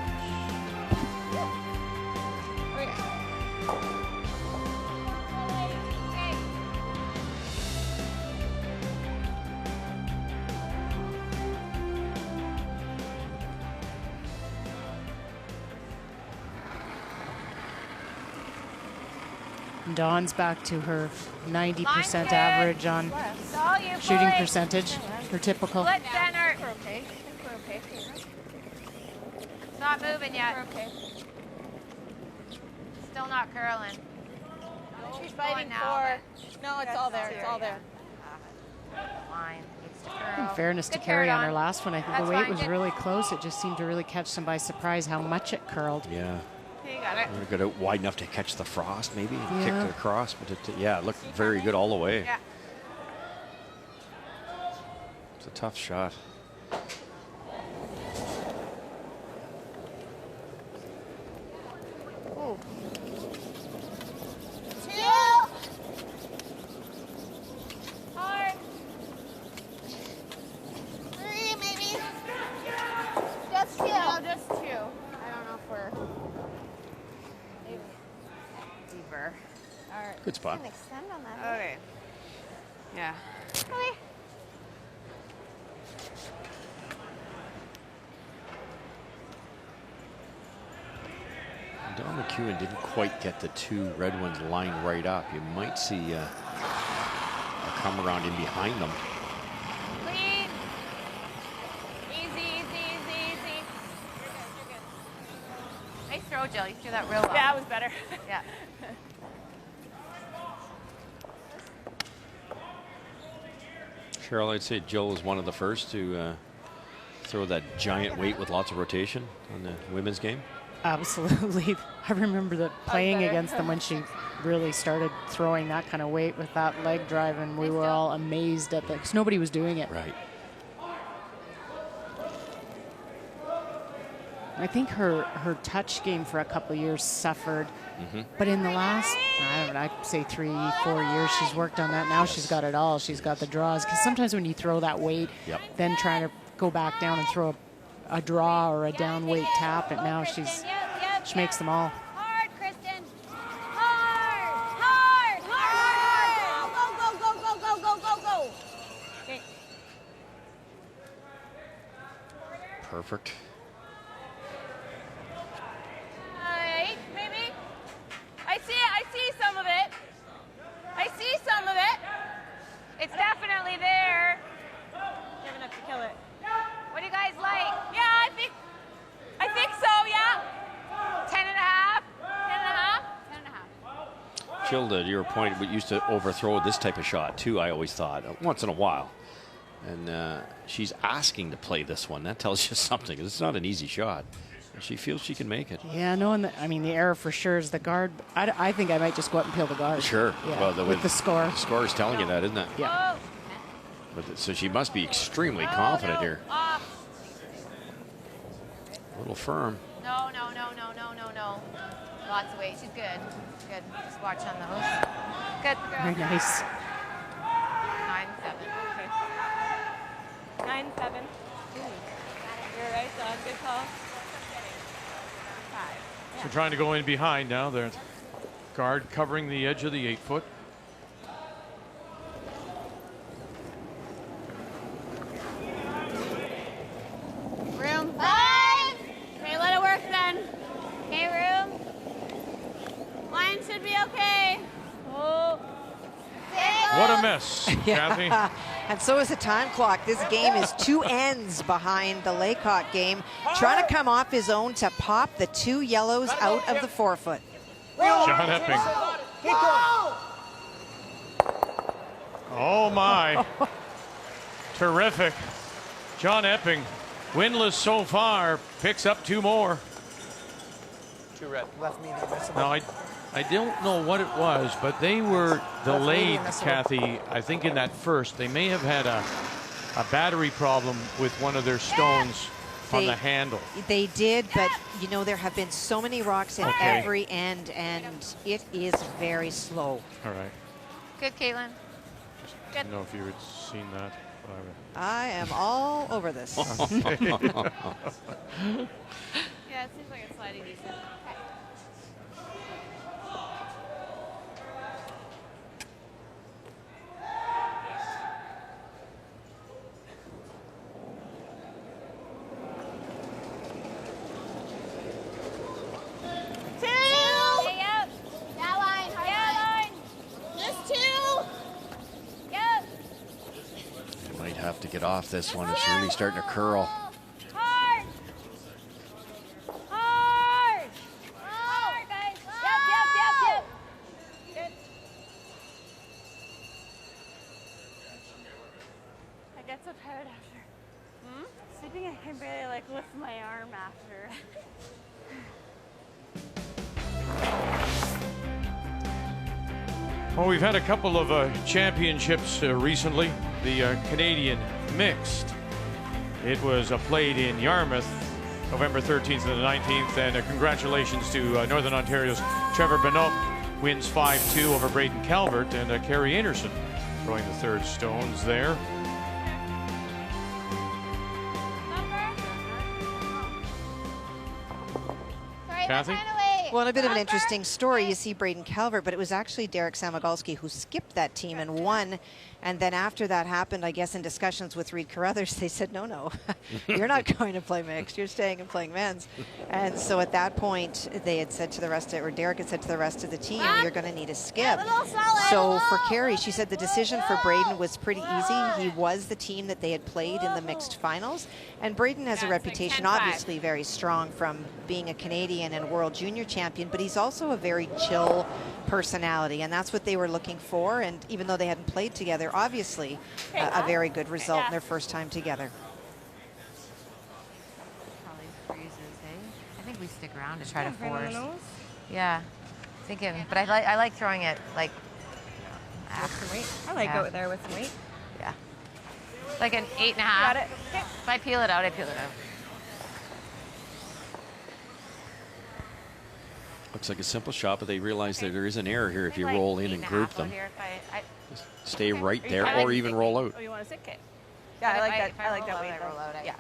[SPEAKER 2] Dawn's back to her 90% average on shooting percentage, her typical.
[SPEAKER 9] Split center. We're okay. We're okay. It's not moving yet. We're okay. Still not curling.
[SPEAKER 10] She's fighting for. No, it's all there. It's all there.
[SPEAKER 9] Line needs to curl.
[SPEAKER 2] In fairness to Kerri on her last one, I think the weight was really close. It just seemed to really catch them by surprise how much it curled.
[SPEAKER 3] Yeah.
[SPEAKER 10] You got it.
[SPEAKER 3] Got it wide enough to catch the frost, maybe.
[SPEAKER 2] Yeah.
[SPEAKER 3] Kicked it across, but it looked very good all the way.
[SPEAKER 9] Yeah.
[SPEAKER 3] It's a tough shot.
[SPEAKER 9] Ooh. 2. Hard. 3, maybe. Just 2. No, just 2. I don't know if we're deeper. All right.
[SPEAKER 3] Good spot.
[SPEAKER 9] Can extend on that.
[SPEAKER 10] Okay. Yeah.
[SPEAKER 9] Okay.
[SPEAKER 3] Don McEwen didn't quite get the 2 red ones lined right up. You might see a come around in behind them.
[SPEAKER 9] Clean. Easy, easy, easy, easy. You're good. Nice throw, Jill. You threw that real well.
[SPEAKER 10] Yeah, it was better.
[SPEAKER 9] Yeah.
[SPEAKER 3] Cheryl, I'd say Jill was one of the first to throw that giant weight with lots of rotation on the women's game.
[SPEAKER 2] Absolutely. I remember playing against them when she really started throwing that kind of weight with that leg drive, and we were all amazed at that because nobody was doing it.
[SPEAKER 3] Right.
[SPEAKER 2] I think her touch game for a couple of years suffered, but in the last, I don't know, I'd say 3-4 years, she's worked on that. Now she's got it all. She's got the draws. Because sometimes when you throw that weight, then trying to go back down and throw a draw or a down weight tap, and now she makes them all.
[SPEAKER 9] Hard, Kristen. Hard, hard, hard. Go, go, go, go, go, go, go, go. Okay.
[SPEAKER 3] Perfect.
[SPEAKER 9] Maybe. I see some of it. I see some of it. It's definitely there.
[SPEAKER 10] You're gonna have to kill it.
[SPEAKER 9] What do you guys like? Yeah, I think so, yeah. 10 and a half. 10 and a half. 10 and a half.
[SPEAKER 3] Jill, to your point, we used to overthrow this type of shot too, I always thought, once in a while. And she's asking to play this one. That tells you something. It's not an easy shot. She feels she can make it.
[SPEAKER 2] Yeah, no, and I mean, the error for sure is the guard. I think I might just go out and peel the guard.
[SPEAKER 3] Sure.
[SPEAKER 2] Yeah,
[SPEAKER 3] Well,
[SPEAKER 2] with the score.
[SPEAKER 3] The score is telling you that, isn't it?
[SPEAKER 2] Yeah.
[SPEAKER 3] But so she must be extremely confident here.
[SPEAKER 9] Off.
[SPEAKER 3] A little firm.
[SPEAKER 9] No. Lots of weight. She's good. Good. Just watch on those. Good.
[SPEAKER 2] Very nice.
[SPEAKER 9] 9-7.
[SPEAKER 10] 9-7. You're right, Don. Good call. 5.
[SPEAKER 1] So trying to go in behind now. There's guard covering the edge of the 8-foot.
[SPEAKER 9] Room 5. Okay, let it work then. Okay, room. Line should be okay. Oh.
[SPEAKER 1] What a miss, Kathy.
[SPEAKER 6] And so is the time clock. This game is 2 ends behind the Laycock game. Trying to come off his own to pop the 2 yellows out of the 4-foot.
[SPEAKER 1] John Epping. Oh my. Terrific. John Epping, winless so far, picks up 2 more.
[SPEAKER 18] 2 red.
[SPEAKER 14] Left me the
[SPEAKER 1] Now, I don't know what it was, but they were delayed,
[SPEAKER 14] That's
[SPEAKER 1] Kathy. I think in that first, they may have had a battery problem with one of their stones on the handle.
[SPEAKER 6] They did, but you know, there have been so many rocks in every end, and it is very slow.
[SPEAKER 1] All right.
[SPEAKER 9] Good, Caitlin.
[SPEAKER 1] I don't know if you had seen that.
[SPEAKER 6] I am all over this.
[SPEAKER 17] Yeah, it seems like it's sliding decent.
[SPEAKER 3] Have to get off this one. It's really starting to curl.
[SPEAKER 9] Hard! Hard! Hard, guys! Yep. Good.
[SPEAKER 10] I get so tired after. Sleeping, I can barely like lift my arm after.
[SPEAKER 1] Well, we've had a couple of championships recently. The Canadian mixed. It was played in Yarmouth, November 13th and the 19th, and congratulations to Northern Ontario's Trevor Benoit, wins 5-2 over Braden Calvert, and Kerri Einarson throwing the third stones there. Kathy?
[SPEAKER 6] Well, and a bit of an interesting story. You see Braden Calvert, but it was actually Derek Samagalski who skipped that team and won. And then after that happened, I guess in discussions with Reed Carruthers, they said, no, you're not going to play mixed. You're staying and playing men's. And so at that point, they had said to the rest of, or Derek had said to the rest of the team, you're going to need a skip. So for Kerri, she said the decision for Braden was pretty easy. He was the team that they had played in the mixed finals. And Braden has a reputation, obviously very strong from being a Canadian and World Junior champion, but he's also a very chill personality, and that's what they were looking for. And even though they hadn't played together, obviously a very good result in their first time together.
[SPEAKER 4] Probably freezes, eh? I think we stick around to try to force. Yeah, thinking, but I like throwing it like
[SPEAKER 12] with some weight. I like it there with some weight.
[SPEAKER 4] Yeah, like an 8.5.
[SPEAKER 12] Got it. Okay.
[SPEAKER 4] If I peel it out, I peel it out.
[SPEAKER 3] Looks like a simple shot, but they realize that there is an error here if you roll in and group them. Just stay right there, or even roll out.
[SPEAKER 10] Oh, you want to sit? Okay.
[SPEAKER 4] Yeah, I like that. I like that way. Roll out. Yeah.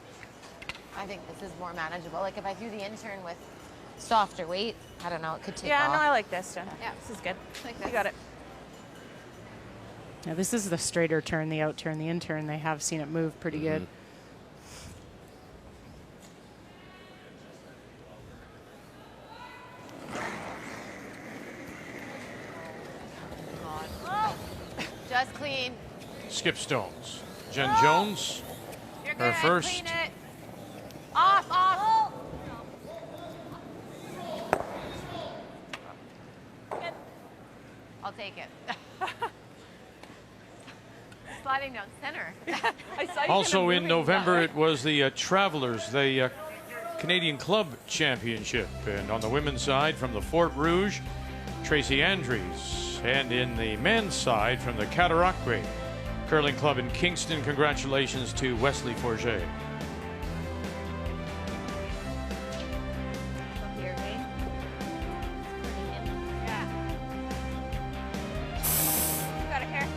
[SPEAKER 4] I think this is more manageable. Like if I do the intern with softer weight, I don't know, it could take off.
[SPEAKER 10] Yeah, no, I like this, Jen.
[SPEAKER 4] Yeah,
[SPEAKER 10] this is good.
[SPEAKER 4] Like
[SPEAKER 10] You got it.
[SPEAKER 2] Yeah, this is the straighter turn, the out turn, the in turn. They have seen it move pretty good.
[SPEAKER 4] Just clean.
[SPEAKER 1] Skip stones. Jen Jones, her first.
[SPEAKER 4] Clean it. Off. Good. I'll take it. Sliding down center.
[SPEAKER 1] Also in November, it was the Travelers, the Canadian Club Championship. And on the women's side, from the Fort Rouge, Tracy Andrews. And in the men's side, from the Cataraqui Curling Club in Kingston, congratulations to Wesley Forget.
[SPEAKER 10] Got it here.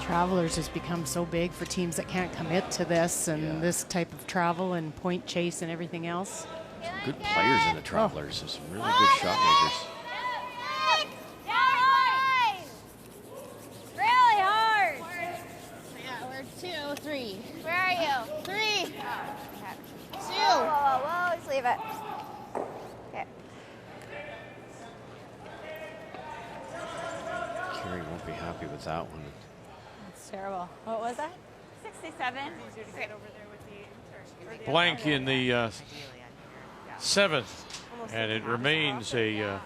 [SPEAKER 2] Travelers has become so big for teams that can't commit to this and this type of travel and point chase and everything else.
[SPEAKER 3] Good players in the Travelers. There's some really good shot makers.
[SPEAKER 9] Really hard. Yeah, we're 2, 3. Where are you? 3. 2. Whoa, just leave it. Okay.
[SPEAKER 3] Kerri won't be happy with that one.
[SPEAKER 12] That's terrible. What was that?
[SPEAKER 10] 67.
[SPEAKER 1] Blank in the seventh, and it remains a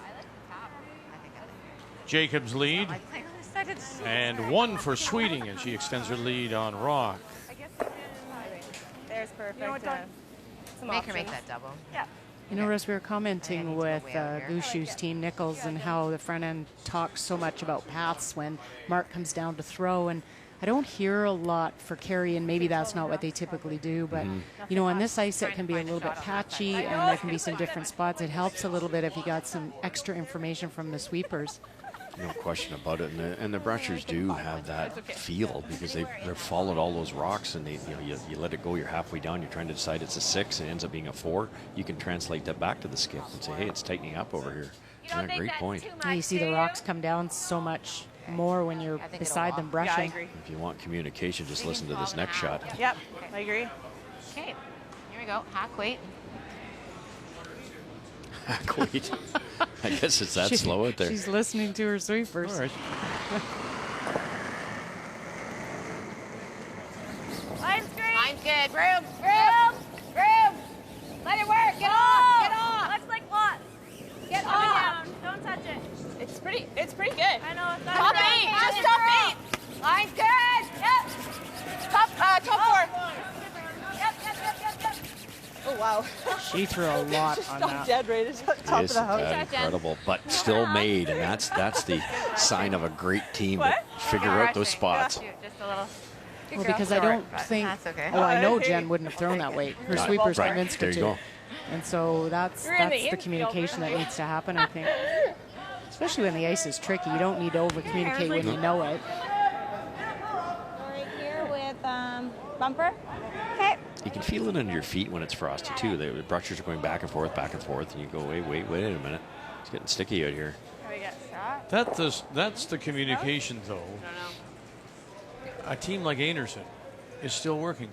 [SPEAKER 1] Jacobs lead, and 1 for Sweeting, and she extends her lead on Rock.
[SPEAKER 10] There's perfect.
[SPEAKER 12] You know what,
[SPEAKER 4] Make her make that double.
[SPEAKER 10] Yeah.
[SPEAKER 2] You know, Rose, we were commenting with Gushu's team, Nichols, and how the front end talks so much about paths when Mark comes down to throw. And I don't hear a lot for Kerri, and maybe that's not what they typically do, but you know, on this ice it can be a little bit patchy and there can be some different spots. It helps a little bit if you got some extra information from the sweepers.
[SPEAKER 3] No question about it, and the brushers do have that feel because they've followed all those rocks, and you let it go, you're halfway down, you're trying to decide it's a 6, and it ends up being a 4. You can translate that back to the skip and say, hey, it's tightening up over here. Yeah, great point.
[SPEAKER 2] Yeah, you see the rocks come down so much more when you're beside them brushing.
[SPEAKER 10] Yeah, I agree.
[SPEAKER 3] If you want communication, just listen to this next shot.
[SPEAKER 10] Yep, I agree.
[SPEAKER 4] Okay, here we go. Hack weight.
[SPEAKER 3] Hack weight. I guess it's that slow out there.
[SPEAKER 2] She's listening to her sweepers.
[SPEAKER 3] All right.
[SPEAKER 9] Line's great.
[SPEAKER 4] Line's good.
[SPEAKER 9] Room. Let it work. Get off. Get off. Let's like what? Get off. Don't touch it.
[SPEAKER 17] It's pretty good.
[SPEAKER 9] I know. It's not
[SPEAKER 17] Top
[SPEAKER 9] right.
[SPEAKER 17] 8. Just top 8.
[SPEAKER 9] Line's good. Yep.
[SPEAKER 17] Top 4.
[SPEAKER 9] Yep.
[SPEAKER 10] Oh, wow.
[SPEAKER 2] She threw a lot
[SPEAKER 10] Just
[SPEAKER 2] on
[SPEAKER 10] stopped
[SPEAKER 2] that.
[SPEAKER 10] dead right at the top of the house.
[SPEAKER 3] Incredible, but still made, and that's the sign of a great team to figure out those spots.
[SPEAKER 4] Just a little.
[SPEAKER 2] Well, because I don't think,
[SPEAKER 4] okay.
[SPEAKER 2] well, I know Jen wouldn't have thrown that weight. Her sweepers convinced her
[SPEAKER 3] There you
[SPEAKER 2] to.
[SPEAKER 3] go.
[SPEAKER 2] And so that's the communication that needs to happen, I think. Especially when the ice is tricky. You don't need to over-communicate when you know it.
[SPEAKER 9] Right here with bumper. Okay.
[SPEAKER 3] You can feel it under your feet when it's frosty too. The brushers are going back and forth, and you go, wait a minute. It's getting sticky out here.
[SPEAKER 1] That's the communication, though. A team like Einarson is still working.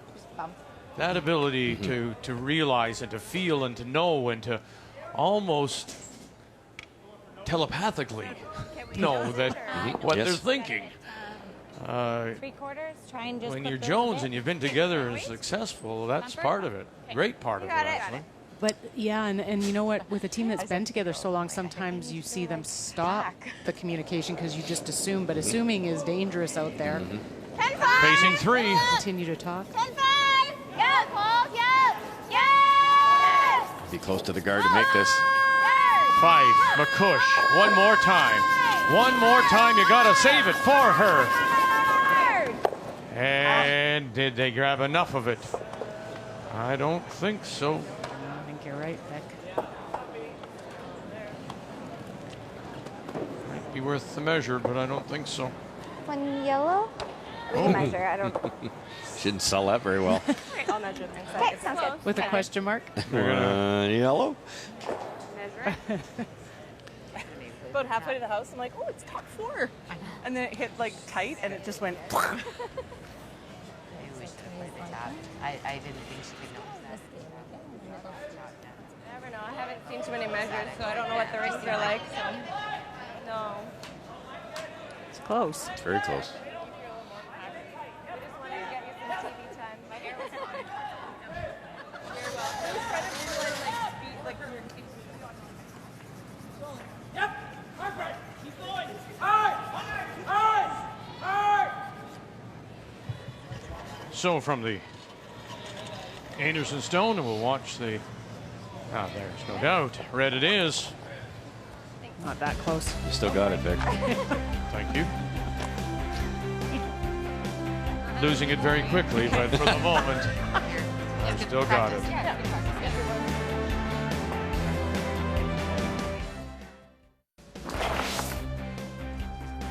[SPEAKER 1] That ability to realize and to feel and to know and to almost telepathically know that what they're thinking.
[SPEAKER 9] 3/4. Try and just.
[SPEAKER 1] When you're Jones and you've been together and successful, that's part of it. Great part of it, actually.
[SPEAKER 2] But yeah, and you know what? With a team that's been together so long, sometimes you see them stop the communication because you just assume. But assuming is dangerous out there.
[SPEAKER 9] 10-5.
[SPEAKER 1] Facing 3.
[SPEAKER 2] Continue to talk.
[SPEAKER 9] 10-5. Yes, Paul. Yes. Yes.
[SPEAKER 3] Be close to the guard to make this.
[SPEAKER 1] 5. McCush. One more time. One more time. You got to save it for her. And did they grab enough of it? I don't think so.
[SPEAKER 2] I think you're right, Beck.
[SPEAKER 1] Might be worth the measure, but I don't think so.
[SPEAKER 9] One yellow. We can measure. I don't.
[SPEAKER 3] Shouldn't sell that very well.
[SPEAKER 10] I'll measure them.
[SPEAKER 9] Okay, sounds good.
[SPEAKER 2] With a question mark?
[SPEAKER 3] Yellow.
[SPEAKER 10] Measure it. About halfway to the house, I'm like, oh, it's top 4. And then it hit like tight, and it just went.
[SPEAKER 4] I didn't think she could notice that.
[SPEAKER 10] I never know. I haven't seen too many measures, so I don't know what the races are like. So, no.
[SPEAKER 2] It's close.
[SPEAKER 3] It's very close.
[SPEAKER 1] So from the Einarson Stone, and we'll watch the. Ah, there's no doubt. Red it is.
[SPEAKER 2] Not that close.
[SPEAKER 3] You still got it, Vic.
[SPEAKER 1] Thank you. Losing it very quickly, but for the moment, I still got it.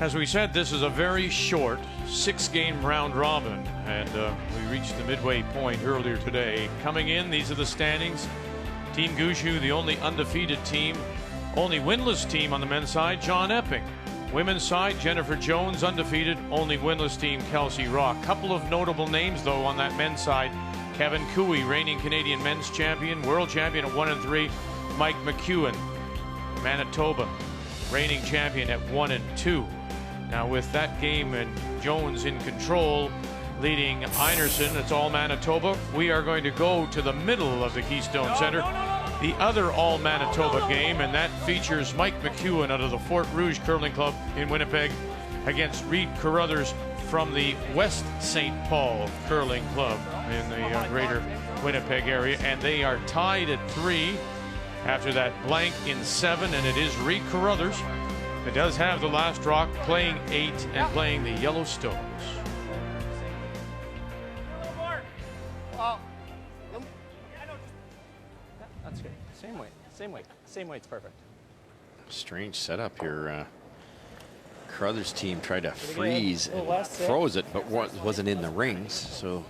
[SPEAKER 1] As we said, this is a very short 6-game round robin, and we reached the midway point earlier today. Coming in, these are the standings. Team Gushu, the only undefeated team, only winless team on the men's side, John Epping. Women's side, Jennifer Jones, undefeated, only winless team, Kelsey Rock. Couple of notable names, though, on that men's side. Kevin Cooey, reigning Canadian men's champion, world champion at 1-3. Mike McEwen, Manitoba, reigning champion at 1-2. Now with that game and Jones in control, leading Einarson, it's all Manitoba. We are going to go to the middle of the Keystone Center, the other all Manitoba game, and that features Mike McEwen out of the Fort Rouge Curling Club in Winnipeg against Reed Carruthers from the West St. Paul Curling Club in the greater Winnipeg area, and they are tied at 3 after that blank in 7, and it is Reed Carruthers. It does have the last rock, playing 8 and playing the Yellowstones.
[SPEAKER 19] Same weight. Same weight's perfect.
[SPEAKER 3] Strange setup here. Carruthers' team tried to
[SPEAKER 19] Pretty good.
[SPEAKER 3] freeze
[SPEAKER 19] A little
[SPEAKER 3] and
[SPEAKER 19] less, yeah.
[SPEAKER 3] froze it, but wasn't in the rings. So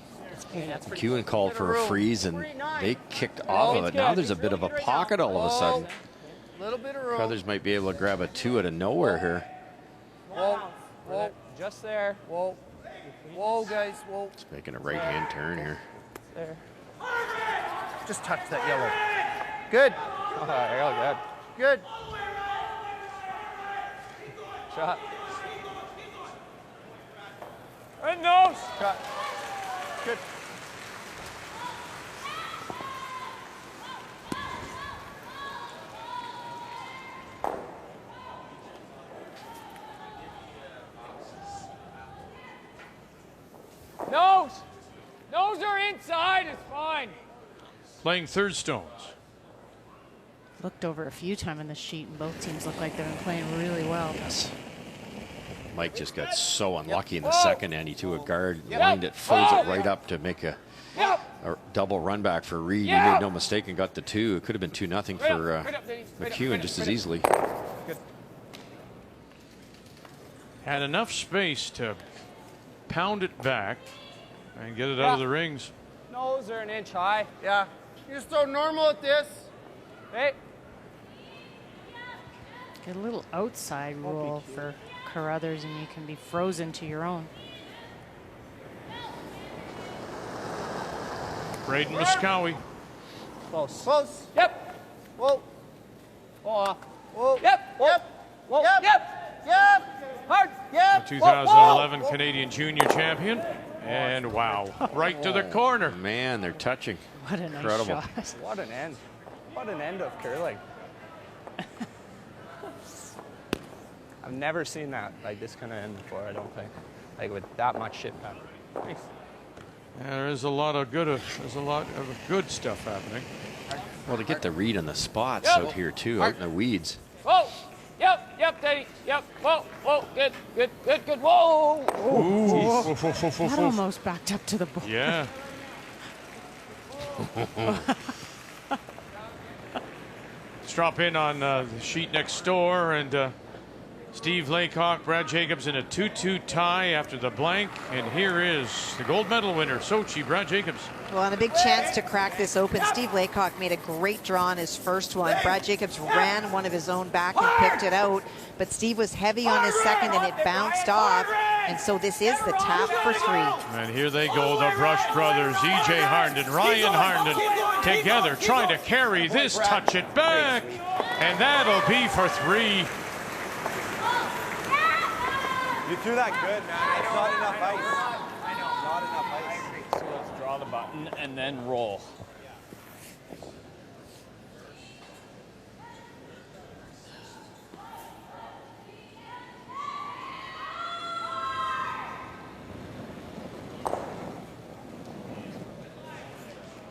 [SPEAKER 3] McEwen called for a freeze, and they kicked off of it. Now there's a bit of a pocket all of a sudden.
[SPEAKER 8] Little bit of room.
[SPEAKER 3] Carruthers might be able to grab a 2 out of nowhere here.
[SPEAKER 8] Whoa, whoa,
[SPEAKER 19] just there.
[SPEAKER 8] Whoa, whoa, guys, whoa.
[SPEAKER 3] It's making a right-hand turn here.
[SPEAKER 19] There.
[SPEAKER 8] Just touch that yellow. Good.
[SPEAKER 19] Oh, good.
[SPEAKER 8] Good.
[SPEAKER 19] Shot. And nose.
[SPEAKER 8] Shot. Good.
[SPEAKER 5] Nose! Nose or inside is fine.
[SPEAKER 1] Playing third stones.
[SPEAKER 2] Looked over a few times in the sheet, and both teams look like they've been playing really well.
[SPEAKER 3] Yes. Mike just got so unlucky in the second, and he to a guard, lined it, froze it right up to make a double run back for Reed. He made no mistake and got the 2. It could have been 2-0 for McEwen just as easily.
[SPEAKER 19] Good.
[SPEAKER 1] Had enough space to pound it back and get it out of the rings.
[SPEAKER 19] Nose are an inch high.
[SPEAKER 8] Yeah. You're so normal at this.
[SPEAKER 19] Hey.
[SPEAKER 2] Get a little outside roll for Carruthers, and you can be frozen to your own.
[SPEAKER 1] Braden Muskowi.
[SPEAKER 19] Close.
[SPEAKER 8] Close.
[SPEAKER 19] Yep.
[SPEAKER 8] Whoa.
[SPEAKER 19] Whoa.
[SPEAKER 8] Whoa.
[SPEAKER 19] Yep.
[SPEAKER 8] Yep.
[SPEAKER 19] Whoa.
[SPEAKER 8] Yep.
[SPEAKER 19] Yep.
[SPEAKER 8] Yep.
[SPEAKER 19] Hard.
[SPEAKER 8] Yep.
[SPEAKER 1] The 2011 Canadian Junior Champion. And wow, right to the corner.
[SPEAKER 3] Man, they're touching.
[SPEAKER 2] What a nice
[SPEAKER 3] Incredible.
[SPEAKER 2] shot.
[SPEAKER 19] What an end. What an end of curling. I've never seen that, like this kind of end before, I don't think. Like with that much shit happening. Nice.
[SPEAKER 1] Yeah, there's a lot of good stuff happening.
[SPEAKER 3] Well, to get the read on the spots out here too, out in the weeds.
[SPEAKER 5] Whoa! Yep, Teddy. Yep. Whoa. Good. Whoa!
[SPEAKER 1] Ooh.
[SPEAKER 2] That almost backed up to the board.
[SPEAKER 1] Yeah. Let's drop in on the sheet next door, and Steve Laycock, Brad Jacobs in a 2-2 tie after the blank. And here is the gold medal winner, Sochi, Brad Jacobs.
[SPEAKER 6] Well, and a big chance to crack this open. Steve Laycock made a great draw on his first one. Brad Jacobs ran one of his own back and picked it out, but Steve was heavy on his second and it bounced off. And so this is the tap for 3.
[SPEAKER 1] And here they go, the Brush brothers, E.J. Harnden, Ryan Harnden, together trying to carry this, touch it back, and that'll be for 3.
[SPEAKER 11] You threw that good, man. That's not enough ice.
[SPEAKER 19] I know.
[SPEAKER 11] Not enough ice.
[SPEAKER 19] So let's draw the button and then roll.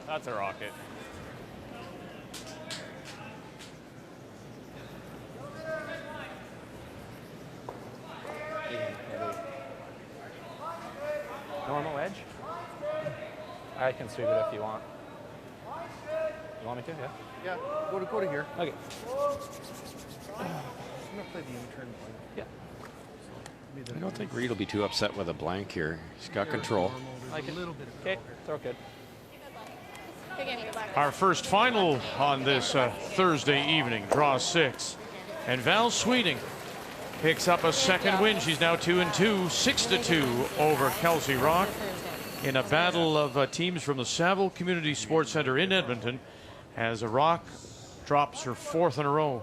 [SPEAKER 19] That's a rocket. Normal edge? I can sweep it if you want. You want me to? Yeah.
[SPEAKER 8] Yeah. Go to here.
[SPEAKER 19] Okay.
[SPEAKER 8] I'm gonna play the intern point.
[SPEAKER 19] Yeah.
[SPEAKER 3] I don't think Reed will be too upset with a blank here. He's got control.
[SPEAKER 19] Like a little bit. Okay. Throw good.
[SPEAKER 1] Our first final on this Thursday evening, draw 6. And Val Sweeting picks up a second win. She's now 2-2, 6-2 over Kelsey Rock in a battle of teams from the Saville Community Sports Center in Edmonton as Rock drops her 4th in a row.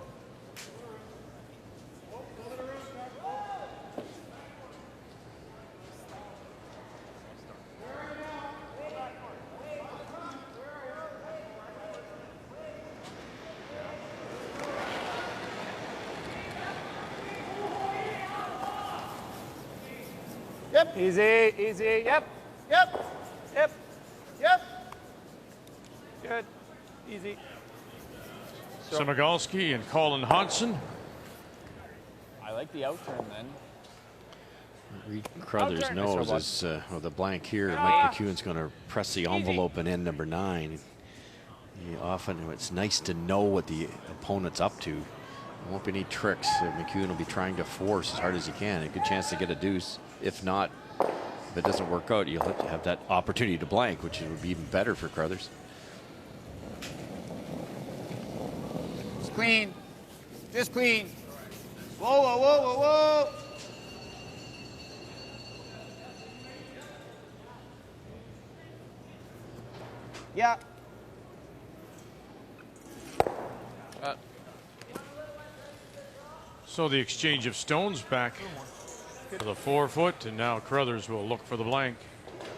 [SPEAKER 8] Yep.
[SPEAKER 19] Easy, easy. Yep.
[SPEAKER 8] Yep.
[SPEAKER 19] Yep.
[SPEAKER 8] Yep.
[SPEAKER 19] Good. Easy.
[SPEAKER 1] Semigalski and Colin Hodgson.
[SPEAKER 19] I like the out turn then.
[SPEAKER 3] Reed Carruthers knows as the blank here, Mike McEwen's going to press the envelope and end number 9. It's nice to know what the opponent's up to. There won't be any tricks. McEwen will be trying to force as hard as he can. A good chance to get a deuce. If not, if it doesn't work out, you'll have that opportunity to blank, which would be even better for Crothers.
[SPEAKER 5] It's clean. Just clean. Whoa, whoa, whoa, whoa, whoa. Yeah.
[SPEAKER 1] So the exchange of stones back for the 4 foot, and now Crothers will look for the blank.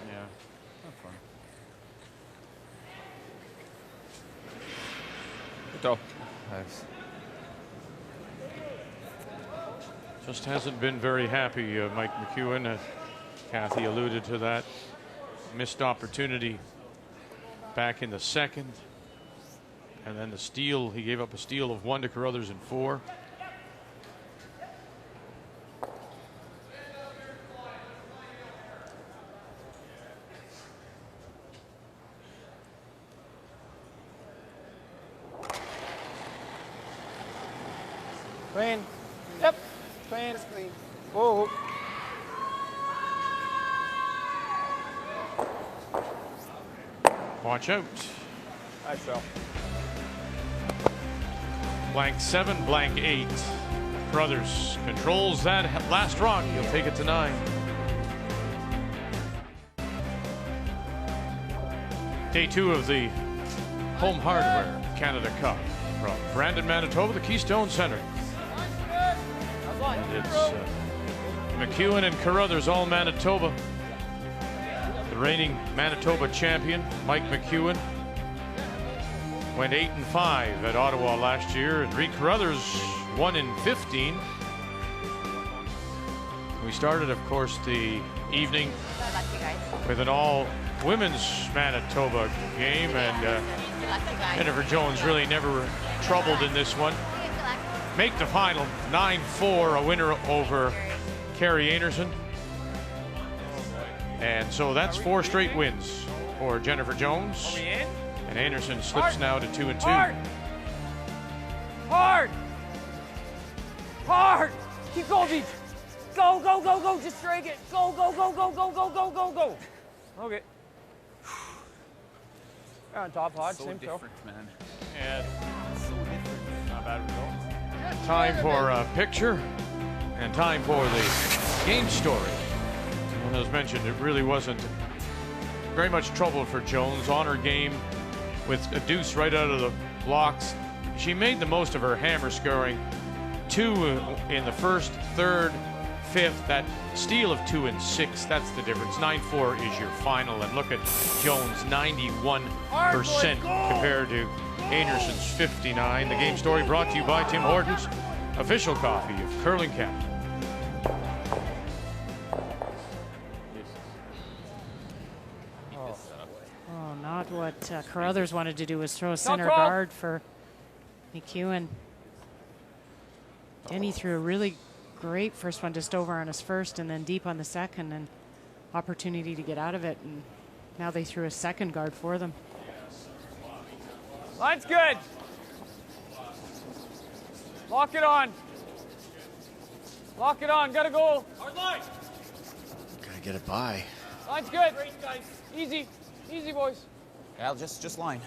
[SPEAKER 19] Yeah, that's fun. Good throw. Nice.
[SPEAKER 1] Just hasn't been very happy, Mike McEwen. Kathy alluded to that missed opportunity back in the second, and then the steal. He gave up a steal of 1 to Crothers in 4.
[SPEAKER 5] Clean. Yep. Clean. Clean. Whoa.
[SPEAKER 1] Watch out.
[SPEAKER 5] Nice throw.
[SPEAKER 1] Blank 7, blank 8. Crothers controls that last rock. He'll take it to 9. Day 2 of the Home Hardware Canada Cup from Brandon, Manitoba, the Keystone Center. And it's McEwen and Carruthers, all Manitoba. The reigning Manitoba champion, Mike McEwen, went 8-5 at Ottawa last year, and Reed Carruthers 1-15. We started, of course, the evening with an all-women's Manitoba game, and Jennifer Jones really never troubled in this one. Make the final 9-4, a winner over Kerri Einarson. And so that's 4 straight wins for Jennifer Jones. And Einarson slips now to 2-2.
[SPEAKER 5] Hard. Hard. Hard. Keep going, Beach. Go, go, go, go. Just drag it. Go, go, go, go, go, go, go, go, go. Okay. You're on top, Hodge.
[SPEAKER 19] So
[SPEAKER 5] Same throw.
[SPEAKER 19] different, man.
[SPEAKER 1] And
[SPEAKER 19] So different.
[SPEAKER 5] Not bad result.
[SPEAKER 1] time for a picture and time for the game story. And as mentioned, it really wasn't very much trouble for Jones on her game with a deuce right out of the blocks. She made the most of her hammer scoring. 2 in the first, third, fifth. That steal of 2 and 6, that's the difference. 9-4 is your final. And look at Jones, 91% compared to Einarson's 59. The game story brought to you by Tim Hortons, official coffee of Curling Capital.
[SPEAKER 2] Oh, not what Carruthers wanted to do was throw a center guard for McEwen. Denny threw a really great first one just over on his first and then deep on the second, and opportunity to get out of it. And now they threw a second guard for them.
[SPEAKER 5] Line's good. Lock it on. Lock it on. Got a goal. Hard line.
[SPEAKER 3] Gotta get it by.
[SPEAKER 5] Line's good. Great, guys. Easy. Easy, boys.
[SPEAKER 11] Al, just line.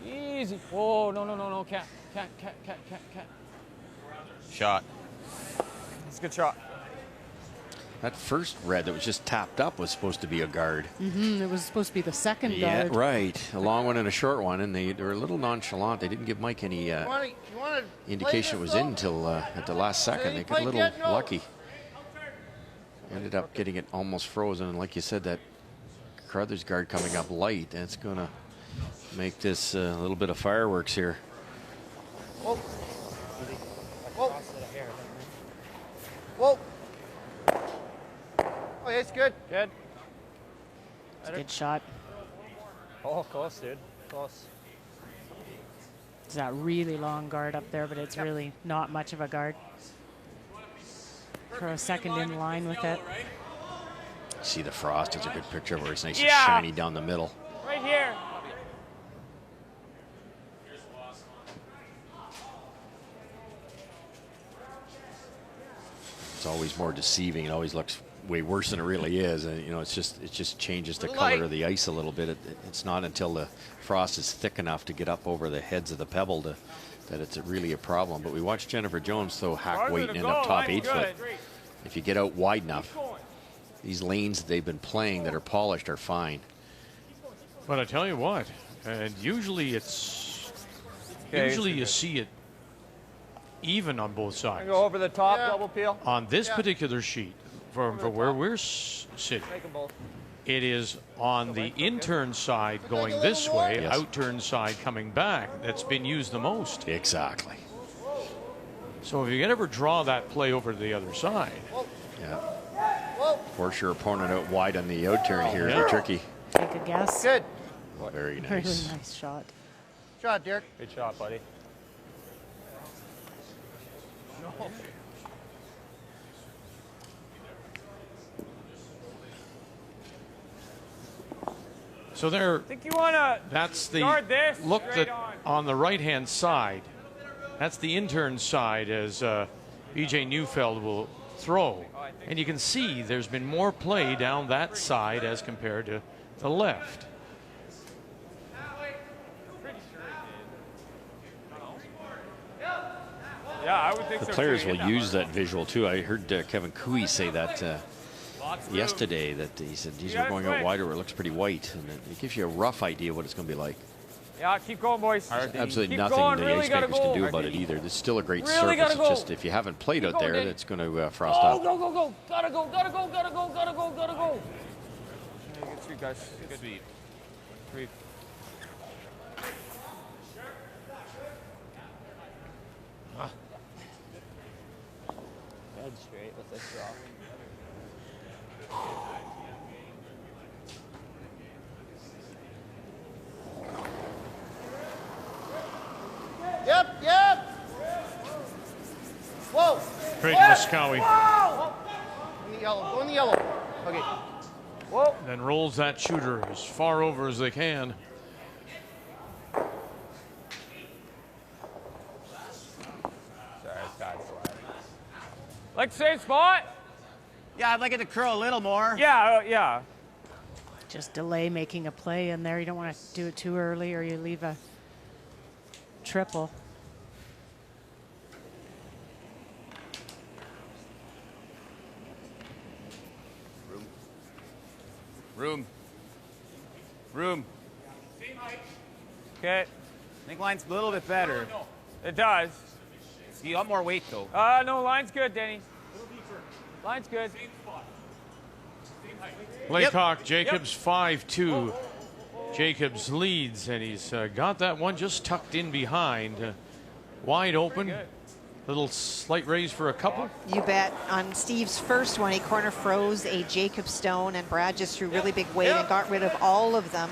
[SPEAKER 5] Easy. Whoa, no, no, no, no. Cat.
[SPEAKER 11] Shot.
[SPEAKER 5] That's a good shot.
[SPEAKER 3] That first red that was just tapped up was supposed to be a guard.
[SPEAKER 2] It was supposed to be the second
[SPEAKER 3] Yeah,
[SPEAKER 2] guard.
[SPEAKER 3] right. A long one and a short one, and they were a little nonchalant. They didn't give Mike any indication it was in until at the last second. They got a little lucky. Ended up getting it almost frozen, and like you said, that Carruthers guard coming up light, that's going to make this a little bit of fireworks here.
[SPEAKER 8] Whoa. Whoa. Oh, yeah, it's good.
[SPEAKER 5] Good.
[SPEAKER 2] It's a good shot.
[SPEAKER 5] Oh, close, dude. Close.
[SPEAKER 2] It's that really long guard up there, but it's really not much of a guard. Throw a second in line with it.
[SPEAKER 3] See the frost. It's a good picture where it's nice and
[SPEAKER 5] Yeah.
[SPEAKER 3] shiny down the middle.
[SPEAKER 5] Right here.
[SPEAKER 3] it's always more deceiving. It always looks way worse than it really is, and it just changes the color of the ice a little bit. It's not until the frost is thick enough to get up over the heads of the pebble that it's really a problem. But we watched Jennifer Jones throw hack weight and end up top 8 foot. If you get out wide enough, these lanes that they've been playing that are polished are fine.
[SPEAKER 1] But I tell you what, and usually you see it even on both sides.
[SPEAKER 5] Go over the top, double peel.
[SPEAKER 1] On this particular sheet, for where we're sitting, it is on the intern side going this way,
[SPEAKER 3] yes.
[SPEAKER 1] outturn side coming back. That's been used the most.
[SPEAKER 3] Exactly.
[SPEAKER 1] So if you can ever draw that play over to the other side.
[SPEAKER 3] Yeah. Force your opponent out wide on the outturn here.
[SPEAKER 1] Yeah.
[SPEAKER 3] Tricky.
[SPEAKER 2] Take a guess.
[SPEAKER 8] Good.
[SPEAKER 3] Very nice.
[SPEAKER 2] Really nice shot.
[SPEAKER 8] Shot, Derek.
[SPEAKER 19] Good shot, buddy.
[SPEAKER 8] No.
[SPEAKER 1] So there.
[SPEAKER 5] Think you wanna
[SPEAKER 1] That's the
[SPEAKER 5] guard this
[SPEAKER 1] look
[SPEAKER 5] straight
[SPEAKER 1] that on the right-hand side. That's the intern side as BJ Neufeld will throw, and you can see there's been more play down that side as compared to the left.
[SPEAKER 5] Yeah, I would think
[SPEAKER 3] The
[SPEAKER 5] so
[SPEAKER 3] players
[SPEAKER 5] too.
[SPEAKER 3] will use that visual too. I heard Kevin Cooey say that yesterday, that he said these are going out wider where it looks pretty white, and it gives you a rough idea what it's going to be like.
[SPEAKER 5] Yeah, keep going, boys.
[SPEAKER 3] There's absolutely
[SPEAKER 5] Keep
[SPEAKER 3] nothing
[SPEAKER 5] going,
[SPEAKER 3] the
[SPEAKER 5] really
[SPEAKER 3] ice
[SPEAKER 5] gotta
[SPEAKER 3] makers can
[SPEAKER 5] go.
[SPEAKER 3] do about it either. It's still a great
[SPEAKER 5] Really
[SPEAKER 3] surface.
[SPEAKER 5] gotta
[SPEAKER 3] It's
[SPEAKER 5] go.
[SPEAKER 3] just if you haven't played out there,
[SPEAKER 5] Danny.
[SPEAKER 3] it's going to frost
[SPEAKER 5] Go,
[SPEAKER 3] out.
[SPEAKER 5] go, go, go. Gotta go, gotta go, gotta go, gotta go, gotta go. Yeah, good sweep, guys. Good sweep. Sweep.
[SPEAKER 19] Head straight with this drop.
[SPEAKER 8] Yep, yep. Whoa.
[SPEAKER 1] Craig
[SPEAKER 8] Whoa.
[SPEAKER 1] Moskowy.
[SPEAKER 8] Whoa. Go in the yellow. Go in the yellow. Okay. Whoa.
[SPEAKER 1] Then rolls that shooter as far over as they can.
[SPEAKER 5] Sorry, it's got slide. Like same spot?
[SPEAKER 8] Yeah, I'd like it to curl a little more.
[SPEAKER 5] Yeah, yeah.
[SPEAKER 2] Just delay making a play in there. You don't want to do it too early, or you leave a triple.
[SPEAKER 13] Room. Room.
[SPEAKER 5] Okay.
[SPEAKER 13] I think line's a little bit better.
[SPEAKER 5] It does.
[SPEAKER 13] You got more weight though.
[SPEAKER 5] No, line's good, Denny. Line's good.
[SPEAKER 1] Laycock, Jacobs 5-2. Jacobs leads, and he's got that one just tucked in behind. Wide open. Little slight raise for a couple.
[SPEAKER 6] You bet. On Steve's first one, he corner froze a Jacob Stone, and Brad just threw really big weight and got rid of all of them.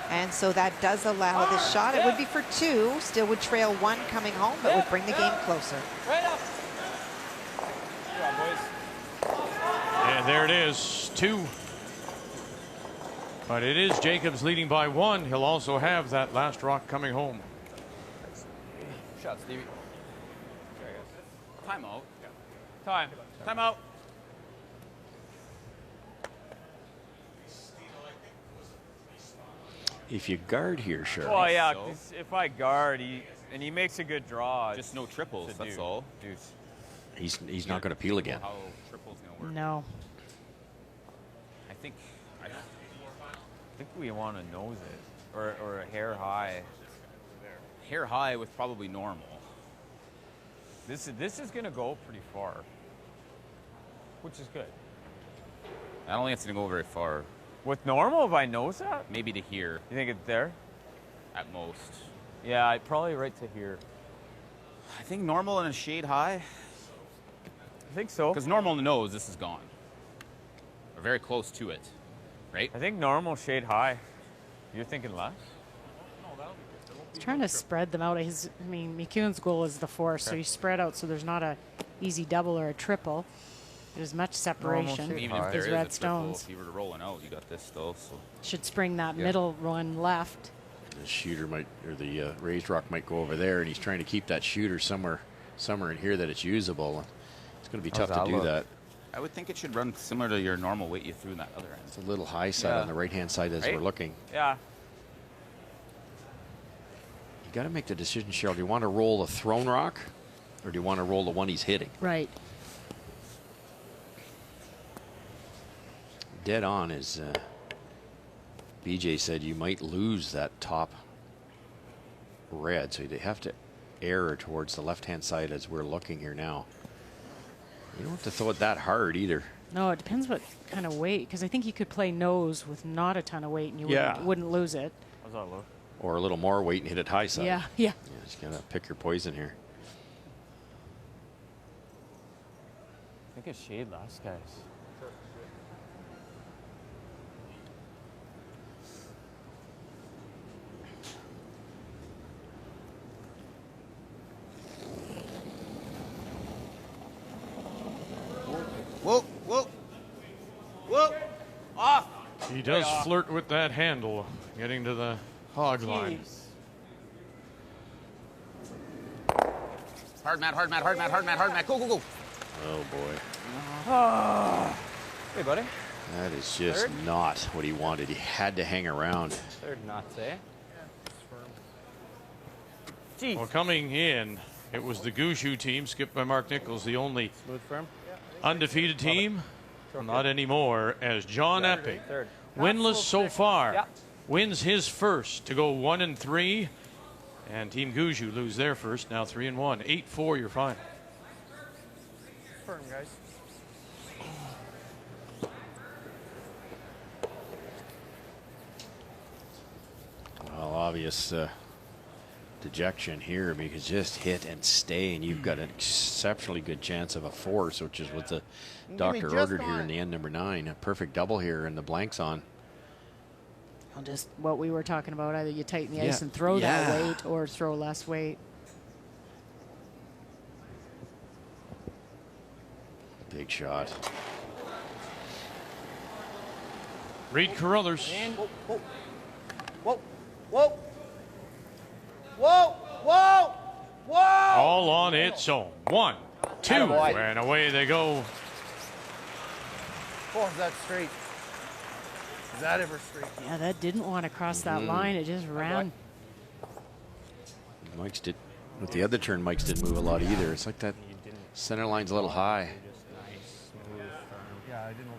[SPEAKER 6] And so that does allow this shot. It would be for 2. Still would trail 1 coming home, but would bring the game closer.
[SPEAKER 1] And there it is, 2. But it is Jacobs leading by 1. He'll also have that last rock coming home.
[SPEAKER 13] Shot, Stevie. Time out.
[SPEAKER 5] Time.
[SPEAKER 13] Time out.
[SPEAKER 3] If you guard here, sure.
[SPEAKER 5] Well, yeah, 'cause if I guard, he makes a good draw.
[SPEAKER 13] Just no triples,
[SPEAKER 5] to
[SPEAKER 13] that's
[SPEAKER 5] do.
[SPEAKER 13] all.
[SPEAKER 3] He's not going to peel again.
[SPEAKER 13] How triples gonna work.
[SPEAKER 2] No.
[SPEAKER 5] I think we want to nose it, or a hair high.
[SPEAKER 13] Hair high with probably normal.
[SPEAKER 5] This is gonna go pretty far, which is good.
[SPEAKER 13] I don't think it's gonna go very far.
[SPEAKER 5] With normal, if I nose that,
[SPEAKER 13] Maybe to here
[SPEAKER 5] you think it's there?
[SPEAKER 13] at most.
[SPEAKER 5] Yeah, I'd probably right to here.
[SPEAKER 13] I think normal and a shade high.
[SPEAKER 5] I think so.
[SPEAKER 13] Because normal in the nose, this is gone. Or very close to it, right?
[SPEAKER 5] I think normal shade high. You're thinking less?
[SPEAKER 2] He's trying to spread them out. McEwen's goal is the 4, so you spread out so there's not a easy double or a triple. There's much separation.
[SPEAKER 13] Even if there
[SPEAKER 2] These
[SPEAKER 13] is
[SPEAKER 2] red
[SPEAKER 13] a triple,
[SPEAKER 2] stones.
[SPEAKER 13] if you were to rolling out, you got this still. So
[SPEAKER 2] Should spring that middle one left.
[SPEAKER 3] The shooter might, or the raised rock might go over there, and he's trying to keep that shooter somewhere in here that it's usable. It's going to be
[SPEAKER 5] How's
[SPEAKER 3] tough to
[SPEAKER 5] that
[SPEAKER 3] do
[SPEAKER 5] look?
[SPEAKER 3] that.
[SPEAKER 13] I would think it should run similar to your normal weight you threw in that other end.
[SPEAKER 3] It's a little high side on the right-hand side as we're looking.
[SPEAKER 19] Yeah.
[SPEAKER 3] You got to make the decision, Cheryl. Do you want to roll the thrown rock, or do you want to roll the one he's hitting?
[SPEAKER 2] Right.
[SPEAKER 3] Dead on, as BJ said, you might lose that top red, so they have to err towards the left-hand side as we're looking here now. You don't have to throw it that hard either.
[SPEAKER 2] No, it depends what kind of weight, because I think you could play nose with not a ton of weight and you wouldn't lose it.
[SPEAKER 19] How's that look?
[SPEAKER 3] Or a little more weight and hit it high side.
[SPEAKER 2] Yeah.
[SPEAKER 3] Just gotta pick your poison here.
[SPEAKER 19] I think it's shade last, guys.
[SPEAKER 13] Whoa, whoa, whoa, off.
[SPEAKER 1] He does flirt with that handle, getting to the hog line.
[SPEAKER 13] Hard mat, hard mat, hard mat, hard mat, hard mat. Go, go, go.
[SPEAKER 3] Oh, boy.
[SPEAKER 19] Hey, buddy.
[SPEAKER 3] That is just not what he wanted. He had to hang around.
[SPEAKER 19] Third nuts, eh?
[SPEAKER 1] Well, coming in, it was the Gushu team, skipped by Mark Nichols, the only
[SPEAKER 19] Smooth firm.
[SPEAKER 1] undefeated team. Not anymore, as John Epping, winless so far, wins his first to go 1-3, and Team Gushu lose their first, now 3-1. 8-4 your final.
[SPEAKER 19] Firm, guys.
[SPEAKER 3] Well, obvious dejection here, because just hit and stay, and you've got an exceptionally good chance of a force, which is what the doctor ordered here in the end, number 9. A perfect double here, and the blank's on.
[SPEAKER 2] Well, just what we were talking about, either you tighten the ice and throw that weight, or throw less weight.
[SPEAKER 3] Big shot.
[SPEAKER 1] Reed Carruthers.
[SPEAKER 8] Whoa, whoa, whoa, whoa, whoa, whoa!
[SPEAKER 1] All on its own. 1, 2, and away they go.
[SPEAKER 8] Oh, is that straight? Is that ever straight?
[SPEAKER 2] Yeah, that didn't want to cross that line. It just ran.
[SPEAKER 3] Mike's did, with the other turn, Mike's didn't move a lot either. It's like that center line's a little high.
[SPEAKER 8] Yeah, I didn't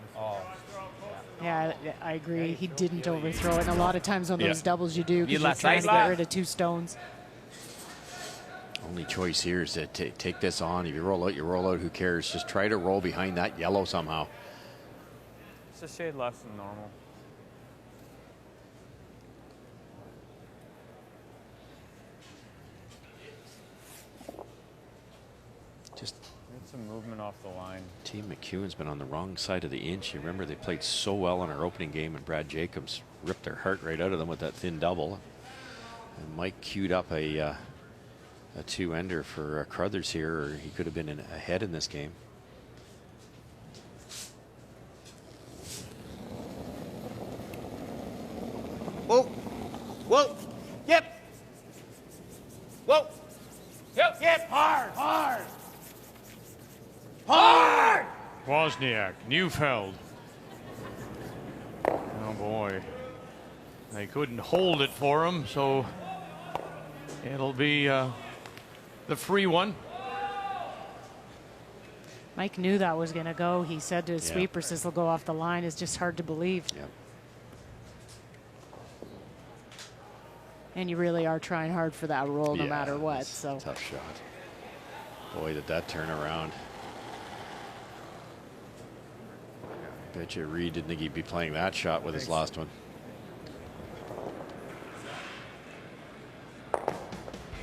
[SPEAKER 2] Yeah, I agree. He didn't overthrow it. And a lot of times on those doubles you do, because you're
[SPEAKER 13] left
[SPEAKER 2] trying to
[SPEAKER 13] side.
[SPEAKER 2] get rid of 2 stones.
[SPEAKER 3] Only choice here is to take this on. If you roll out, you roll out. Who cares? Just try to roll behind that yellow somehow.
[SPEAKER 19] It's a shade less than normal.
[SPEAKER 3] Just
[SPEAKER 19] need some movement off the line.
[SPEAKER 3] Team McEwen's been on the wrong side of the inch. You remember they played so well in our opening game, and Brad Jacobs ripped their heart right out of them with that thin double. And Mike queued up a 2-ender for Carruthers here, or he could have been ahead in this game.
[SPEAKER 13] Whoa, whoa, yep. Whoa, yep, hard, hard. Hard!
[SPEAKER 1] Wozniak, Neufeld. Oh boy. They couldn't hold it for him, so it'll be the free one.
[SPEAKER 2] Mike knew that was going to go. He said to his sweepers, this will go off the line. It's just hard to believe.
[SPEAKER 3] Yep.
[SPEAKER 2] And you really are trying hard for that roll no matter what. So
[SPEAKER 3] tough shot. Boy, did that turn around. Bet you Reed didn't think he'd be playing that shot with his last one.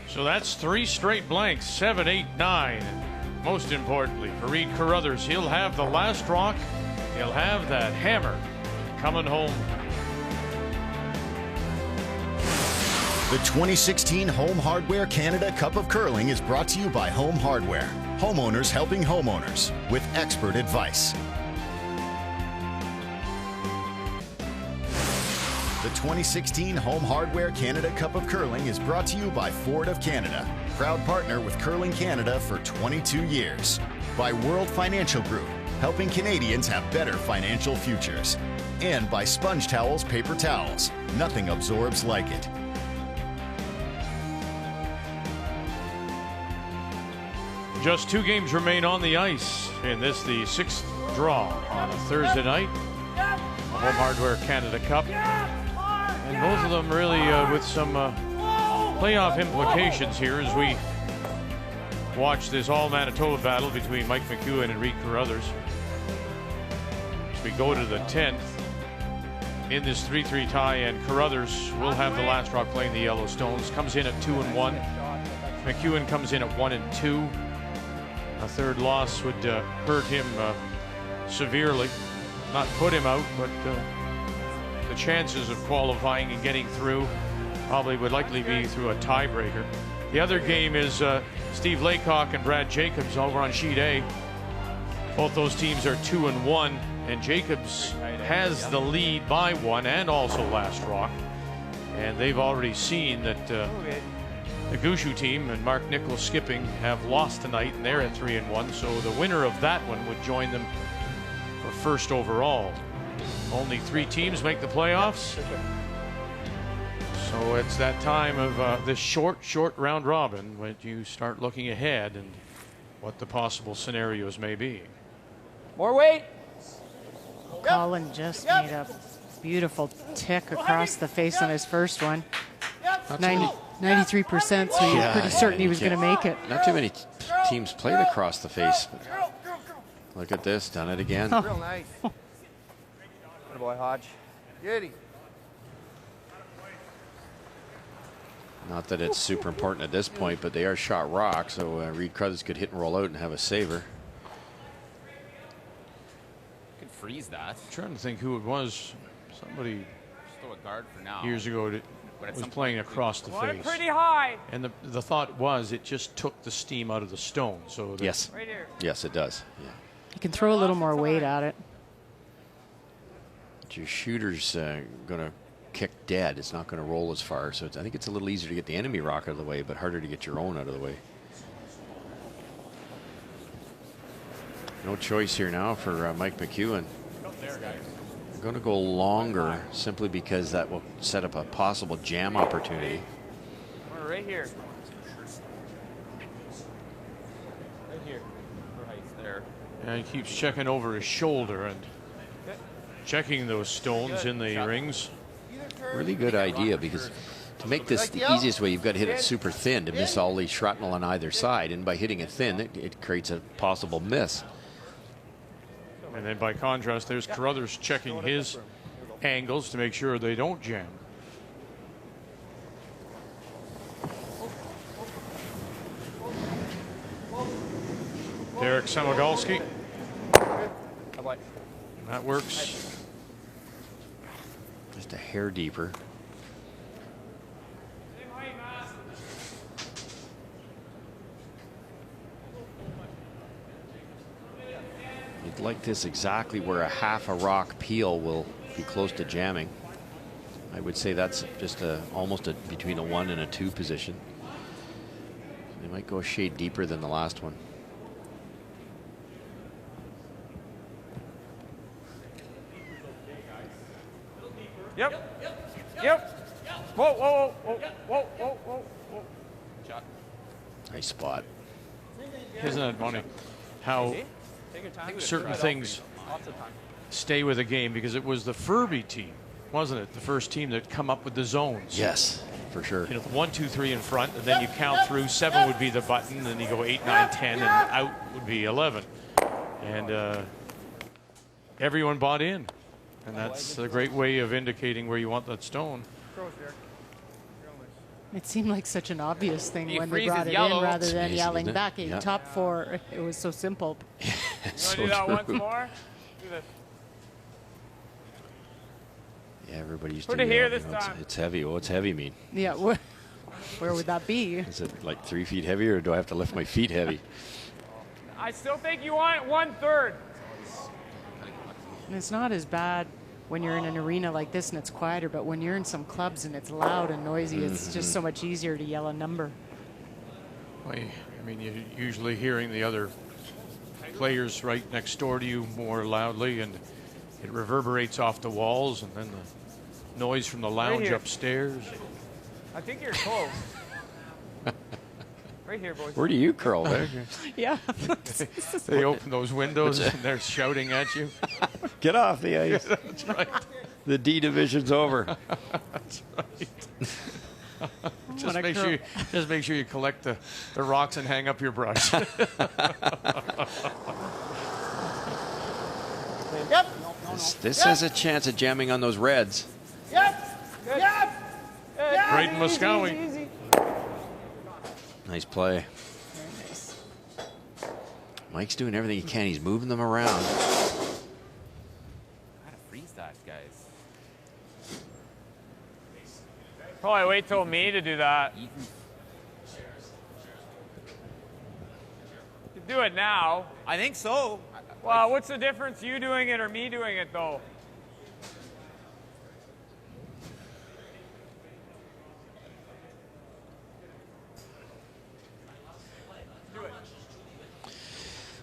[SPEAKER 1] So that's 3 straight blanks, 7, 8, 9. Most importantly, for Reed Carruthers, he'll have the last rock. He'll have that hammer coming home.
[SPEAKER 7] The 2016 Home Hardware Canada Cup of Curling is brought to you by Home Hardware. Homeowners helping homeowners with expert advice. The 2016 Home Hardware Canada Cup of Curling is brought to you by Ford of Canada, proud partner with Curling Canada for 22 years. By World Financial Group, helping Canadians have better financial futures. And by Sponge Towels Paper Towels. Nothing absorbs like it.
[SPEAKER 1] Just 2 games remain on the ice in this, the 6th draw on a Thursday night. The Home Hardware Canada Cup. And both of them really with some playoff implications here as we watch this all-Manitoba battle between Mike McEwen and Reed Carruthers. As we go to the 10th in this 3-3 tie, and Carruthers will have the last rock playing the Yellowstones. Comes in at 2-1. McEwen comes in at 1-2. A third loss would hurt him severely. Not put him out, but the chances of qualifying and getting through probably would likely be through a tiebreaker. The other game is Steve Laycock and Brad Jacobs over on Sheet A. Both those teams are 2-1, and Jacobs has the lead by 1 and also last rock. And they've already seen that the Gushu team and Mark Nichols skipping have lost tonight, and they're at 3-1. So the winner of that one would join them for first overall. Only 3 teams make the playoffs. So it's that time of this short round robin when you start looking ahead and what the possible scenarios may be.
[SPEAKER 5] More weight.
[SPEAKER 2] Colin just made a beautiful tick across the face on his first one. 93%, so you're pretty certain he was going to make it.
[SPEAKER 3] Not too many teams played across the face. But look at this, done it again.
[SPEAKER 8] Oh. Real nice. Good boy, Hodge. Goody.
[SPEAKER 3] Not that it's super important at this point, but they are shot rock, so Reed Carruthers could hit and roll out and have a saver.
[SPEAKER 13] Could freeze that.
[SPEAKER 1] I'm trying to think who it was. Somebody
[SPEAKER 13] just throw a guard for now.
[SPEAKER 1] Years ago was playing across the face.
[SPEAKER 5] Pretty high.
[SPEAKER 1] And the thought was it just took the steam out of the stone. So
[SPEAKER 3] yes,
[SPEAKER 5] right here.
[SPEAKER 3] Yes, it does. Yeah.
[SPEAKER 2] You can throw a little more weight at it.
[SPEAKER 3] But your shooter's going to kick dead. It's not going to roll as far. So I think it's a little easier to get the enemy rock out of the way, but harder to get your own out of the way. No choice here now for Mike McEwen. I'm going to go longer simply because that will set up a possible jam opportunity.
[SPEAKER 5] Right here. Right here.
[SPEAKER 13] Right there.
[SPEAKER 1] And he keeps checking over his shoulder and checking those stones in the rings.
[SPEAKER 3] Really good idea, because to make this the easiest way, you've got to hit it super thin to miss all the shrapnel on either side. And by hitting it thin, it creates a possible miss.
[SPEAKER 1] And then by contrast, there's Carruthers checking his angles to make sure they don't jam. Derek Samagalski. That works.
[SPEAKER 3] Just a hair deeper. You'd like this exactly where a half a rock peel will be close to jamming. I would say that's just almost between a 1 and a 2 position. They might go a shade deeper than the last one.
[SPEAKER 5] Yep. Yep. Whoa, whoa, whoa, whoa, whoa, whoa, whoa.
[SPEAKER 13] Shot.
[SPEAKER 3] Nice spot.
[SPEAKER 1] Isn't it funny how certain things stay with a game? Because it was the Furby team, wasn't it? The first team that come up with the zones.
[SPEAKER 3] Yes, for sure.
[SPEAKER 1] You know, the 1, 2, 3 in front, and then you count through. 7 would be the button, then you go 8, 9, 10, and out would be 11. And everyone bought in. And that's a great way of indicating where you want that stone.
[SPEAKER 2] It seemed like such an obvious thing
[SPEAKER 13] He
[SPEAKER 2] when they brought it
[SPEAKER 13] yellow.
[SPEAKER 2] in rather than
[SPEAKER 3] amazing,
[SPEAKER 2] yelling
[SPEAKER 3] isn't it?
[SPEAKER 2] back in
[SPEAKER 3] Yeah.
[SPEAKER 2] top 4. It was so simple.
[SPEAKER 3] So
[SPEAKER 5] Do that
[SPEAKER 3] true.
[SPEAKER 5] once more. Do this.
[SPEAKER 3] Yeah, everybody used
[SPEAKER 5] Put
[SPEAKER 3] to
[SPEAKER 5] it here
[SPEAKER 3] yell,
[SPEAKER 5] this
[SPEAKER 3] you know,
[SPEAKER 5] time.
[SPEAKER 3] it's heavy. What's heavy mean?
[SPEAKER 2] Yeah, where would that be?
[SPEAKER 3] Is it like 3 feet heavy, or do I have to lift my feet heavy?
[SPEAKER 5] I still think you want it 1/3.
[SPEAKER 2] And it's not as bad when you're in an arena like this and it's quieter, but when you're in some clubs and it's loud and noisy, it's just so much easier to yell a number.
[SPEAKER 1] I mean, you're usually hearing the other players right next door to you more loudly, and it reverberates off the walls, and then the noise from the lounge
[SPEAKER 5] here.
[SPEAKER 1] upstairs.
[SPEAKER 5] I think you're close. Right here, boys.
[SPEAKER 3] Where do you curl there?
[SPEAKER 2] Yeah.
[SPEAKER 1] They open those windows and they're shouting at you.
[SPEAKER 3] Get off the ice.
[SPEAKER 1] That's right.
[SPEAKER 3] The D division's over.
[SPEAKER 1] That's right. Just make sure you collect the rocks and hang up your brush.
[SPEAKER 8] Yep.
[SPEAKER 3] This has a chance of jamming on those reds.
[SPEAKER 8] Yep. Yep.
[SPEAKER 1] Braden Moskowy.
[SPEAKER 3] Nice play. Mike's doing everything he can. He's moving them around.
[SPEAKER 13] Gotta freeze that, guys.
[SPEAKER 5] Probably wait till me to do that. You can do it now.
[SPEAKER 13] I think so.
[SPEAKER 5] Well, what's the difference, you doing it or me doing it, though?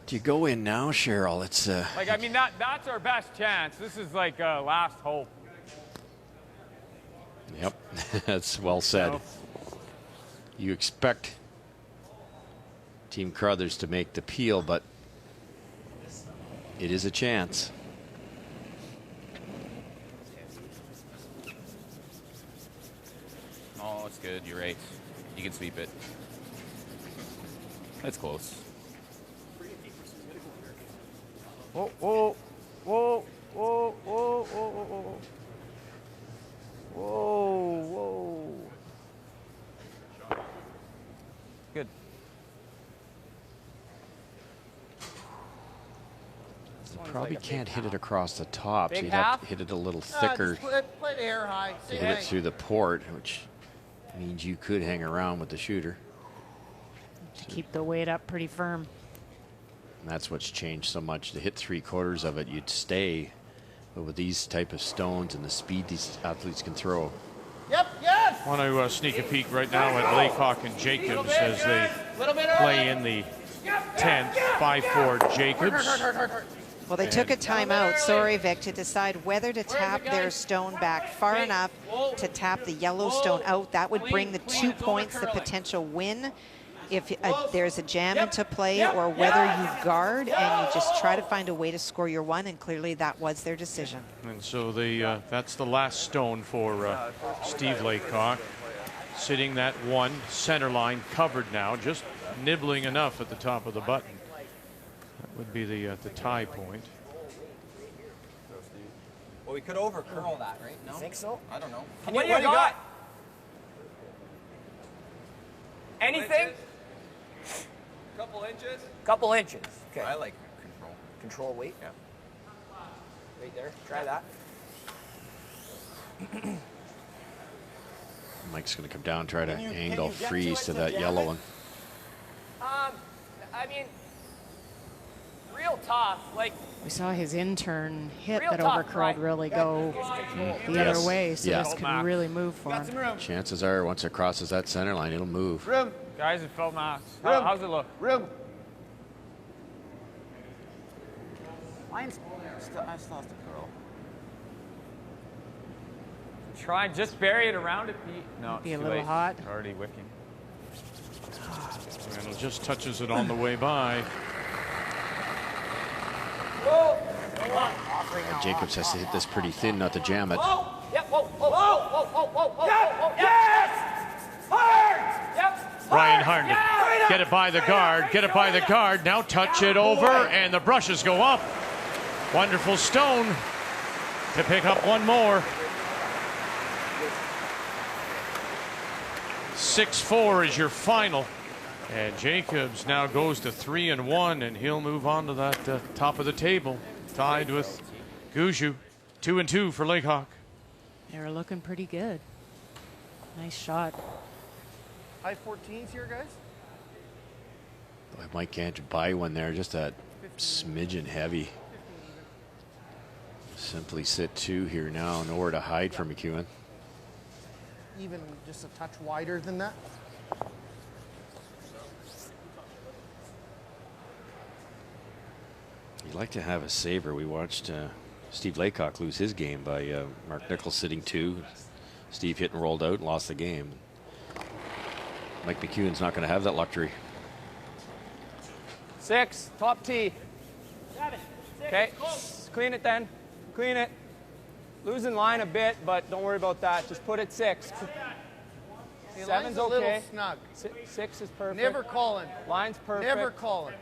[SPEAKER 3] Do you go in now, Cheryl? It's
[SPEAKER 5] Like, I mean, that's our best chance. This is like last hope.
[SPEAKER 3] Yep, that's well said. You expect Team Carruthers to make the peel, but it is a chance.
[SPEAKER 13] Oh, it's good. You're right. You can sweep it. That's close.
[SPEAKER 5] Whoa, whoa, whoa, whoa, whoa, whoa, whoa, whoa, whoa. Good.
[SPEAKER 3] You probably can't hit it across the top, so
[SPEAKER 8] Big
[SPEAKER 3] you'd have
[SPEAKER 8] half?
[SPEAKER 3] to hit it a little thicker
[SPEAKER 8] Just play the air high.
[SPEAKER 3] to hit it through the port, which means you could hang around with the shooter.
[SPEAKER 2] To keep the weight up pretty firm.
[SPEAKER 3] And that's what's changed so much. To hit 3/4 of it, you'd stay. But with these type of stones and the speed these athletes can throw.
[SPEAKER 8] Yep, yes!
[SPEAKER 1] Want to sneak a peek right now at Laycock and Jacobs as they play in the 10th, 5-4 Jacobs.
[SPEAKER 6] Well, they took a timeout, sorry, Vic, to decide whether to tap their stone back far enough to tap the yellow stone out. That would bring the 2 points, the potential win, if there's a jam into play, or whether you guard and you just try to find a way to score your one, and clearly that was their decision.
[SPEAKER 1] And so that's the last stone for Steve Laycock. Sitting that one, center line covered now, just nibbling enough at the top of the button. That would be the tie point.
[SPEAKER 18] Well, we could over curl that, right? No?
[SPEAKER 5] Think so?
[SPEAKER 18] I don't know.
[SPEAKER 5] What do you got? Anything?
[SPEAKER 18] Couple inches.
[SPEAKER 5] Couple inches. Okay.
[SPEAKER 18] I like control.
[SPEAKER 5] Control weight?
[SPEAKER 18] Yeah.
[SPEAKER 5] Right there. Try that.
[SPEAKER 3] Mike's going to come down, try to angle freeze to that yellow one.
[SPEAKER 5] I mean, real tough. Like,
[SPEAKER 2] We saw his intern hit
[SPEAKER 5] Real
[SPEAKER 2] that
[SPEAKER 5] tough,
[SPEAKER 2] overcurled
[SPEAKER 5] right.
[SPEAKER 2] really go the
[SPEAKER 3] Yes.
[SPEAKER 2] other way, so
[SPEAKER 3] Yeah.
[SPEAKER 2] this could really move for him.
[SPEAKER 3] Chances are, once it crosses that center line, it'll move.
[SPEAKER 8] Room.
[SPEAKER 5] guys, it felt mass.
[SPEAKER 8] Room.
[SPEAKER 5] How's it look?
[SPEAKER 8] Room.
[SPEAKER 18] I still have to curl.
[SPEAKER 5] Try and just bury it around it, Pete. No, it's
[SPEAKER 2] Be a
[SPEAKER 5] too
[SPEAKER 2] little
[SPEAKER 5] late.
[SPEAKER 2] hot.
[SPEAKER 5] Already wicking.
[SPEAKER 1] And it just touches it on the way by.
[SPEAKER 3] Jacobs has to hit this pretty thin not to jam it.
[SPEAKER 5] Yep, whoa, whoa, whoa, whoa, whoa, whoa, whoa, yes! Hard! Yep!
[SPEAKER 1] Ryan Harnden, get it by the guard, get it by the guard. Now touch it over, and the brushes go up. Wonderful stone to pick up one more. 6-4 is your final. And Jacobs now goes to 3-1, and he'll move on to that top of the table, tied with Guju. 2-2 for Laycock.
[SPEAKER 2] They were looking pretty good. Nice shot.
[SPEAKER 8] High 14s here, guys.
[SPEAKER 3] Boy, Mike can't buy one there, just that smidgen heavy. Simply sit 2 here now, nowhere to hide for McEwen.
[SPEAKER 8] Even just a touch wider than that.
[SPEAKER 3] You'd like to have a saver. We watched Steve Laycock lose his game by Mark Nichols sitting 2. Steve hit and rolled out and lost the game. Mike McEwen's not going to have that luxury.
[SPEAKER 5] 6, top tee. Okay, clean it then. Clean it. Losing line a bit, but don't worry about that. Just put it 6.
[SPEAKER 8] The
[SPEAKER 5] 7's
[SPEAKER 8] line's a
[SPEAKER 5] okay.
[SPEAKER 8] little snug.
[SPEAKER 5] 6 is perfect.
[SPEAKER 8] Never calling.
[SPEAKER 5] Line's perfect.
[SPEAKER 8] Never calling.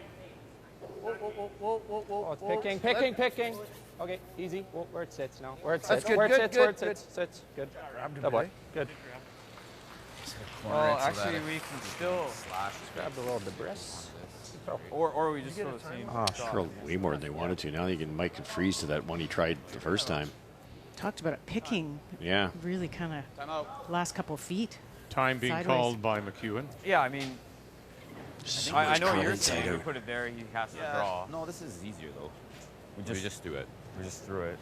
[SPEAKER 8] Whoa, whoa, whoa, whoa, whoa,
[SPEAKER 5] Oh, it's
[SPEAKER 8] whoa.
[SPEAKER 5] picking, picking, picking. Okay, easy. Where it sits now. Where it
[SPEAKER 8] That's
[SPEAKER 5] sits.
[SPEAKER 8] good,
[SPEAKER 5] Where it
[SPEAKER 8] good,
[SPEAKER 5] sits.
[SPEAKER 8] good,
[SPEAKER 5] Where it
[SPEAKER 8] good.
[SPEAKER 5] sits. Good.
[SPEAKER 18] Grabbed him,
[SPEAKER 5] That boy.
[SPEAKER 18] eh?
[SPEAKER 5] Good.
[SPEAKER 18] Well, actually, we can still
[SPEAKER 5] grab a little debris.
[SPEAKER 18] Or we just throw the same.
[SPEAKER 3] Oh, curled way more than they wanted to. Now Mike can freeze to that one he tried the first time.
[SPEAKER 2] Talked about it picking.
[SPEAKER 3] Yeah.
[SPEAKER 2] Really kind of last couple of feet.
[SPEAKER 1] Time being
[SPEAKER 2] sideways.
[SPEAKER 1] called by McEwen.
[SPEAKER 18] Yeah, I mean,
[SPEAKER 3] So
[SPEAKER 18] I
[SPEAKER 3] much
[SPEAKER 18] know what
[SPEAKER 3] curl
[SPEAKER 18] you're
[SPEAKER 3] inside
[SPEAKER 18] saying.
[SPEAKER 3] out.
[SPEAKER 18] We put it there, he has to draw. No, this is easier though. We just do it. We just threw it.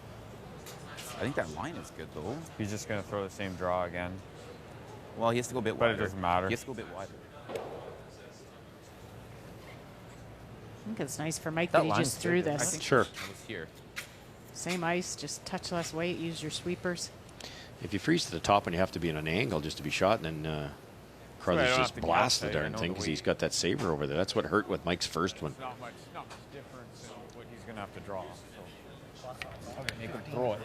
[SPEAKER 18] I think that line is good though.
[SPEAKER 19] He's just going to throw the same draw again.
[SPEAKER 18] Well, he has to go a bit
[SPEAKER 19] But
[SPEAKER 18] wider.
[SPEAKER 19] it doesn't matter.
[SPEAKER 18] He has to go a bit wider.
[SPEAKER 2] I think it's nice for Mike
[SPEAKER 18] That
[SPEAKER 2] that he
[SPEAKER 18] line's
[SPEAKER 2] just threw
[SPEAKER 18] good. I
[SPEAKER 2] this.
[SPEAKER 18] think
[SPEAKER 3] Sure.
[SPEAKER 18] It was here.
[SPEAKER 2] Same ice, just touch less weight, use your sweepers.
[SPEAKER 3] If you freeze to the top and you have to be in an angle just to be shot, and then
[SPEAKER 19] I
[SPEAKER 3] Carruthers
[SPEAKER 19] don't
[SPEAKER 3] just
[SPEAKER 19] have to
[SPEAKER 3] blasts the
[SPEAKER 19] guess, I
[SPEAKER 3] darn
[SPEAKER 19] know
[SPEAKER 3] thing
[SPEAKER 19] the
[SPEAKER 3] because
[SPEAKER 19] weight.
[SPEAKER 3] he's got that saver over there. That's what hurt with Mike's first one.
[SPEAKER 19] Not much difference in what he's going to have to draw. So make him throw it.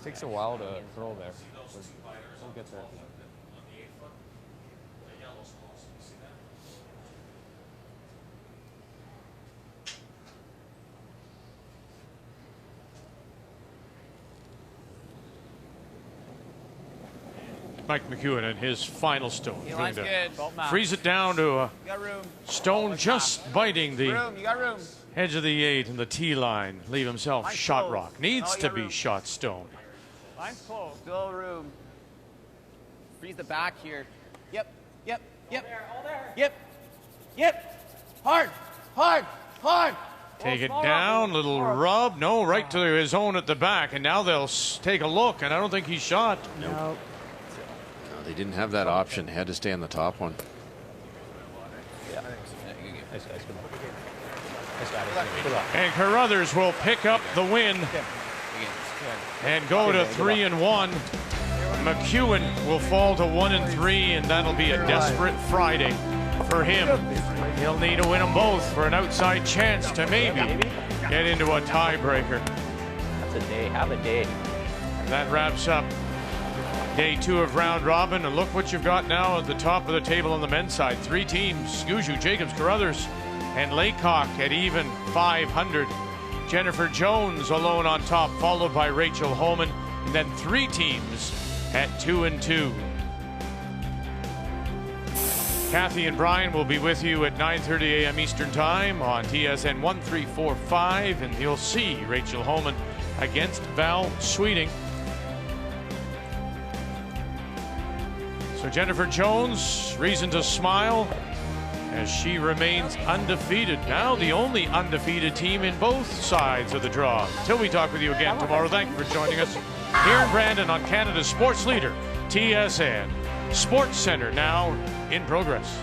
[SPEAKER 19] Takes a while to throw there. We'll get there.
[SPEAKER 1] Mike McEwen and his final stone.
[SPEAKER 18] He
[SPEAKER 1] Trying
[SPEAKER 18] line's
[SPEAKER 1] to
[SPEAKER 18] good. Belt match.
[SPEAKER 1] freeze it down to a
[SPEAKER 18] You got room.
[SPEAKER 1] stone just biting the
[SPEAKER 18] Room, you got room.
[SPEAKER 1] edge of the 8 and the tee line. Leave himself
[SPEAKER 18] Line's
[SPEAKER 1] shot
[SPEAKER 18] closed.
[SPEAKER 1] rock. Needs
[SPEAKER 18] Oh, you
[SPEAKER 1] to
[SPEAKER 18] got
[SPEAKER 1] be
[SPEAKER 18] room.
[SPEAKER 1] shot stone.
[SPEAKER 18] Line's closed. Still room. Freeze the back here. Yep, yep, yep. Yep, yep. Hard, hard, hard.
[SPEAKER 1] Take it down, little rub. No, right to his own at the back. And now they'll take a look, and I don't think he's shot.
[SPEAKER 2] No.
[SPEAKER 3] No, they didn't have that option. They had to stay on the top one.
[SPEAKER 1] And Carruthers will pick up the win and go to 3-1. McEwen will fall to 1-3, and that'll be a desperate Friday for him. He'll need to win them both for an outside chance to maybe get into a tiebreaker.
[SPEAKER 5] That's a day. Have a day.
[SPEAKER 1] That wraps up day 2 of round robin, and look what you've got now at the top of the table on the men's side. 3 teams: Scuju, Jacobs, Carruthers, and Laycock at even 500. Jennifer Jones alone on top, followed by Rachel Holman, and then 3 teams at 2-2. Kathy and Brian will be with you at 9:30 a.m. Eastern Time on TSN 1345, and you'll see Rachel Holman against Val Sweeting. So Jennifer Jones, reason to smile as she remains undefeated. Now the only undefeated team in both sides of the draw. Until we talk with you again tomorrow, thank you for joining us here in Brandon on Canada's sports leader, TSN. Sports Center now in progress.